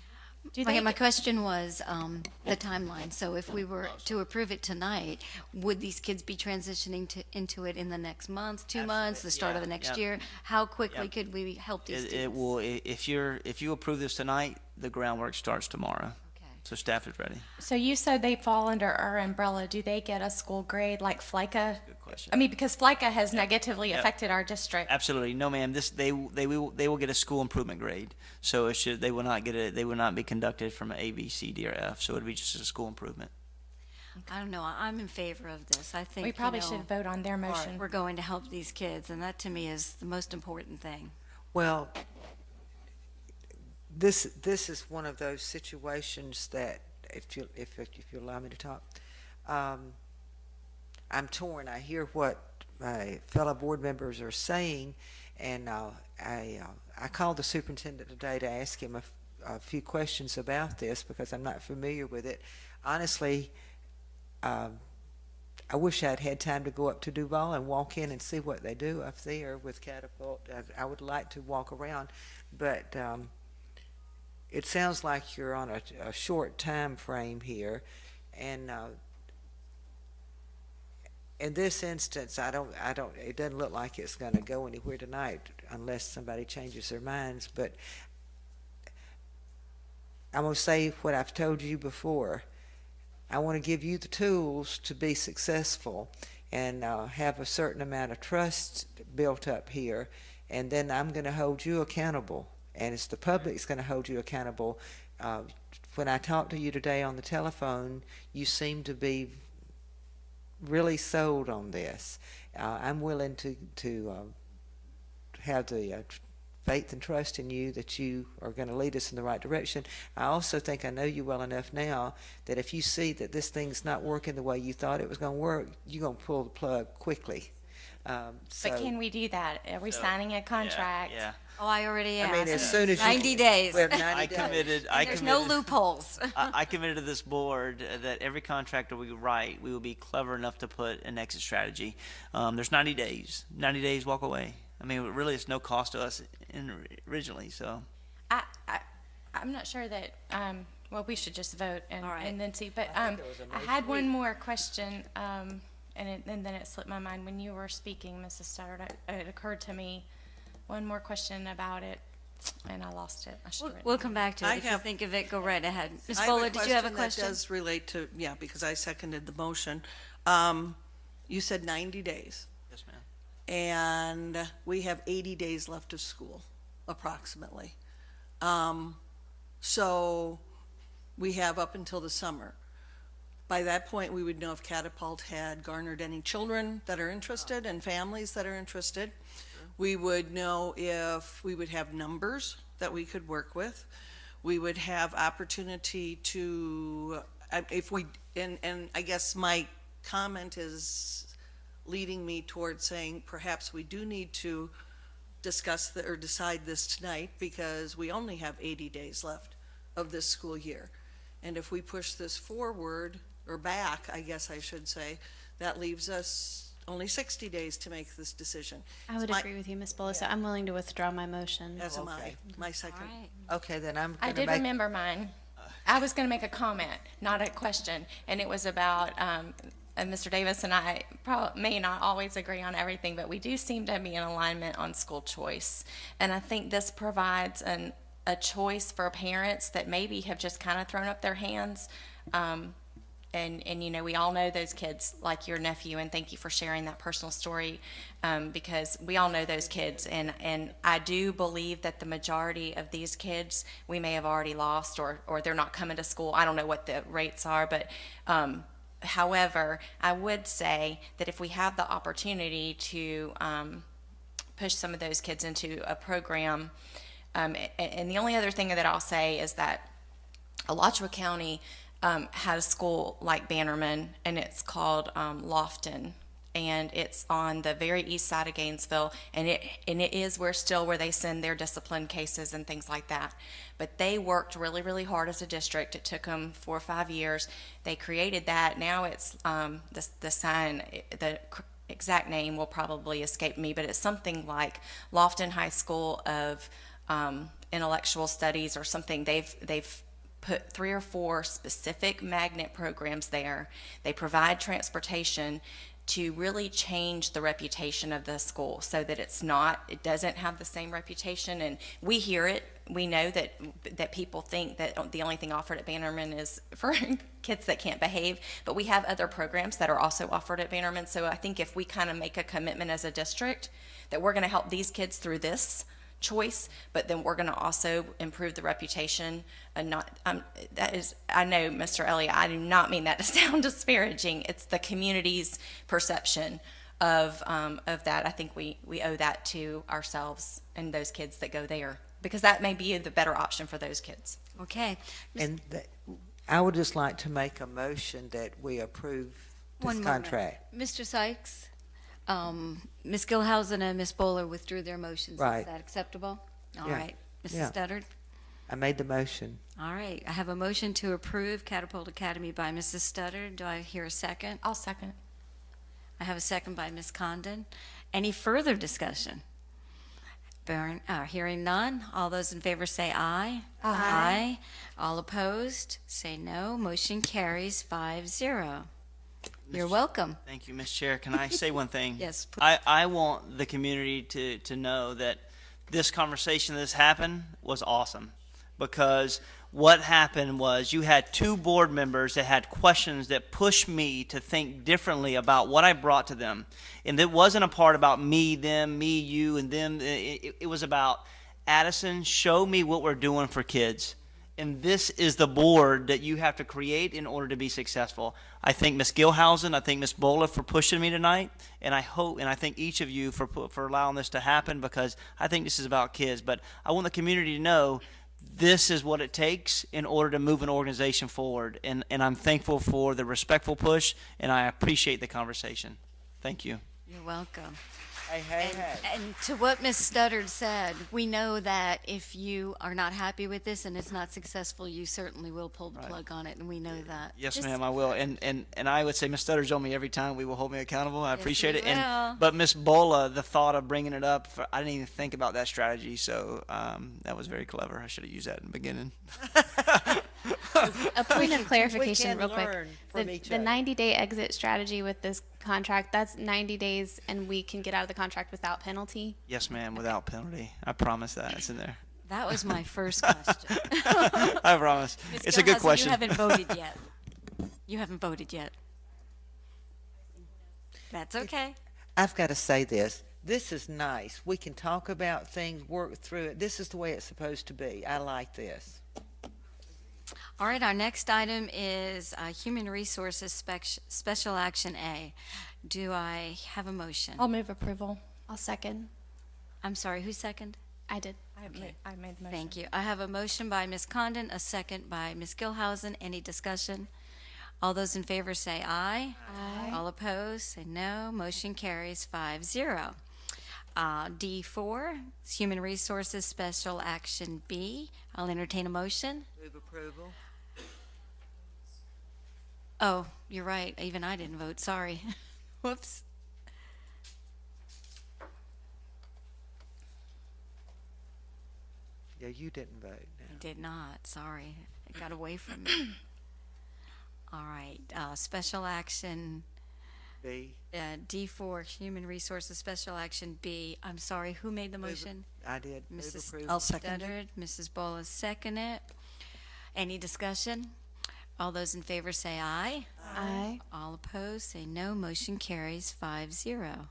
My question was the timeline. So if we were to approve it tonight, would these kids be transitioning into it in the next month, 2 months, the start of the next year? How quickly could we help these students? It will. If you approve this tonight, the groundwork starts tomorrow. So staff is ready. So you said they fall under our umbrella. Do they get a school grade like FLICA? Good question. I mean, because FLICA has negatively affected our district. Absolutely, no, ma'am. They will get a school improvement grade. So they will not be conducted from an A, B, C, D, or F. So it'll be just a school improvement. I don't know. I'm in favor of this. I think We probably should vote on their motion. We're going to help these kids, and that to me is the most important thing. Well, this is one of those situations that, if you allow me to talk, I'm torn. I hear what my fellow board members are saying, and I called the superintendent today to ask him a few questions about this because I'm not familiar with it. Honestly, I wish I'd had time to go up to Duval and walk in and see what they do up there with Catapult. I would like to walk around, but it sounds like you're on a short time frame here, and in this instance, it doesn't look like it's going to go anywhere tonight unless somebody changes their minds. But I'm going to say what I've told you before. I want to give you the tools to be successful and have a certain amount of trust built up here, and then I'm going to hold you accountable. and it's the public's going to hold you accountable. When I talked to you today on the telephone, you seem to be really sold on this. I'm willing to have the faith and trust in you that you are going to lead us in the right direction. I also think I know you well enough now that if you see that this thing's not working the way you thought it was going to work, you're going to pull the plug quickly. But can we do that? Are we signing a contract? Yeah. Oh, I already asked. I mean, as soon as 90 days. We have 90 I days. committed. And there's no loopholes. I committed to this board that every contract that we write, we will be clever enough to put an exit strategy. There's 90 days. 90 days, walk away. I mean, really, it's no cost to us originally. So, I'm not sure that. Well, we should just vote and, All right. and then see. But I think there was a I motion. had one more question, and then it slipped my mind when you were speaking, Mrs. Studdard. It occurred to me one more question about it, and I lost it. I should have written We'll it. come back to I it. If you have- think of it, go right ahead. Ms. I Bowler, did you have a That question? does relate to, yeah, because I seconded the motion. You said 90 days, yes, ma'am. and we have 80 days left of school, approximately. So we have up until the summer. By that point, we would know if Catapult had garnered any children that are interested and families that are interested. We would know if we would have numbers that we could work with. We would have opportunity to, if we, and I guess my comment is leading me towards saying perhaps we do need to discuss or decide this tonight, because we only have 80 days left of this school year. And if we push this forward, or back, I guess I should say, that leaves us only 60 days to make this decision. I would My- agree with you, Ms. Bullock, so I'm willing to withdraw my motion. As am I, Okay. my second. All right. Okay, then I'm I going to did make. remember mine. I was going to make a comment, not a question, and it was about and Mr. Davis and I may not always agree on everything, but we do seem to be in alignment on school choice, and I think this provides a choice for parents that maybe have just kind of thrown up their hands. And you know, we all know those kids, like your nephew, and thank you for sharing that personal story, because we all know those kids, and I do believe that the majority of these kids we may have already lost, or they're not coming to school. I don't know what the rates are, but however, I would say that if we have the opportunity to push some of those kids into a program, and the only other thing that I'll say is that Alachua County had a school like Bannerman, and it's called Lofton, and it's on the very east side of Gainesville, and it is where they send their discipline cases and things like that. But they worked really, really hard as a district. It took them 4 or 5 years. They created that. Now it's the sign, the exact name will probably escape me, but it's something like Lofton High School of Intellectual Studies or something. They've put 3 or 4 specific magnet programs there. They provide transportation to really change the reputation of the school so that it doesn't have the same reputation. And we hear it. We know that people think that the only thing offered at Bannerman is for kids that can't behave, but we have other programs that are also offered at Bannerman. So I think if we kind of make a commitment as a district that we're going to help these kids through this choice, but then we're going to also improve the reputation. And that is, I know, Mr. Elliott, I do not mean that to sound disparaging. It's the community's perception of that. I think we owe that to ourselves and those kids that go there, because that may be the better option for those kids. Okay. And I would just like to make a motion that we approve this One moment. contract. Mr. Sykes, Ms. Gilhousen and Ms. Bowler withdrew their motions. Right. Is that acceptable? All Yeah. right. Mrs. Yeah. Studdard? I made the motion. All right. I have a motion to approve Catapult Academy by Mrs. Studdard. Do I hear a second? I'll second. I have a second by Ms. Condon. Any further discussion? Hearing none. All those in favor say aye. Aye. All opposed, say no. Motion carries 5-0. You're welcome. Thank you, Ms. Chair. Can I say one thing? Yes, please. I want the community to know that this conversation that's happened was awesome, because what happened was you had 2 board members that had questions that pushed me to think differently about what I brought to them. And it wasn't a part about me, them, me, you, and them. It was about Addison, show me what we're doing for kids. And this is the board that you have to create in order to be successful. I thank Ms. Gilhausen, I thank Ms. Bola for pushing me tonight, and I thank each of you for allowing this to happen, because I think this is about kids. But I want the community to know this is what it takes in order to move an organization forward. And I'm thankful for the respectful push, and I appreciate the conversation. Thank you. You're welcome. Hey. And to what Ms. Studdard said, we know that if you are not happy with this and it's not successful, you certainly will pull the plug on it, and we know that. Yes, ma'am, I will. And I would say Ms. Studdard's on me every time. We will hold me accountable. I appreciate it. will. But Ms. Bola, the thought of bringing it up, I didn't even think about that strategy. So that was very clever. I should have used that in the beginning. A point of clarification, can real quick. learn from each The other. 90-day exit strategy with this contract, that's 90 days, and we can get out of the contract without penalty. Yes, ma'am, without penalty. I promise that. It's in there. That was my first question. I promise. Ms. It's a good Gilhausen, question. You haven't voted yet. You haven't voted yet. That's okay. I've got to say this. This is nice. We can talk about things, work through it. This is the way it's supposed to be. I like this. All right, our next item is Human Resources Special Action A. Do I have a motion? I'll move approval. I'll second. I'm sorry, who seconded? I did. I made the motion. Thank you. I have a motion by Ms. Condon, a second by Ms. Gilhausen. Any discussion? All those in favor say aye. Aye. All opposed say no. Motion carries 5-0. D4 is Human Resources Special Action B. I'll entertain a motion. Move approval. Oh, you're right. Even I didn't vote. Sorry. Whoops. Yeah, you didn't vote. I did not. Sorry. It got away from me. All right. Special Action B. D4, Human Resources Special Action B. I'm sorry, who made the motion? I did. Move Mrs. approval. I'll second it. Studdard, Mrs. Bola second it. Any discussion? All those in favor say aye. Aye. All opposed say no. Motion carries 5-0.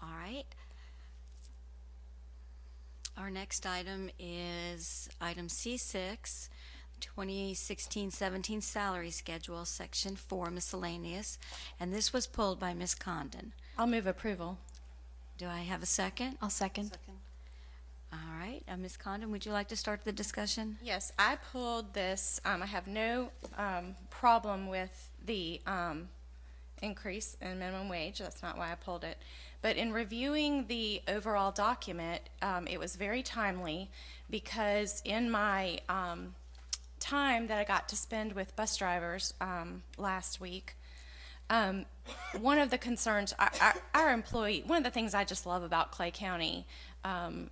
All right. Our next item is item C6, 2016-17 salary schedule, section 4 miscellaneous, and this was pulled by Ms. Condon. I'll move approval. Do I have a second? I'll second. All right, Ms. Condon, would you like to start the discussion? Yes, I pulled this. I have no problem with the increase in minimum wage. That's not why I pulled it. But in reviewing the overall document, it was very timely because in my time that I got to spend with bus drivers last week, one of the concerns, our employee, one of the things I just love about Clay County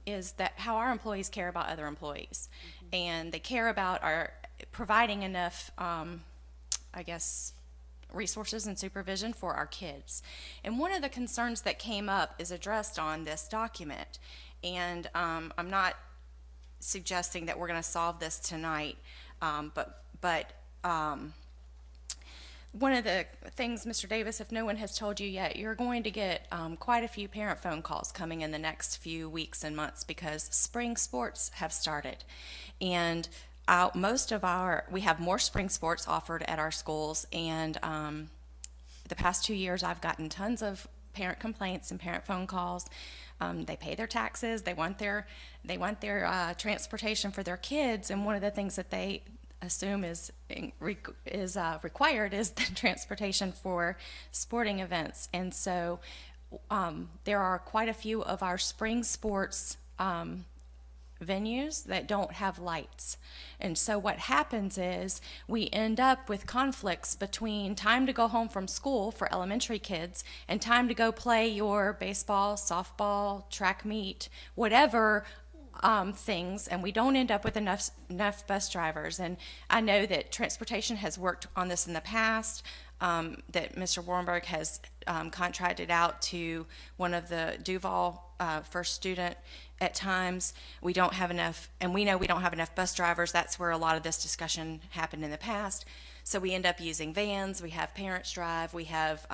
is that how our employees care about other employees. And they care about our providing enough, I guess, resources and supervision for our kids. And one of the concerns that came up is addressed on this document. And I'm not suggesting that we're going to solve this tonight, but one of the things, Mr. Davis, if no one has told you yet, you're going to get quite a few parent phone calls coming in the next few weeks and months because spring sports have started. And we have more spring sports offered at our schools, and the past 2 years I've gotten tons of parent complaints and parent phone calls. They pay their taxes, they want their transportation for their kids, and one of the things that they assume is required is the transportation for sporting events. And so there are quite a few of our spring sports venues that don't have lights. And so what happens is we end up with conflicts between time to go home from school for elementary kids and time to go play your baseball, softball, track meet, whatever things, and we don't end up with enough bus drivers. And I know that transportation has worked on this in the past. that Mr. Warrenberg has contracted out to one of the Duval first student at times. We don't have enough, and we know we don't have enough bus drivers. That's where a lot of this discussion happened in the past. So we end up using vans. We have parents drive. We have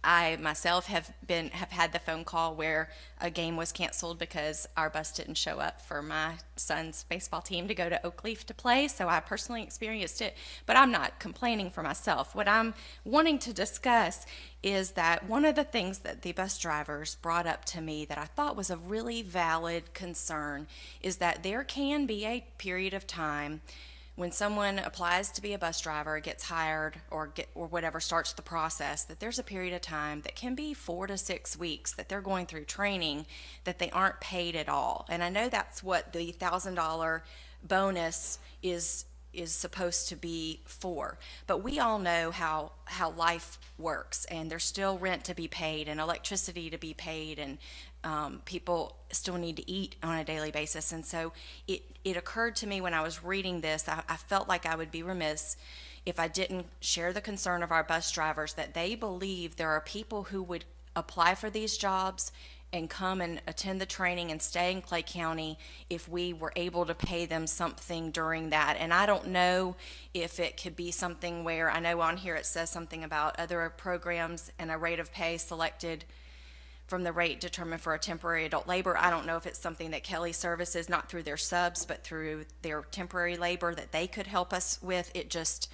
I myself have had the phone call where a game was canceled because our bus didn't show up for my son's baseball team to go to Oakleaf to play. So I personally experienced it, but I'm not complaining for myself. What I'm wanting to discuss is that one of the things that the bus drivers brought up to me that I thought was a really valid concern is that there can be a period of time when someone applies to be a bus driver, gets hired, or whatever, starts the process, that there's a period of time that can be 4 to 6 weeks that they're going through training that they aren't paid at all. And I know that's what the $1,000 bonus is supposed to be for. But we all know how life works, and there's still rent to be paid and electricity to be paid, and people still need to eat on a daily basis. And so it occurred to me when I was reading this, I felt like I would be remiss if I didn't share the concern of our bus drivers that they believe there are people who would apply for these jobs and come and attend the training and stay in Clay County if we were able to pay them something during that. And I don't know if it could be something where, I know on here it says something about other programs and a rate of pay selected from the rate determined for a temporary adult labor. I don't know if it's something that Kelly Services, not through their subs, but through their temporary labor, that they could help us with. It just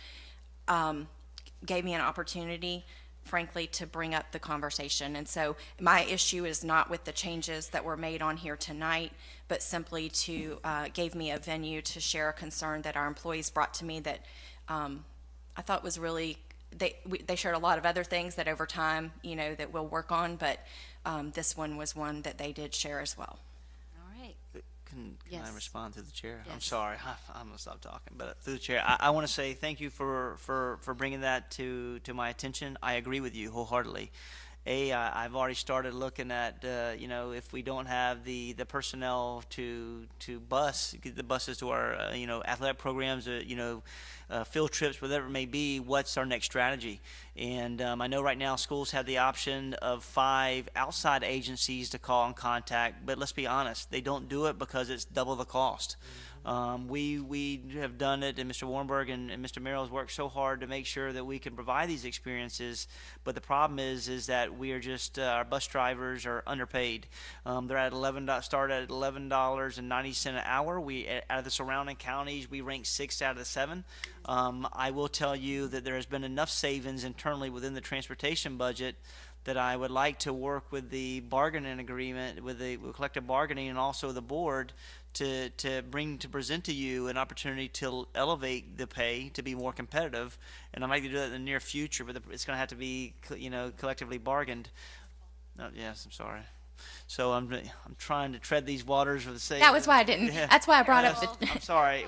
gave me an opportunity, frankly, to bring up the conversation. And so my issue is not with the changes that were made on here tonight, but simply to gave me a venue to share a concern that our employees brought to me that I thought was really, they shared a lot of other things that over time, that we'll work on, but this one was one that they did share as well. All right. Can Yes. I respond through the chair? I'm Yes. sorry, I'm gonna stop talking, but through the chair, I want to say thank you for bringing that to my attention. I agree with you wholeheartedly. I've already started looking at, if we don't have the personnel to get the buses to our, athletic programs, field trips, whatever it may be, what's our next strategy? And I know right now schools have the option of 5 outside agencies to call and contact, but let's be honest, they don't do it because it's double the cost. We have done it, and Mr. Warrenberg and Mr. Merrill has worked so hard to make sure that we can provide these experiences. But the problem is that we are just our bus drivers are underpaid. They're at start at $11.90 an hour. We out of the surrounding counties, we rank 6th out of the 7. I will tell you that there has been enough savings internally within the transportation budget that I would like to work with the bargaining agreement, with collective bargaining, and also the board to present to you an opportunity to elevate the pay to be more competitive. And I'd like to do that in the near future, but it's going to have to be collectively bargained. Yes, I'm sorry. So I'm trying to tread these waters for the sake. That was why I didn't. Yeah. That's why I brought Yes, up the. I'm sorry.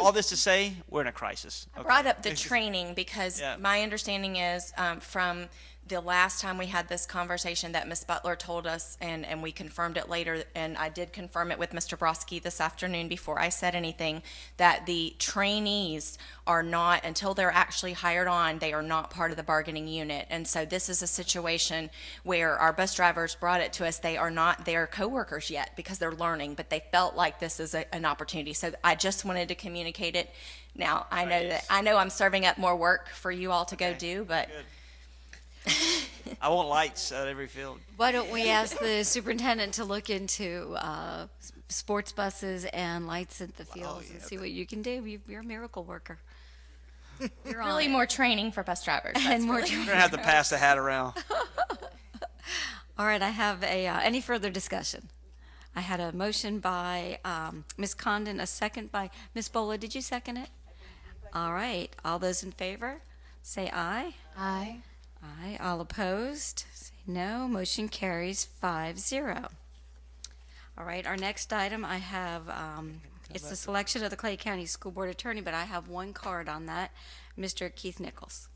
All this to say, we're in a crisis. I brought up the training because Yeah. my understanding is from the last time we had this conversation that Ms. Butler told us, and we confirmed it later, and I did confirm it with Mr. Broski this afternoon before I said anything, that the trainees are not, until they're actually hired on, they are not part of the bargaining unit. And so this is a situation where our bus drivers brought it to us. They are not their coworkers yet because they're learning, but they felt like this is an opportunity. So I just wanted to communicate it. Now, I know I'm serving up more work for you all to go do, but Good. I want lights at every field. Why don't we ask the superintendent to look into sports buses and lights at the fields and see what you can do? You're a miracle worker. You're on really it. more training for bus drivers. And That's more really- We're gonna have to pass the hat around. All right, I have any further discussion? I had a motion by Ms. Condon, a second by Ms. Bola. Did you second it? All right, all those in favor, say aye. Aye. Aye. All opposed, say no. Motion carries 5-0. All right, our next item I have, it's the selection of the Clay County School Board Attorney, but I have one card on that, Mr. Keith Nichols.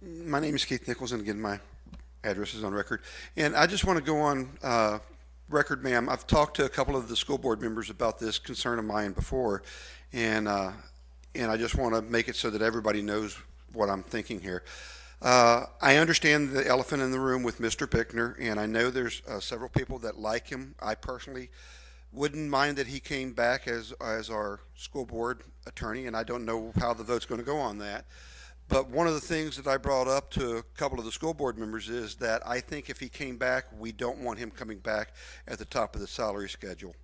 My name is Keith Nichols, and again, my address is on record. And I just want to go on record, ma'am. I've talked to a couple of the school board members about this concern of mine before, and I just want to make it so that everybody knows what I'm thinking here. I understand the elephant in the room with Mr. Bickner, and I know there's several people that like him. I personally wouldn't mind that he came back as our school board attorney, and I don't know how the vote's going to go on that. But one of the things that I brought up to a couple of the school board members is that I think if he came back, we don't want him coming back at the top of the salary schedule.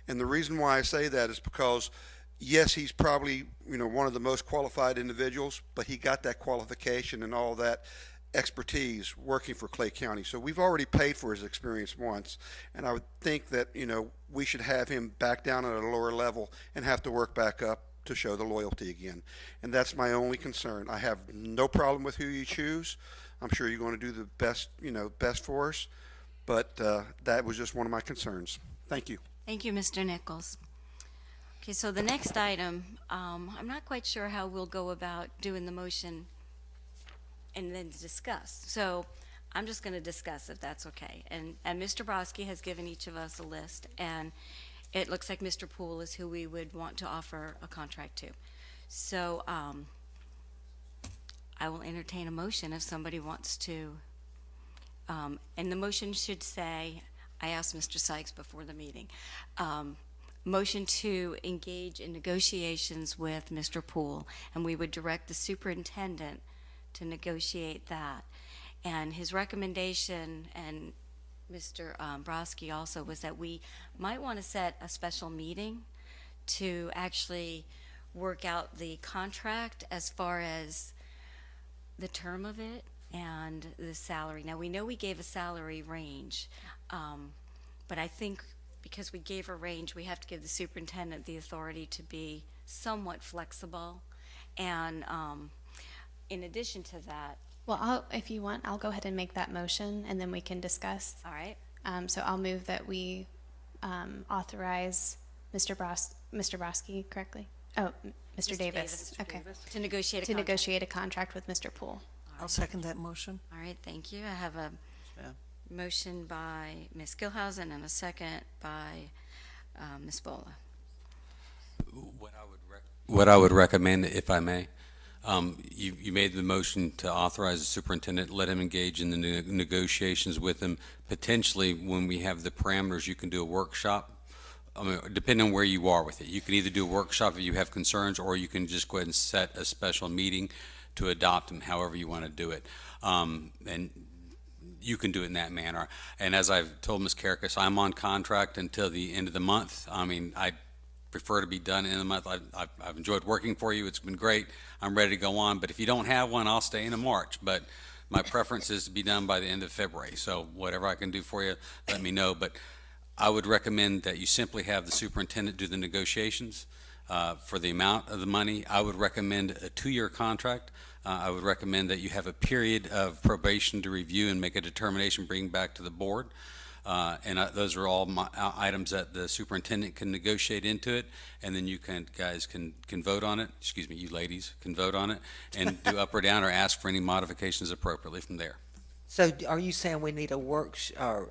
And the reason why I say that is because, yes, he's probably, one of the most qualified individuals, but he got that qualification and all that expertise working for Clay County. So we've already paid for his experience once, and I would think that, we should have him back down at a lower level and have to work back up to show the loyalty again. And that's my only concern. I have no problem with who you choose. I'm sure you're going to do the best, best for us, but that was just one of my concerns. Thank you. Thank you, Mr. Nichols. Okay, so the next item, I'm not quite sure how we'll go about doing the motion and then discuss. So I'm just going to discuss if that's okay. And Mr. Broski has given each of us a list, and it looks like Mr. Poole is who we would want to offer a contract to. So I will entertain a motion if somebody wants to. And the motion should say, I asked Mr. Sykes before the meeting, motion to engage in negotiations with Mr. Poole, and we would direct the superintendent to negotiate that. And his recommendation, and Mr. Broski also, was that we might want to set a special meeting to actually work out the contract as far as the term of it and the salary. Now, we know we gave a salary range, but I think because we gave a range, we have to give the superintendent the authority to be somewhat flexible. And in addition to that, Well, if you want, I'll go ahead and make that motion, and then we can discuss. all right, So I'll move that we authorize Mr. Broski, correctly? Oh, Mr. Davis. Okay. to negotiate a To contract. negotiate a contract with Mr. Poole. I'll second that motion. All right, thank you. I have a ma'am. motion by Ms. Gilhousen and a second by Ms. Bola. What I would recommend, if I may, you made the motion to authorize the superintendent, let him engage in the negotiations with him. Potentially, when we have the parameters, you can do a workshop. I mean, depending on where you are with it. You can either do a workshop if you have concerns, or you can just go ahead and set a special meeting to adopt them, however you want to do it. And you can do it in that manner. And as I've told Ms. Karakis, I'm on contract until the end of the month. I mean, I prefer to be done in the month. I've enjoyed working for you. It's been great. I'm ready to go on. But if you don't have one, I'll stay into March. But my preference is to be done by the end of February. So whatever I can do for you, let me know. But I would recommend that you simply have the superintendent do the negotiations for the amount of the money. I would recommend a 2-year contract. I would recommend that you have a period of probation to review and make a determination, bring back to the board. And those are all items that the superintendent can negotiate into it, and then you guys can vote on it. Excuse me, you ladies can vote on it and do up or down, or ask for any modifications appropriately from there. So are you saying we need or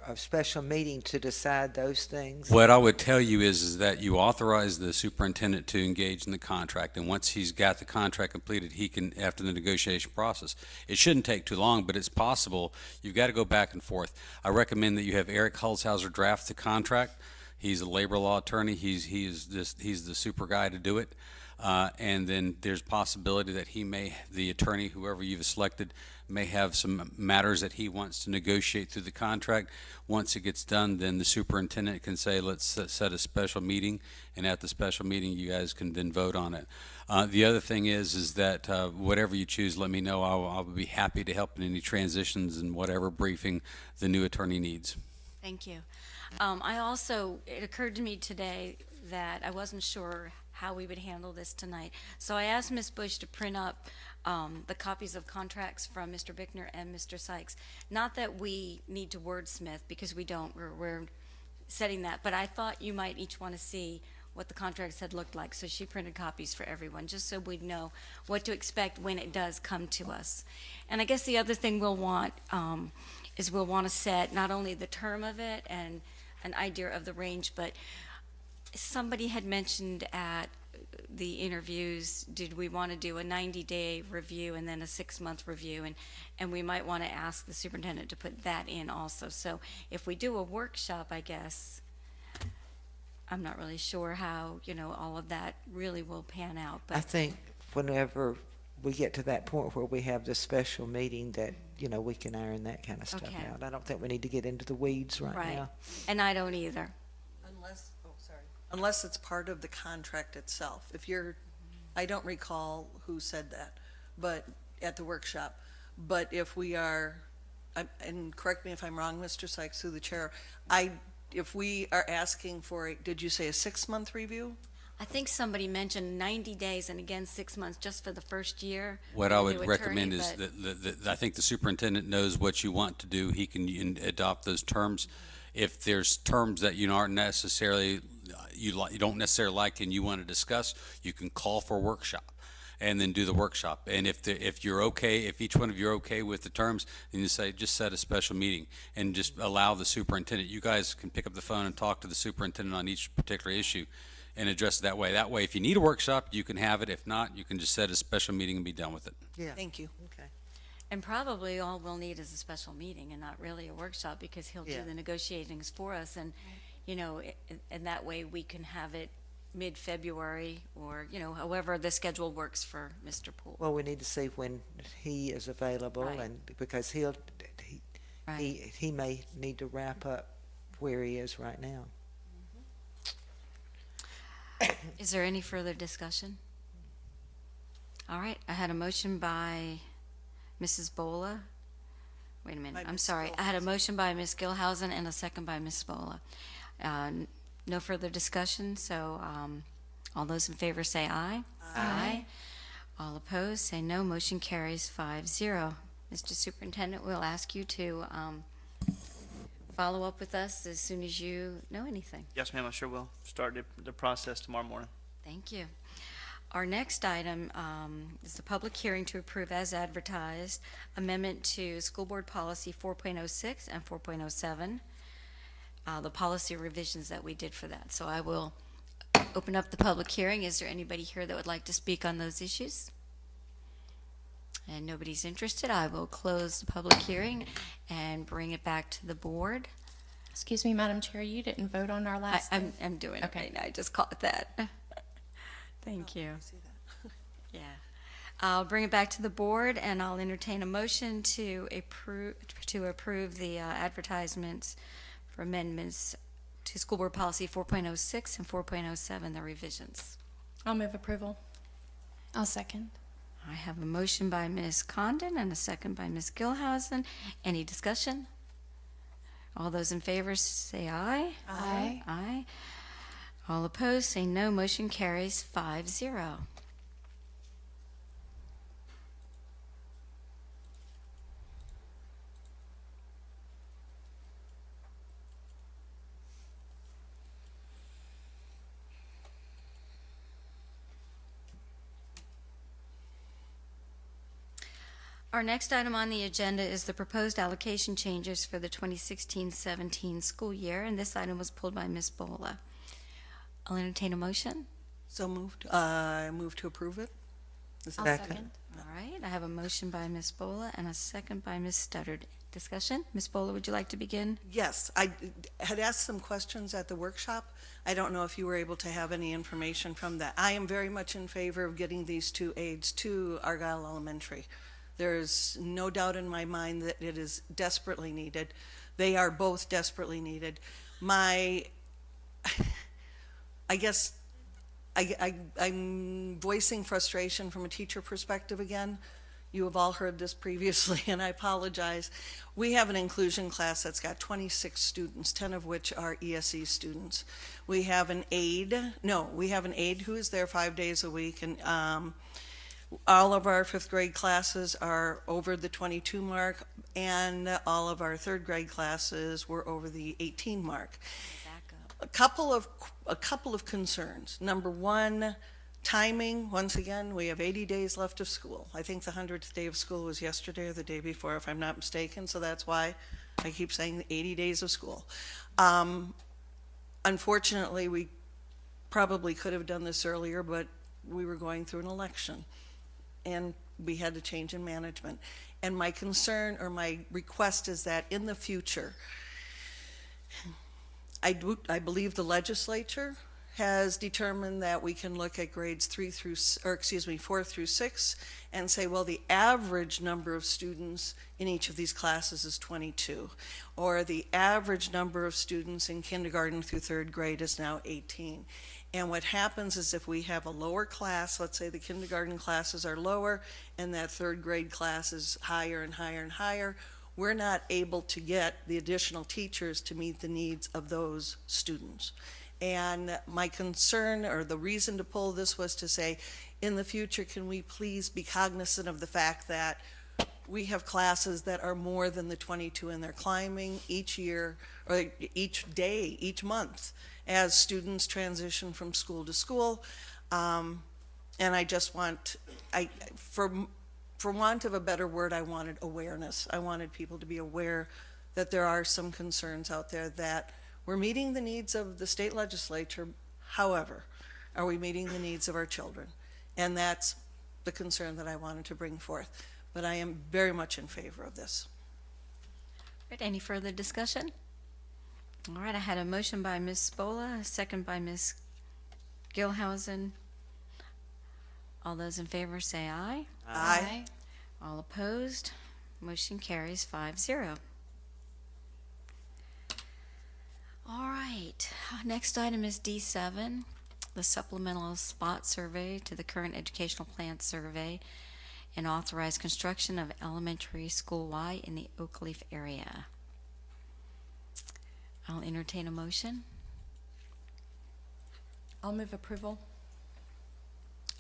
a special meeting to decide those things? What I would tell you is that you authorize the superintendent to engage in the contract, and once he's got the contract completed, he can, after the negotiation process. It shouldn't take too long, but it's possible. You've got to go back and forth. I recommend that you have Eric Hulshauser draft the contract. He's a labor law attorney. He's the super guy to do it. And then there's possibility that the attorney, whoever you've selected, may have some matters that he wants to negotiate through the contract. Once it gets done, then the superintendent can say, let's set a special meeting, and at the special meeting, you guys can then vote on it. The other thing is that whatever you choose, let me know. I'll be happy to help in any transitions and whatever briefing the new attorney needs. Thank you. It occurred to me today that I wasn't sure how we would handle this tonight. So I asked Ms. Bush to print up the copies of contracts from Mr. Bickner and Mr. Sykes. Not that we need to wordsmith, because we don't. We're setting that. But I thought you might each want to see what the contracts had looked like. So she printed copies for everyone, just so we'd know what to expect when it does come to us. And I guess the other thing we'll want is we'll want to set not only the term of it and an idea of the range, but somebody had mentioned at the interviews, did we want to do a 90-day review and then a 6-month review? And we might want to ask the superintendent to put that in also. So if we do a workshop, I guess, I'm not really sure how, all of that really will pan out. But I think whenever we get to that point where we have this special meeting that, we can iron that kind of stuff Okay. out. I don't think we need to get into the weeds right now. And I don't either. Unless it's part of the contract itself. I don't recall who said that, but at the workshop. But if we are, and correct me if I'm wrong, Mr. Sykes, through the chair, if we are asking for did you say a 6-month review? I think somebody mentioned 90 days and again 6 months just for the first year. What for I the would new recommend attorney, is but- that I think the superintendent knows what you want to do. He can adopt those terms. If there's terms that you aren't necessarily, you don't necessarily like and you want to discuss, you can call for a workshop and then do the workshop. And if you're okay, if each one of you are okay with the terms, then you say, just set a special meeting and just allow the superintendent. You guys can pick up the phone and talk to the superintendent on each particular issue and address it that way. That way, if you need a workshop, you can have it. If not, you can just set a special meeting and be done with it. Yeah. Thank you. Okay. And probably all we'll need is a special meeting and not really a workshop because he'll Yeah. do the negotiations for us. And, and that way we can have it mid-February or, however the schedule works for Mr. Poole. Well, we need to see when he is available, Right. and because he may need to wrap up where he is right now. Is there any further discussion? All right, I had a motion by Mrs. Bola. Wait a minute, By I'm Ms. sorry. I had a motion by Ms. Gilhousen and a second by Ms. Bola. No further discussion, so all those in favor say aye. Aye. All opposed, say no. Motion carries 5-0. Mr. Superintendent, we'll ask you to follow up with us as soon as you know anything. Yes, ma'am, I sure will. Start the process tomorrow morning. Thank you. Our next item is the public hearing to approve as advertised amendment to School Board Policy 4.06 and 4.07, the policy revisions that we did for that. So I will open up the public hearing. Is there anybody here that would like to speak on those issues? And nobody's interested. I will close the public hearing and bring it back to the board. Excuse me, Madam Chair, you didn't vote on our last thing? I'm doing it Okay. right now. I just caught that. Thank you. Yeah. I'll bring it back to the board, and I'll entertain a motion to approve the advertisements for amendments to School Board Policy 4.06 and 4.07, the revisions. I'll move approval. I'll second. I have a motion by Ms. Condon and a second by Ms. Gilhousen. Any discussion? All those in favor say aye. Aye. Aye. All opposed say no. Motion carries 5-0. Our next item on the agenda is the proposed allocation changes for the 2016-17 school year, and this item was pulled by Ms. Bola. I'll entertain a motion. So moved. I move to approve it. I'll second. All right, I have a motion by Ms. Bola and a second by Ms. Studdard. Discussion? Ms. Bola, would you like to begin? Yes, I had asked some questions at the workshop. I don't know if you were able to have any information from that. I am very much in favor of getting these two aides to Argyle Elementary. There's no doubt in my mind that it is desperately needed. They are both desperately needed. I guess I'm voicing frustration from a teacher perspective again. You have all heard this previously, and I apologize. We have an inclusion class that's got 26 students, 10 of which are ESE students. We have an aide who is there 5 days a week, and all of our fifth grade classes are over the 22 mark, and all of our third grade classes were over the 18 mark. A couple of concerns. Number one, timing. Once again, we have 80 days left of school. I think the 100th day of school was yesterday or the day before, if I'm not mistaken, so that's why I keep saying 80 days of school. Unfortunately, we probably could have done this earlier, but we were going through an election, and we had to change in management. And my concern or my request is that in the future, I believe the legislature has determined that we can look at grades 4 through 6 and say, well, the average number of students in each of these classes is 22, or the average number of students in kindergarten through 3rd grade is now 18. And what happens is if we have a lower class, let's say the kindergarten classes are lower and that 3rd grade class is higher and higher and higher, we're not able to get the additional teachers to meet the needs of those students. And my concern, or the reason to pull this, was to say, in the future, can we please be cognizant of the fact that we have classes that are more than the 22 and they're climbing each year, or each day, each month, as students transition from school to school. And I just want, for want of a better word, I wanted awareness. I wanted people to be aware that there are some concerns out there, that we're meeting the needs of the state legislature. However, are we meeting the needs of our children? And that's the concern that I wanted to bring forth. But I am very much in favor of this. Right, any further discussion? All right, I had a motion by Ms. Spola, a second by Ms. Gilhausen. All those in favor say aye. Aye. All opposed? Motion carries 5-0. All right, next item is D7, the supplemental spot survey to the current educational plan survey and authorize construction of elementary school Y in the Oakleaf area. I'll entertain a motion. I'll move approval.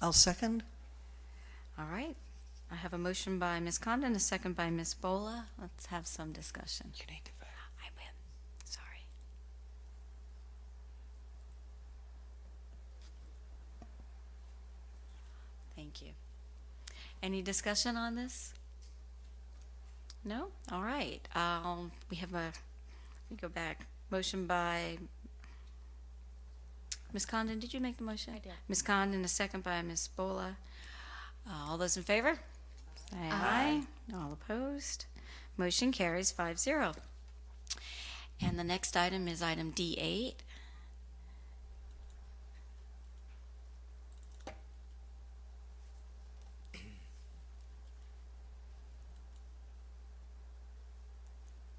I'll second. All right, I have a motion by Ms. Condon, a second by Ms. Bola. Let's have some discussion. You need to vote. I will. Sorry. Thank you. Any discussion on this? No? All right. We have let me go back. Motion by Ms. Condon. Did you make the motion? I did. Ms. Condon, a second by Ms. Bola. All those in favor? Say aye. All opposed? Motion carries 5-0. And the next item is item D8.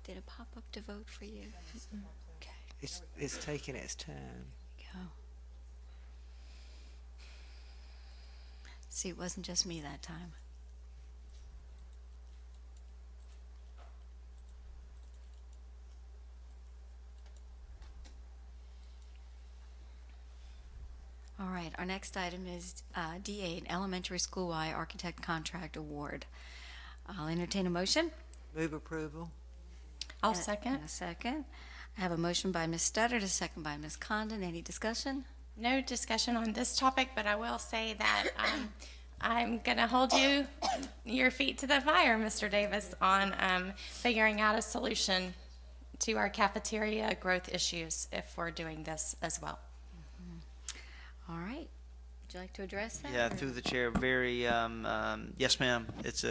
Did it pop up to vote for you? Okay. It's taking its time. Go. See, it wasn't just me that time. All right, our next item is D8, Elementary School Y Architect Contract Award. I'll entertain a motion. Move approval. I'll second. And a second. I have a motion by Ms. Studdard, a second by Ms. Condon. Any discussion? No discussion on this topic, but I will say that I'm going to hold your feet to the fire, Mr. Davis, on figuring out a solution to our cafeteria growth issues if we're doing this as well. All right. Would you like to address that? Yeah, or- through the chair, very, yes, ma'am. It's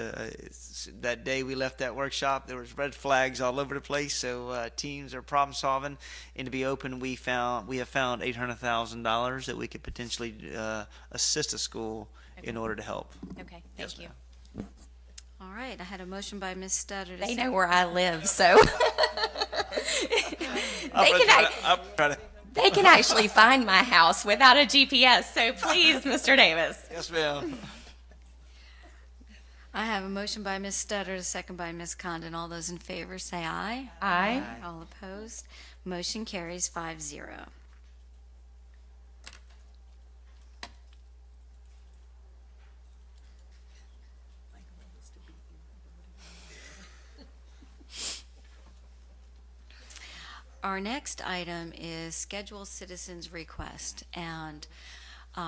that day we left that workshop, there was red flags all over the place, so teams are problem solving. And to be open, we have found $800,000 that we could potentially assist a school in order to help. Okay, Yes, thank you. ma'am. All right. I had a motion by Ms. Studdard. They know where I live, so they can actually find my house without a GPS. So please, Mr. Davis. Yes, ma'am. I have a motion by Ms. Studdard, a second by Ms. Condon. All those in favor say aye. Aye. All opposed? Motion carries 5-0. Our next item is scheduled citizens request, and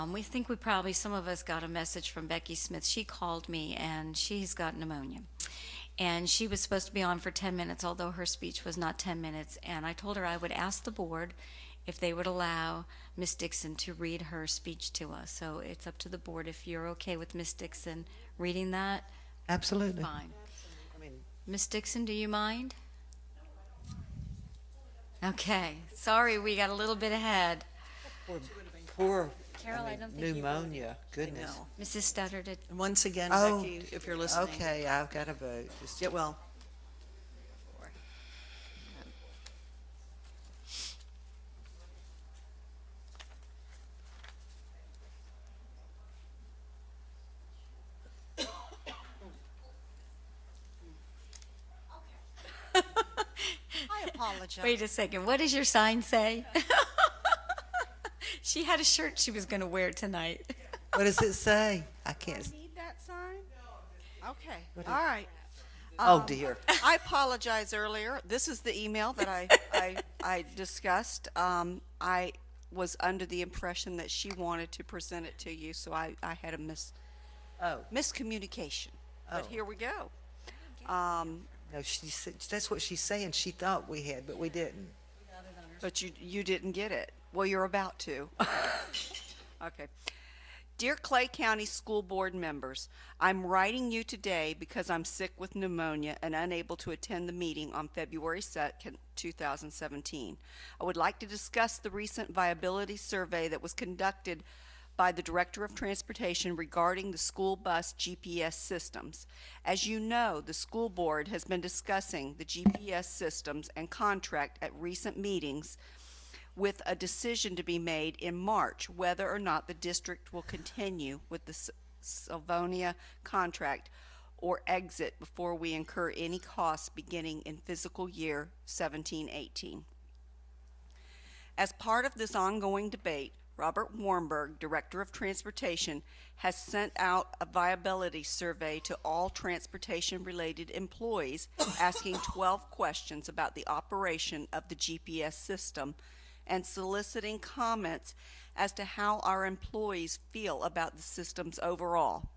we think some of us got a message from Becky Smith. She called me, and she's got pneumonia. And she was supposed to be on for 10 minutes, although her speech was not 10 minutes. And I told her I would ask the board if they would allow Miss Dixon to read her speech to us. So it's up to the board if you're okay with Miss Dixon reading that. Absolutely. Fine. Miss Dixon, do you mind? Okay. Sorry, we got a little bit ahead. Poor Carol, I don't think you pneumonia. Goodness. Mrs. Stutter did. And once again, Oh, Becky, if you're listening. Okay, I've got a vote. Just Get well. I apologize. Wait a second. What does your sign say? She had a shirt she was going to wear tonight. What does it say? I can't. Need that sign? Okay. What All right. Oh, dear. I apologize earlier. This is the email that I discussed. I was under the impression that she wanted to present it to you, so I had a miscommunication. But Oh. here we go. No, that's what she's saying. She thought we had, but we didn't. But you didn't get it. Well, you're about to. Okay. Dear Clay County School Board members, I'm writing you today because I'm sick with pneumonia and unable to attend the meeting on February 2nd, 2017. I would like to discuss the recent viability survey that was conducted by the Director of Transportation regarding the school bus GPS systems. As you know, the school board has been discussing the GPS systems and contract at recent meetings, with a decision to be made in March whether or not the district will continue with the Sylvania contract or exit before we incur any costs beginning in fiscal year 17-18. As part of this ongoing debate, Robert Warnberg, Director of Transportation, has sent out a viability survey to all transportation-related employees asking 12 questions about the operation of the GPS system and soliciting comments as to how our employees feel about the systems overall.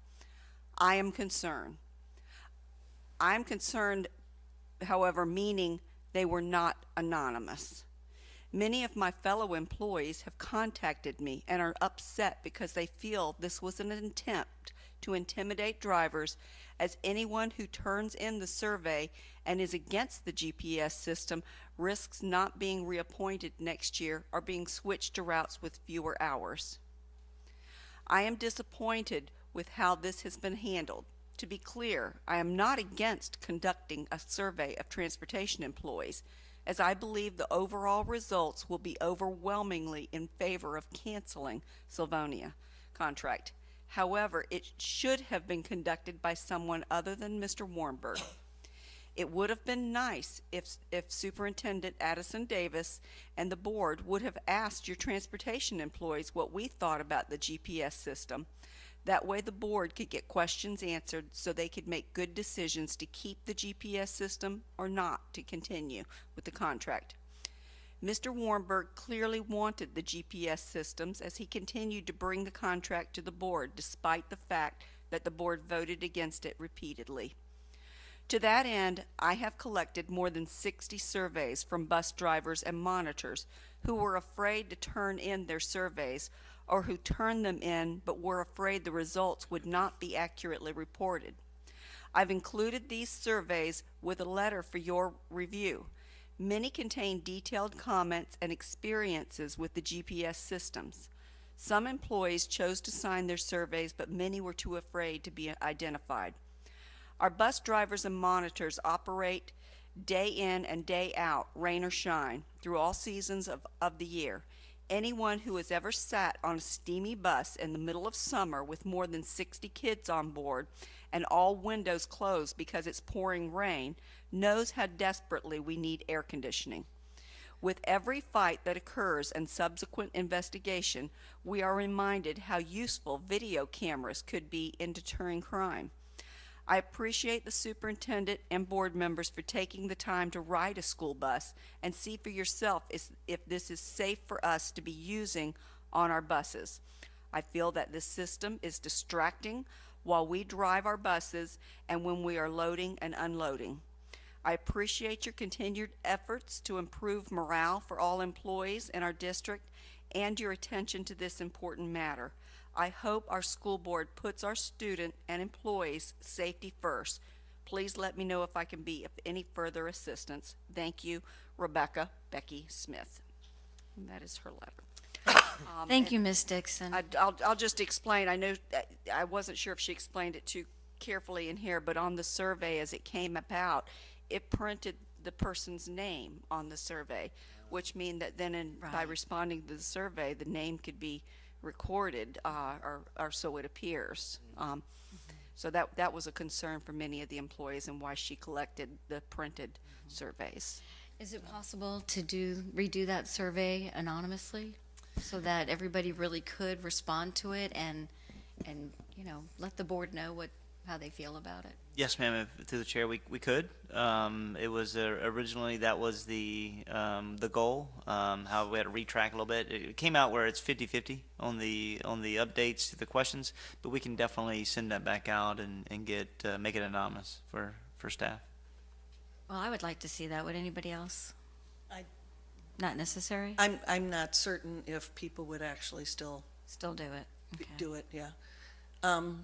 I am concerned. I'm concerned, however, meaning they were not anonymous. Many of my fellow employees have contacted me and are upset because they feel this was an attempt to intimidate drivers, as anyone who turns in the survey and is against the GPS system risks not being reappointed next year or being switched to routes with fewer hours. I am disappointed with how this has been handled. To be clear, I am not against conducting a survey of transportation employees, as I believe the overall results will be overwhelmingly in favor of canceling Sylvania contract. However, it should have been conducted by someone other than Mr. Warnberg. It would have been nice if Superintendent Addison Davis and the board would have asked your transportation employees what we thought about the GPS system. That way the board could get questions answered so they could make good decisions to keep the GPS system or not to continue with the contract. Mr. Warnberg clearly wanted the GPS systems as he continued to bring the contract to the board despite the fact that the board voted against it repeatedly. To that end, I have collected more than 60 surveys from bus drivers and monitors who were afraid to turn in their surveys or who turned them in but were afraid the results would not be accurately reported. I've included these surveys with a letter for your review. Many contain detailed comments and experiences with the GPS systems. Some employees chose to sign their surveys, but many were too afraid to be identified. Our bus drivers and monitors operate day in and day out, rain or shine, through all seasons of the year. Anyone who has ever sat on a steamy bus in the middle of summer with more than 60 kids on board and all windows closed because it's pouring rain knows how desperately we need air conditioning. With every fight that occurs and subsequent investigation, we are reminded how useful video cameras could be in deterring crime. I appreciate the superintendent and board members for taking the time to ride a school bus and see for yourself if this is safe for us to be using on our buses. I feel that this system is distracting while we drive our buses and when we are loading and unloading. I appreciate your continued efforts to improve morale for all employees in our district and your attention to this important matter. I hope our school board puts our student and employees' safety first. Please let me know if I can be of any further assistance. Thank you, Rebecca Becky Smith. And that is her letter. Thank you, Ms. Dixon. I'll just explain. I know I wasn't sure if she explained it too carefully in here, but on the survey as it came about, it printed the person's name on the survey, which means that then by responding to the survey, the name could be recorded, or so it appears. So that was a concern for many of the employees and why she collected the printed surveys. Is it possible to redo that survey anonymously so that everybody really could respond to it and let the board know how they feel about it? Yes, ma'am. Through the chair, we could. It was originally that was the goal. How we had to retrack a little bit. It came out where it's 50-50 on the updates to the questions, but we can definitely send that back out and make it anonymous for staff. Well, I would like to see that. Would anybody else? Not necessary? I'm not certain if people would actually still do it. Okay. Do it, yeah.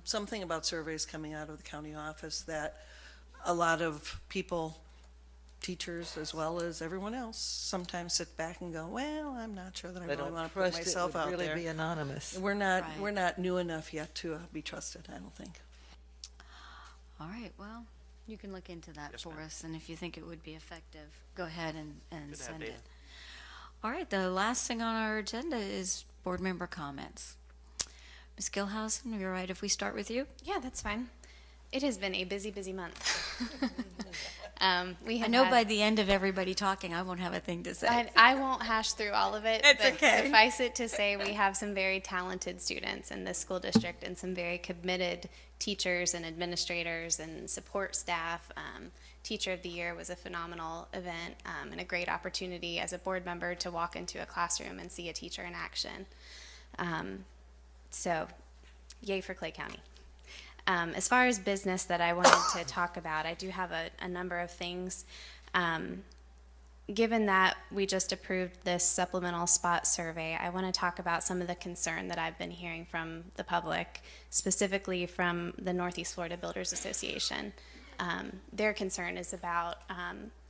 Something about surveys coming out of the county office that a lot of people, teachers as well as everyone else, sometimes sit back and go, well, I'm not sure that I really want to put myself out really there. be anonymous. We're not new enough yet to be trusted, I don't think. All right, well, you can look into that for us, and if you think it would be effective, go ahead and send it. All right, the last thing on our agenda is board member comments. Ms. Gilhausen, you're right if we start with you? Yeah, that's fine. It has been a busy, busy month. I know by the end of everybody talking, I won't have a thing to say. I won't hash through all of it, It's but okay. suffice it to say we have some very talented students in this school district and some very committed teachers and administrators and support staff. Teacher of the Year was a phenomenal event and a great opportunity as a board member to walk into a classroom and see a teacher in action. So, yay for Clay County. As far as business that I wanted to talk about, I do have a number of things. Given that we just approved this supplemental spot survey, I want to talk about some of the concern that I've been hearing from the public, specifically from the Northeast Florida Builders Association. Their concern is about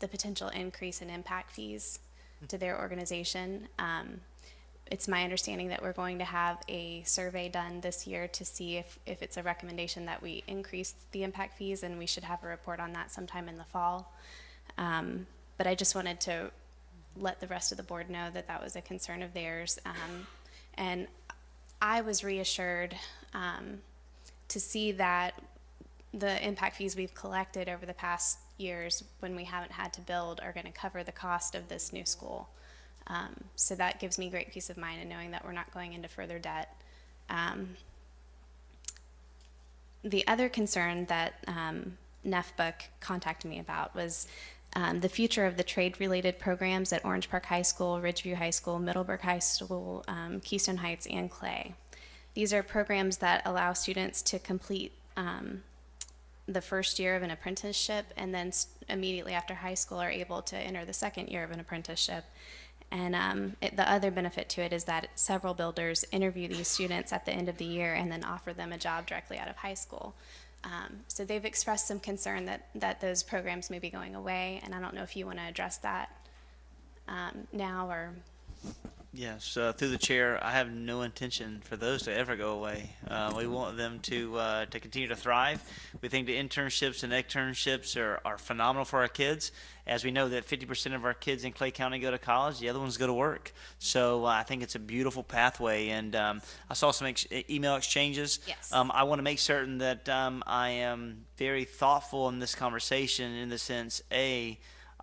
the potential increase in impact fees to their organization. It's my understanding that we're going to have a survey done this year to see if it's a recommendation that we increase the impact fees, and we should have a report on that sometime in the fall. But I just wanted to let the rest of the board know that that was a concern of theirs. And I was reassured to see that the impact fees we've collected over the past years when we haven't had to build are going to cover the cost of this new school. So that gives me great peace of mind in knowing that we're not going into further debt. The other concern that NEFBUC contacted me about was the future of the trade-related programs at Orange Park High School, Ridgeview High School, Middleburg High School, Keystone Heights, and Clay. These are programs that allow students to complete the first year of an apprenticeship, and then immediately after high school are able to enter the second year of an apprenticeship. And the other benefit to it is that several builders interview these students at the end of the year and then offer them a job directly out of high school. So they've expressed some concern that those programs may be going away, and I don't know if you want to address that now or... Yes, through the chair, I have no intention for those to ever go away. We want them to continue to thrive. We think the internships and externships are phenomenal for our kids. As we know that 50% of our kids in Clay County go to college, the other ones go to work. So I think it's a beautiful pathway. And I saw some email exchanges. Yes. I want to make certain that I am very thoughtful in this conversation in the sense,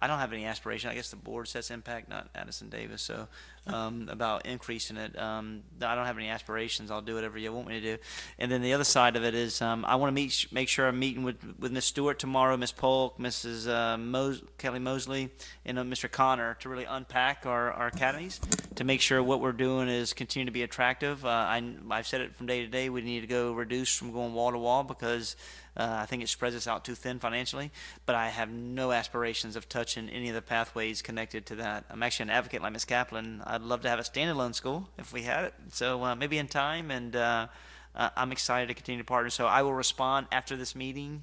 I don't have any aspiration. I guess the board sets impact, not Addison Davis. So about increasing it, I don't have any aspirations. I'll do whatever you want me to do. And then the other side of it is I want to make sure I'm meeting with Ms. Stewart tomorrow, Ms. Polk, Mrs. Kelly Mosley, and Mr. Connor to really unpack our academies to make sure what we're doing is continue to be attractive. I've said it from day to day. We need to go reduce from going wall to wall because I think it spreads us out too thin financially, but I have no aspirations of touching any of the pathways connected to that. I'm actually an advocate like Ms. Kaplan. I'd love to have a standalone school if we had it, so maybe in time, and I'm excited to continue to partner. So I will respond after this meeting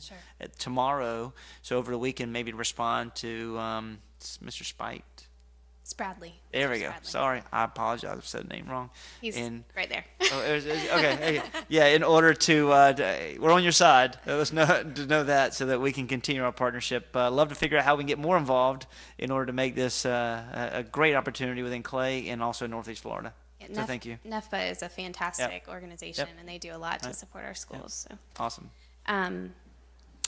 tomorrow, so over the weekend maybe respond to Mr. Spite. It's Bradley. There we Mr. go. Bradley. Sorry, I apologize. I said the name wrong. He's right there. Okay. Yeah, in order to, we're on your side. Let's know that so that we can continue our partnership. Love to figure out how we can get more involved in order to make this a great opportunity within Clay and also Northeast Florida. So thank you. NEFBA is a fantastic organization, Yep. and they do a lot to support our schools. So. Awesome.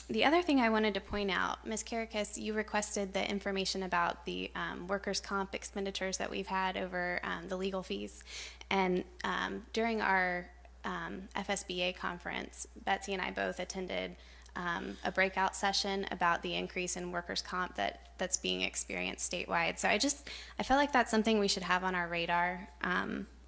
The other thing I wanted to point out, Ms. Karakas, you requested the information about the workers' comp expenditures that we've had over the legal fees. And during our FSBA conference, Betsy and I both attended a breakout session about the increase in workers' comp that's being experienced statewide. So I feel like that's something we should have on our radar,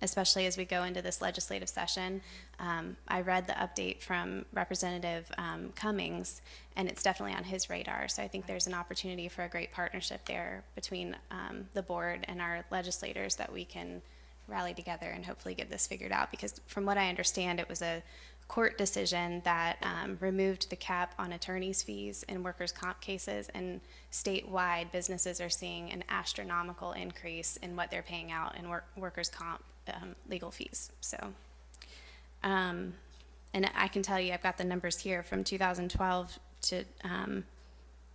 especially as we go into this legislative session. I read the update from Representative Cummings, and it's definitely on his radar. So I think there's an opportunity for a great partnership there between the board and our legislators that we can rally together and hopefully get this figured out. Because from what I understand, it was a court decision that removed the cap on attorneys' fees in workers' comp cases, and statewide businesses are seeing an astronomical increase in what they're paying out in workers' comp legal fees. So, and I can tell you, I've got the numbers here from 2012 to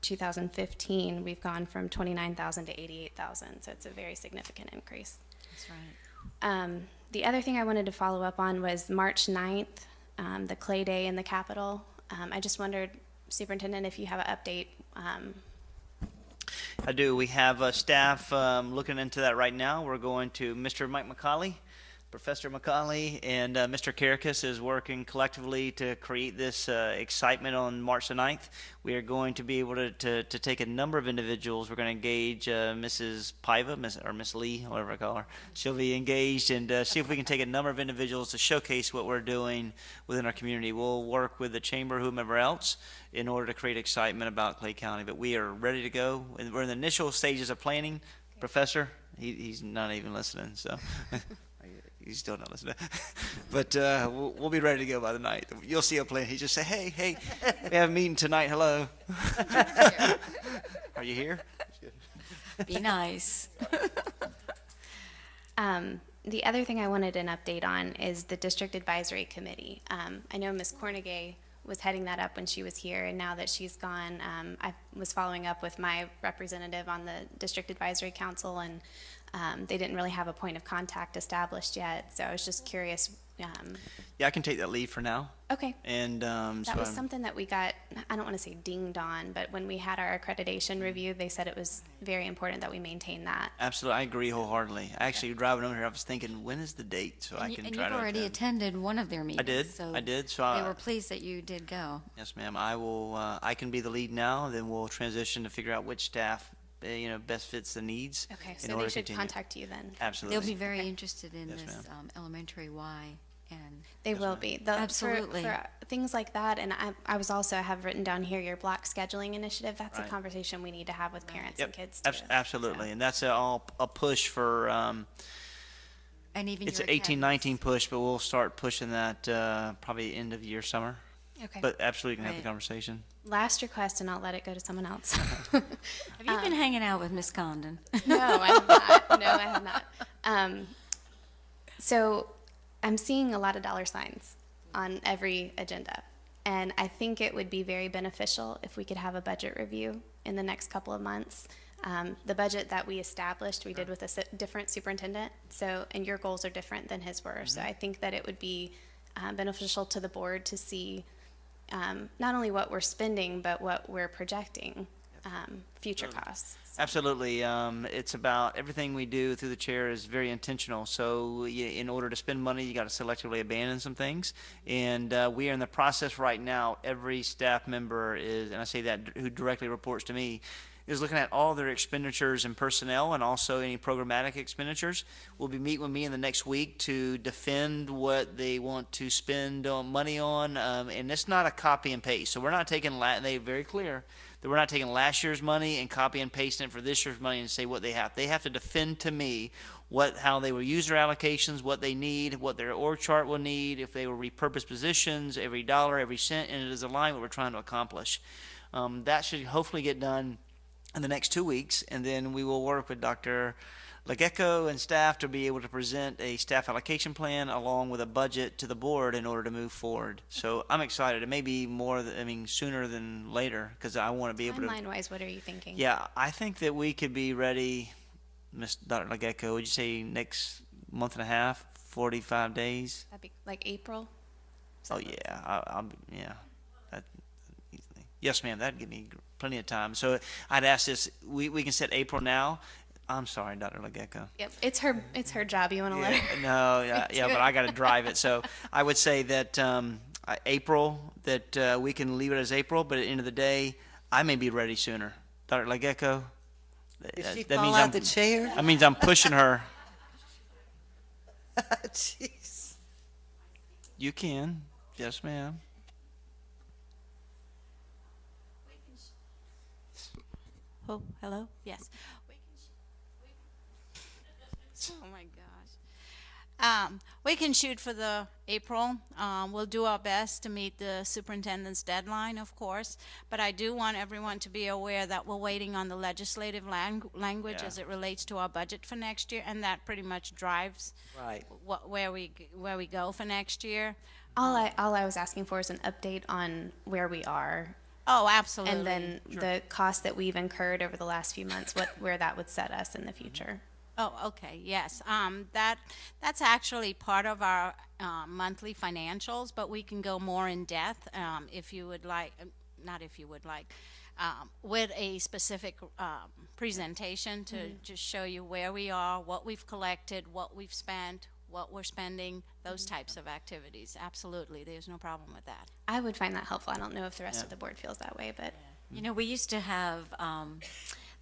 2015. We've gone from 29,000 to 88,000, so it's a very significant increase. That's right. The other thing I wanted to follow up on was March 9th, the Clay Day in the Capitol. I just wondered, Superintendent, if you have an update. I do. We have staff looking into that right now. We're going to Mr. Mike McCauley, Professor McCauley, and Mr. Karakas is working collectively to create this excitement on March the 9th. We are going to be able to take a number of individuals. We're going to engage Mrs. Paiva, or Miss Lee, whatever I call her. She'll be engaged, and see if we can take a number of individuals to showcase what we're doing within our community. We'll work with the chamber, whomever else, in order to create excitement about Clay County. But we are ready to go. We're in the initial stages of planning. Okay. Professor, he's not even listening, so... He's still not listening. But we'll be ready to go by the night. You'll see a plan. He just say, hey, we have a meeting tonight. Hello. Are you here? Be nice. The other thing I wanted an update on is the District Advisory Committee. I know Ms. Cornegay was heading that up when she was here, and now that she's gone, I was following up with my representative on the District Advisory Council, and they didn't really have a point of contact established yet, so I was just curious. Yeah, I can take that lead for now. Okay. And that was something that we got, I don't want to say dinged on, but when we had our accreditation review, they said it was very important that we maintain that. Absolutely, I agree wholeheartedly. Actually, driving over here, I was thinking, when is the date so I can try to And you've already attended one of their meetings. I did. So they were pleased that you did go. Yes, ma'am. I will. I can be the lead now. Then we'll transition to figure out which staff best fits the needs. Okay, so they should contact you then. Absolutely. They'll be very interested in this elementary Y. And they will be. Absolutely. For things like that, and I was also have written down here your block scheduling initiative. That's a conversation we need to have with parents and kids too. Absolutely, and that's a push for. And even it's an 18-19 push, but we'll start pushing that probably end of year summer. Okay. But absolutely, can have the conversation. Last request, and I'll let it go to someone else. Have you been hanging out with Miss Condon? No, I have not. No, I have not. So I'm seeing a lot of dollar signs on every agenda, and I think it would be very beneficial if we could have a budget review in the next couple of months. The budget that we established, we did with a different superintendent, and your goals are different than his were. Mm-hmm. So I think that it would be beneficial to the board to see not only what we're spending, but what we're projecting future costs. Absolutely. It's about everything we do through the chair is very intentional. So in order to spend money, you got to selectively abandon some things. And we are in the process right now. Every staff member is, and I say that who directly reports to me, is looking at all their expenditures and personnel and also any programmatic expenditures. Will be meeting with me in the next week to defend what they want to spend money on. And it's not a copy and paste. So we're not taking, they're very clear that we're not taking last year's money and copy and pasting it for this year's money and say what they have. They have to defend to me how they will use their allocations, what they need, what their org chart will need, if they will repurpose positions, every dollar, every cent, and it is aligned with what we're trying to accomplish. That should hopefully get done in the next 2 weeks, and then we will work with Dr. Legecko and staff to be able to present a staff allocation plan along with a budget to the board in order to move forward. So I'm excited. It may be sooner than later, because I want to be able to. Timeline-wise, what are you thinking? Yeah, I think that we could be ready, Ms. Dr. Legecko, would you say next month and a half, 45 days? That'd be like April? Oh, yeah, that easily. Yes, ma'am, that'd give me plenty of time. So I'd ask this, we can set April now. I'm sorry, Dr. Legecko. Yep, it's her job. You want to let her? No, yeah, but I got to drive it. So I would say that April, that we can leave it as April, but at the end of the day, I may be ready sooner. Dr. Legecko? Did she fall out the chair? That means I'm pushing her. Jeez. You can. Yes, ma'am. Oh, hello? Yes. Oh, my gosh. We can shoot for the April. We'll do our best to meet the superintendent's deadline, of course. But I do want everyone to be aware that we're waiting on the legislative language as it relates to our budget for next year, and that pretty much drives where we go for next year. All I was asking for is an update on where we are. Oh, absolutely. And then the cost that we've incurred over the last few months, where that would set us in the future. Oh, okay, yes. That's actually part of our monthly financials, but we can go more in depth if you would like, not if you would like, with a specific presentation to just show you where we are, what we've collected, what we've spent, what we're spending, those types of activities. Absolutely, there's no problem with that. I would find that helpful. I don't know if the rest of the board feels that way, but. You know, we used to have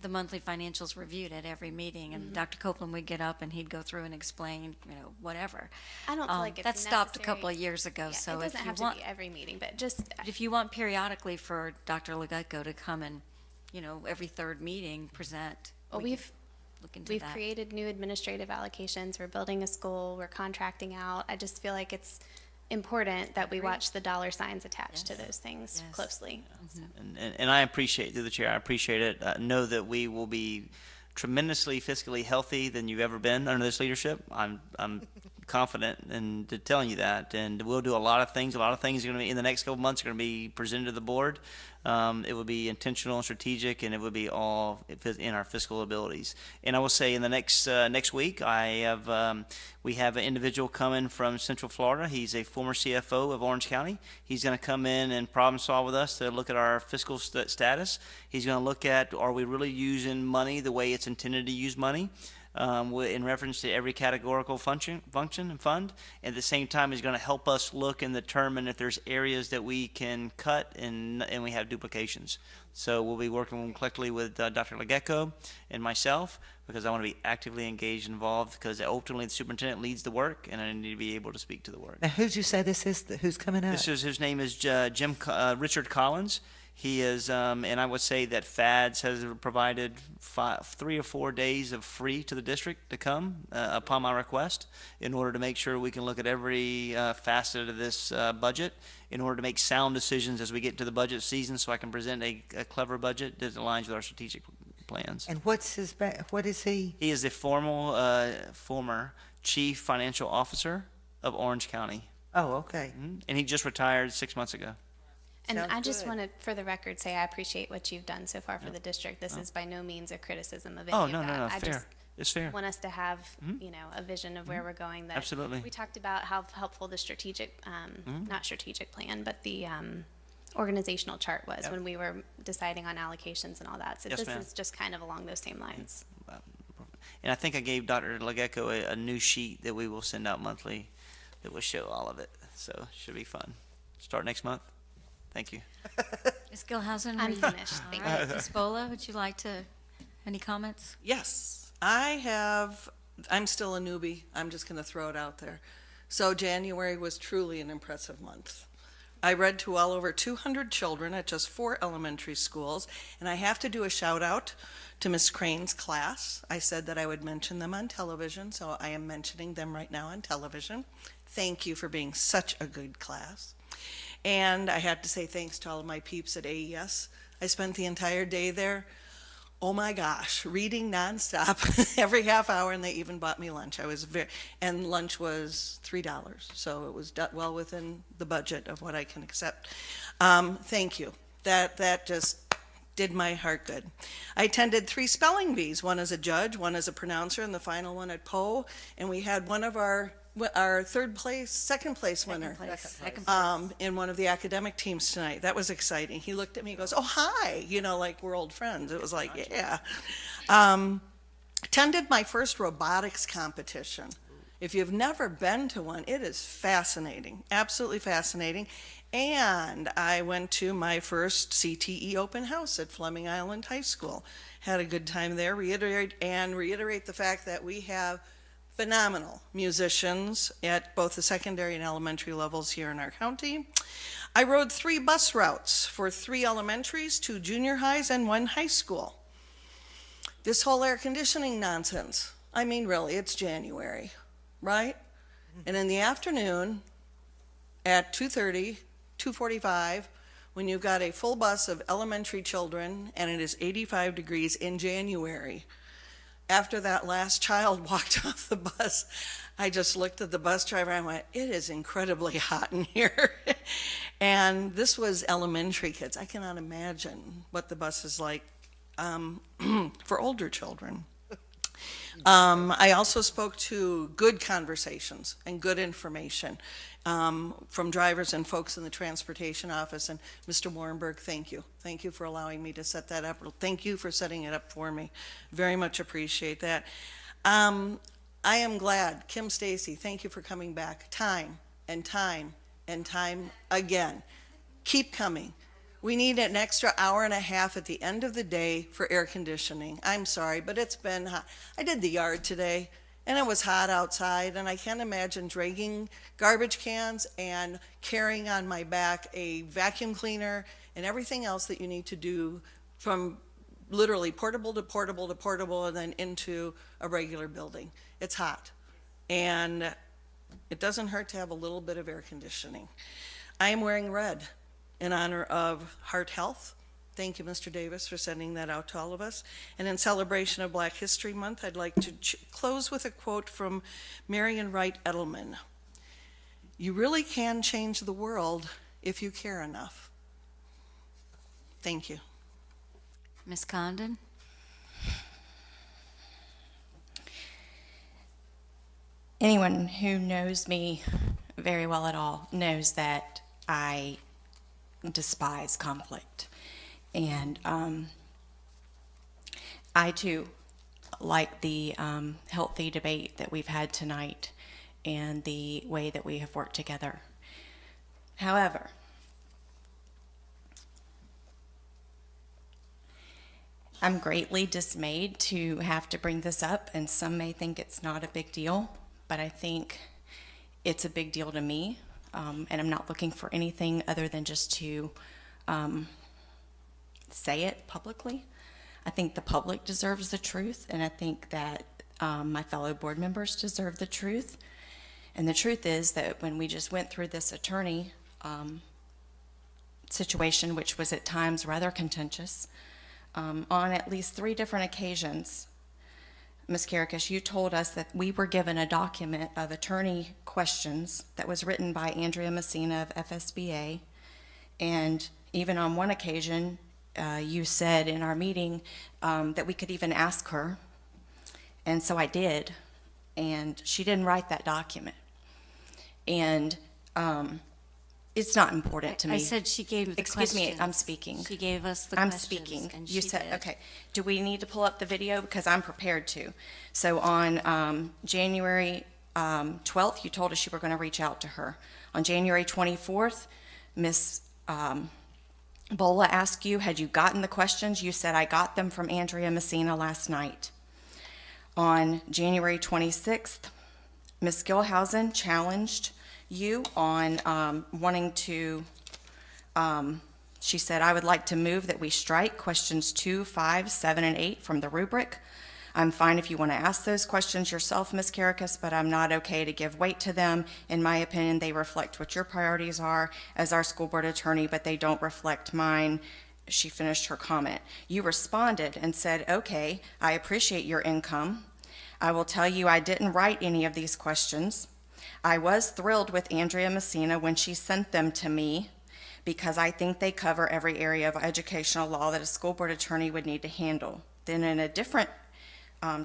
the monthly financials reviewed at every meeting, and Dr. Copeland would get up and he'd go through and explain, whatever. I don't feel like it's that stopped a necessary. couple of years ago. Yeah, so it doesn't if you have want, to be every meeting, but just if you want periodically for Dr. Legecko to come and, every third meeting present. Well, we've look into we've that. created new administrative allocations. We're building a school. We're contracting out. I just feel like it's important that we watch the dollar signs attached to those things closely. And I appreciate, through the chair, I appreciate it. Know that we will be tremendously fiscally healthy than you've ever been under this leadership. I'm confident in telling you that, and we'll do a lot of things. A lot of things are going to be in the next couple of months are going to be presented to the board. It will be intentional and strategic, and it will be all in our fiscal abilities. And I will say, in the next week, we have an individual coming from Central Florida. He's a former CFO of Orange County. He's going to come in and problem solve with us to look at our fiscal status. He's going to look at, are we really using money the way it's intended to use money? In reference to every categorical function and fund. At the same time, is going to help us look and determine if there's areas that we can cut and we have duplications. So we'll be working collectively with Dr. Legecko and myself, because I want to be actively engaged and involved, because ultimately the superintendent leads the work, and I need to be able to speak to the work. Now, who'd you say this is? Who's coming up? His name is Richard Collins. He is, and I would say that FADS has provided 3 or 4 days of free to the district to come upon my request, in order to make sure we can look at every facet of this budget, in order to make sound decisions as we get into the budget season, so I can present a clever budget that aligns with our strategic plans. And what is he? He is the former Chief Financial Officer of Orange County. Oh, okay. And he just retired 6 months ago. And Sounds I just good. want to, for the record, say I appreciate what you've done so far for the district. This is by no means a criticism of any Oh, of no, that. no, I fair. just It's fair. want us to have, a vision of where we're going. That Absolutely. We talked about how helpful the strategic, not strategic plan, but the organizational chart was Yep. when we were deciding on allocations and all that. So Yes, this ma'am. is just kind of along those same lines. And I think I gave Dr. Legecco a new sheet that we will send out monthly that will show all of it. So it should be fun. Start next month. Thank you. Ms. Gilhousen? I'm were you- finished. All Thank right. Ms. Bola, would you like to, any comments? Yes, I'm still a newbie. I'm just going to throw it out there. So January was truly an impressive month. I read to well over 200 children at just 4 elementary schools, and I have to do a shout out to Miss Crane's class. I said that I would mention them on television, so I am mentioning them right now on television. Thank you for being such a good class. And I had to say thanks to all of my peeps at AES. I spent the entire day there. Oh my gosh, reading nonstop every half hour, and they even bought me lunch. And lunch was $3, so it was well within the budget of what I can accept. Thank you. That just did my heart good. I attended 3 spelling bees, one as a judge, one as a pronouncer, and the final one at Poe. And we had one of our second place winner in one of the academic teams tonight. That was exciting. He looked at me and goes, "Oh, hi," like we're old friends. It was like, yeah. Attended my first robotics competition. If you've never been to one, it is fascinating, absolutely fascinating. And I went to my first CTE open house at Fleming Island High School. Had a good time there. Reiterate the fact that we have phenomenal musicians at both the secondary and elementary levels here in our county. I rode 3 bus routes for 3 elementaries, 2 junior highs, and 1 high school. This whole air conditioning nonsense, I mean, really, it's January, right? And in the afternoon at 2:30, 2:45, when you've got a full bus of elementary children and it is 85 degrees in January, after that last child walked off the bus, I just looked at the bus driver and I went, it is incredibly hot in here. And this was elementary kids. I cannot imagine what the bus is like for older children. I also spoke to good conversations and good information from drivers and folks in the transportation office. And Mr. Warrenberg, thank you. Thank you for allowing me to set that up. Thank you for setting it up for me. Very much appreciate that. I am glad. Kim Stacy, thank you for coming back time and time and time again. Keep coming. We need an extra hour and a half at the end of the day for air conditioning. I'm sorry, but it's been hot. I did the yard today, and it was hot outside, and I can't imagine dragging garbage cans and carrying on my back a vacuum cleaner and everything else that you need to do from literally portable to portable to portable and then into a regular building. It's hot, and it doesn't hurt to have a little bit of air conditioning. I am wearing red in honor of heart health. Thank you, Mr. Davis, for sending that out to all of us. And in celebration of Black History Month, I'd like to close with a quote from Marion Wright Edelman. You really can change the world if you care enough. Thank you. Ms. Condon? Anyone who knows me very well at all knows that I despise conflict. And I too like the healthy debate that we've had tonight and the way that we have worked together. However, I'm greatly dismayed to have to bring this up, and some may think it's not a big deal, but I think it's a big deal to me, and I'm not looking for anything other than just to say it publicly. I think the public deserves the truth, and I think that my fellow board members deserve the truth. And the truth is that when we just went through this attorney situation, which was at times rather contentious, on at least 3 different occasions, Ms. Karakas, you told us that we were given a document of attorney questions that was written by Andrea Messina of FSBA, and even on one occasion, you said in our meeting that we could even ask her, and so I did, and she didn't write that document. And It's not important to me. I said she gave the Excuse me, I'm questions. speaking. She gave us the I'm questions, speaking. and You she said, did. okay. Do we need to pull up the video? Because I'm prepared to. So on January 12th, you told us you were going to reach out to her. On January 24th, Ms. Bola asked you, had you gotten the questions? You said, I got them from Andrea Messina last night. On January 26th, Ms. Gilhausen challenged you on wanting to, she said, I would like to move that we strike questions 2, 5, 7, and 8 from the rubric. I'm fine if you want to ask those questions yourself, Ms. Karakas, but I'm not okay to give weight to them. In my opinion, they reflect what your priorities are as our school board attorney, but they don't reflect mine. She finished her comment. You responded and said, okay, I appreciate your income. I will tell you I didn't write any of these questions. I was thrilled with Andrea Messina when she sent them to me because I think they cover every area of educational law that a school board attorney would need to handle. Then in a different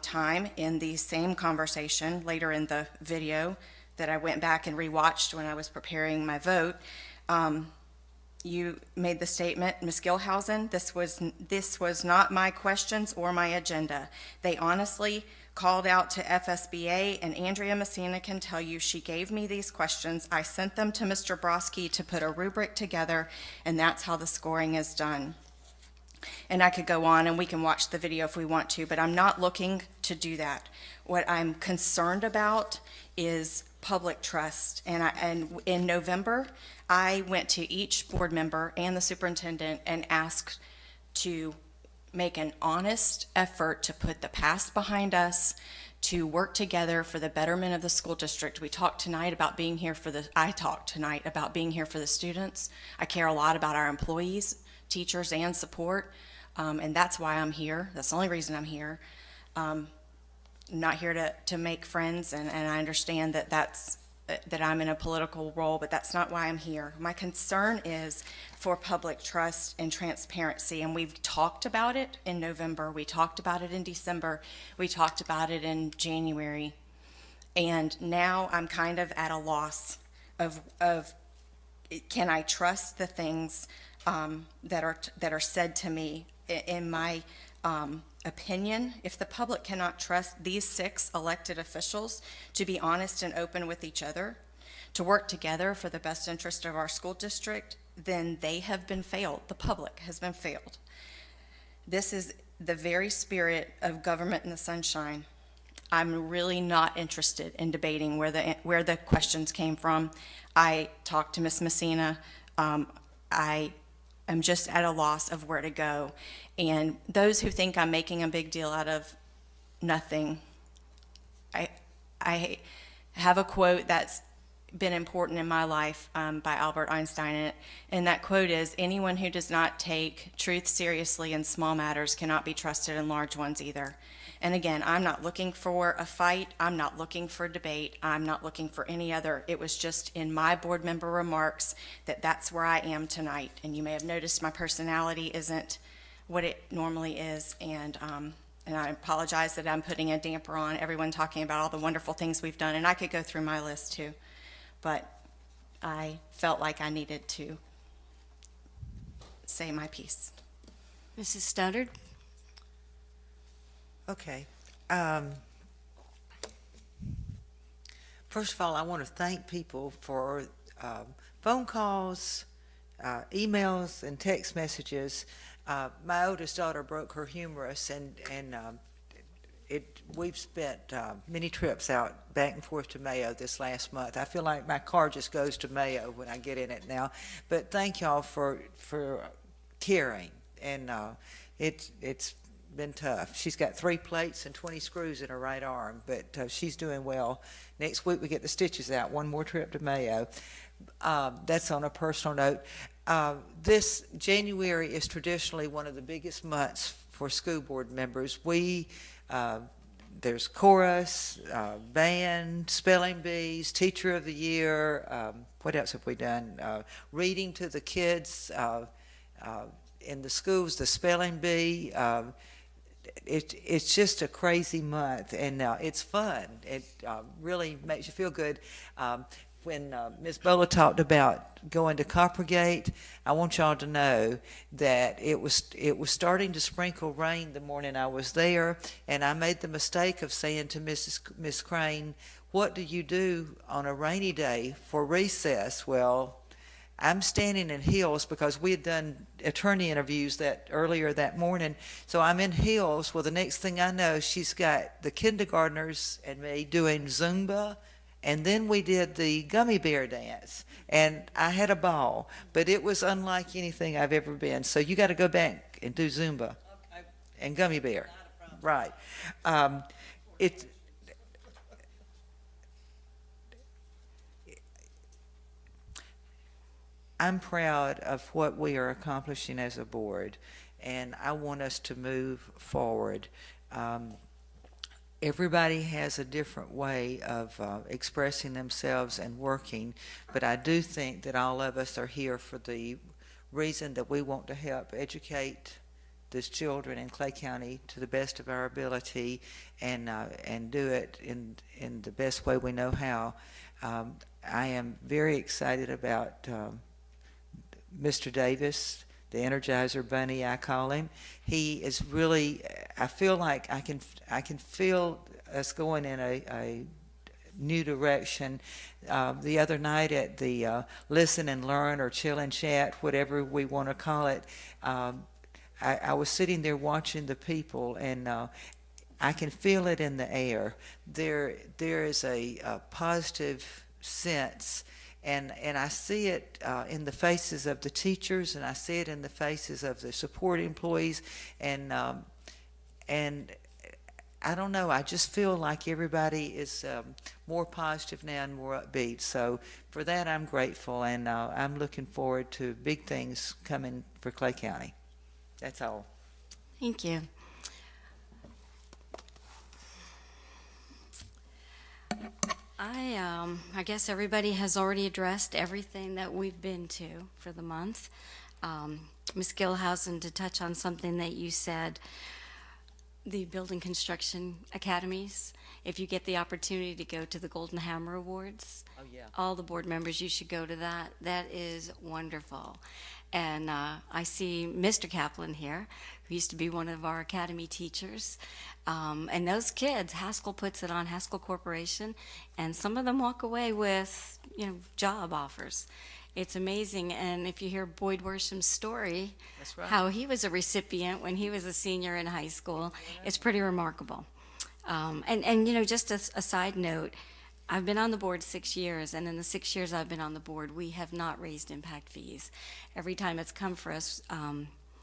time in the same conversation, later in the video that I went back and rewatched when I was preparing my vote, you made the statement, Ms. Gilhausen, this was not my questions or my agenda. They honestly called out to FSBA, and Andrea Messina can tell you she gave me these questions. I sent them to Mr. Broski to put a rubric together, and that's how the scoring is done. And I could go on, and we can watch the video if we want to, but I'm not looking to do that. What I'm concerned about is public trust. And in November, I went to each board member and the superintendent and asked to make an honest effort to put the past behind us, to work together for the betterment of the school district. I talked tonight about being here for the students. I care a lot about our employees, teachers, and support, and that's why I'm here. That's the only reason I'm here. I'm not here to make friends, and I understand that I'm in a political role, but that's not why I'm here. My concern is for public trust and transparency, and we've talked about it in November, we talked about it in December, we talked about it in January, and now I'm kind of at a loss of can I trust the things that are said to me. In my opinion, if the public cannot trust these 6 elected officials to be honest and open with each other, to work together for the best interest of our school district, then they have been failed. The public has been failed. This is the very spirit of government in the sunshine. I'm really not interested in debating where the questions came from. I talked to Ms. Messina. I am just at a loss of where to go. And those who think I'm making a big deal out of nothing, I have a quote that's been important in my life by Albert Einstein, and that quote is, anyone who does not take truth seriously in small matters cannot be trusted in large ones either. And again, I'm not looking for a fight, I'm not looking for debate, I'm not looking for any other. It was just in my board member remarks that's where I am tonight. And you may have noticed my personality isn't what it normally is, and I apologize that I'm putting a damper on everyone talking about all the wonderful things we've done, and I could go through my list too, but I felt like I needed to say my piece. Mrs. Stoddard? Okay. First of all, I want to thank people for phone calls, emails, and text messages. My oldest daughter broke her humerus, and we've spent many trips out back and forth to Mayo this last month. I feel like my car just goes to Mayo when I get in it now. But thank y'all for caring, and it's been tough. She's got 3 plates and 20 screws in her right arm, but she's doing well. Next week we get the stitches out. One more trip to Mayo. That's on a personal note. This January is traditionally one of the biggest months for school board members. There's chorus, band, spelling bees, teacher of the year. What else have we done? Reading to the kids in the schools, the spelling bee. It's just a crazy month, and it's fun. It really makes you feel good. when Ms. Bola talked about going to Coppergate, I want y'all to know that it was starting to sprinkle rain the morning I was there, and I made the mistake of saying to Miss Crane, "What do you do on a rainy day for recess?" Well, I'm standing in heels because we had done attorney interviews earlier that morning. So I'm in heels. Well, the next thing I know, she's got the kindergartners and me doing Zumba, and then we did the gummy bear dance, and I had a ball. But it was unlike anything I've ever been. So you got to go back and do Zumba and gummy bear, right? I'm proud of what we are accomplishing as a board, and I want us to move forward. Everybody has a different way of expressing themselves and working, but I do think that all of us are here for the reason that we want to help educate these children in Clay County to the best of our ability, and do it in the best way we know how. I am very excited about Mr. Davis, the Energizer Bunny, I call him. He is really, I feel like I can feel us going in a new direction. The other night at the Listen and Learn or Chill and Chat, whatever we want to call it, I was sitting there watching the people, and I can feel it in the air. There is a positive sense. And I see it in the faces of the teachers, and I see it in the faces of the support employees, and I don't know, I just feel like everybody is more positive now and more upbeat. So for that, I'm grateful, and I'm looking forward to big things coming for Clay County. That's all. Thank you. I guess everybody has already addressed everything that we've been to for the month. Ms. Gilhousen, to touch on something that you said, the building construction academies, if you get the opportunity to go to the Golden Hammer Awards, all the board members, you should go to that. That is wonderful. And I see Mr. Kaplan here, who used to be one of our academy teachers. And those kids, Haskell puts it on, Haskell Corporation, and some of them walk away with, job offers. It's amazing. And if you hear Boyd Worsham's story, That's right. how he was a recipient when he was a senior in high school, it's pretty remarkable. And just a side note, I've been on the board 6 years, and in the 6 years I've been on the board, we have not raised impact fees. Every time it's come for us,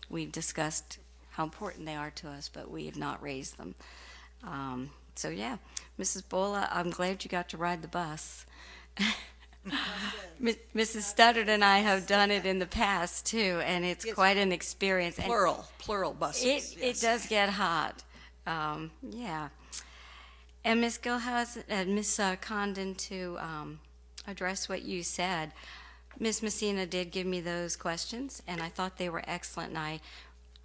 we've discussed how important they are to us, but we have not raised them. So yeah, Mrs. Bola, I'm glad you got to ride the bus. Mrs. Studdard and I have done it in the past too, and it's quite an experience. And Plural buses. It does get hot. Yeah. And Ms. Gilhousen and Ms. Condon, to address what you said, Ms. Messina did give me those questions, and I thought they were excellent. And I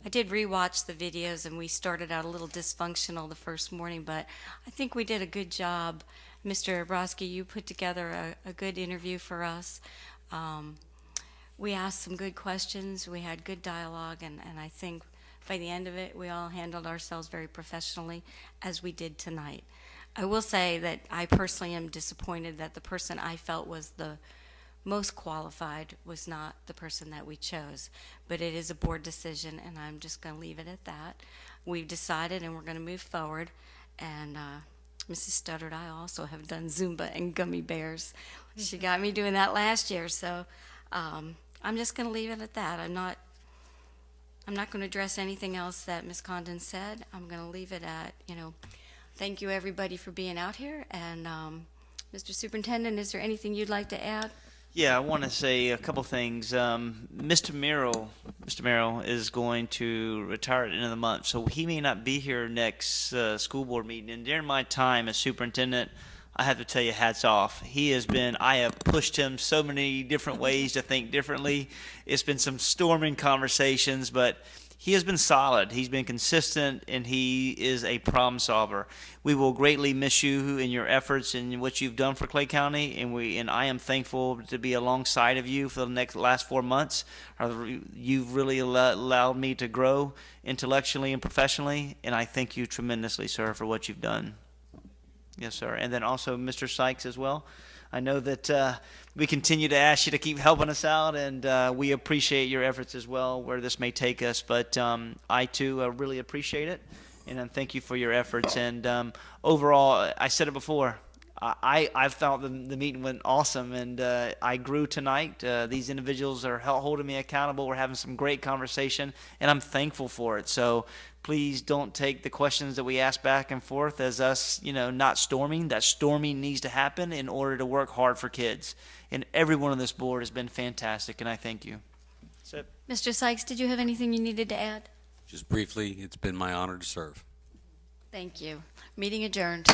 did rewatch the videos, and we started out a little dysfunctional the first morning, but I think we did a good job. Mr. Brodsky, you put together a good interview for us. We asked some good questions. We had good dialogue, and I think by the end of it, we all handled ourselves very professionally, as we did tonight. I will say that I personally am disappointed that the person I felt was the most qualified was not the person that we chose. But it is a board decision, and I'm just going to leave it at that. We've decided, and we're going to move forward. And Mrs. Studdard, I also have done Zumba and gummy bears. She got me doing that last year, so I'm just going to leave it at that. I'm not going to address anything else that Ms. Condon said. I'm going to leave it at, thank you everybody for being out here. And Mr. Superintendent, is there anything you'd like to add? Yeah, I want to say a couple things. Mr. Merrill is going to retire at the end of the month, so he may not be here next school board meeting. And during my time as superintendent, I have to tell you, hats off. I have pushed him so many different ways to think differently. It's been some storming conversations, but he has been solid. He's been consistent, and he is a problem solver. We will greatly miss you in your efforts and what you've done for Clay County, and I am thankful to be alongside of you for the last 4 months. You've really allowed me to grow intellectually and professionally, and I thank you tremendously, sir, for what you've done. Yes, sir. And then also Mr. Sykes as well. I know that we continue to ask you to keep helping us out, and we appreciate your efforts as well, where this may take us. But I, too, really appreciate it, and thank you for your efforts. And overall, I said it before, I felt the meeting went awesome, and I grew tonight. These individuals are holding me accountable. We're having some great conversation, and I'm thankful for it. So please don't take the questions that we ask back and forth as us, not storming. That storming needs to happen in order to work hard for kids. And everyone on this board has been fantastic, and I thank you. So, Mr. Sykes, did you have anything you needed to add? Just briefly, it's been my honor to serve. Thank you. Meeting adjourned.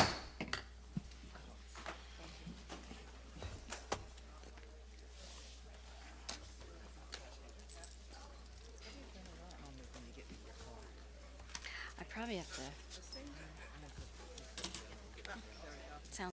I probably have to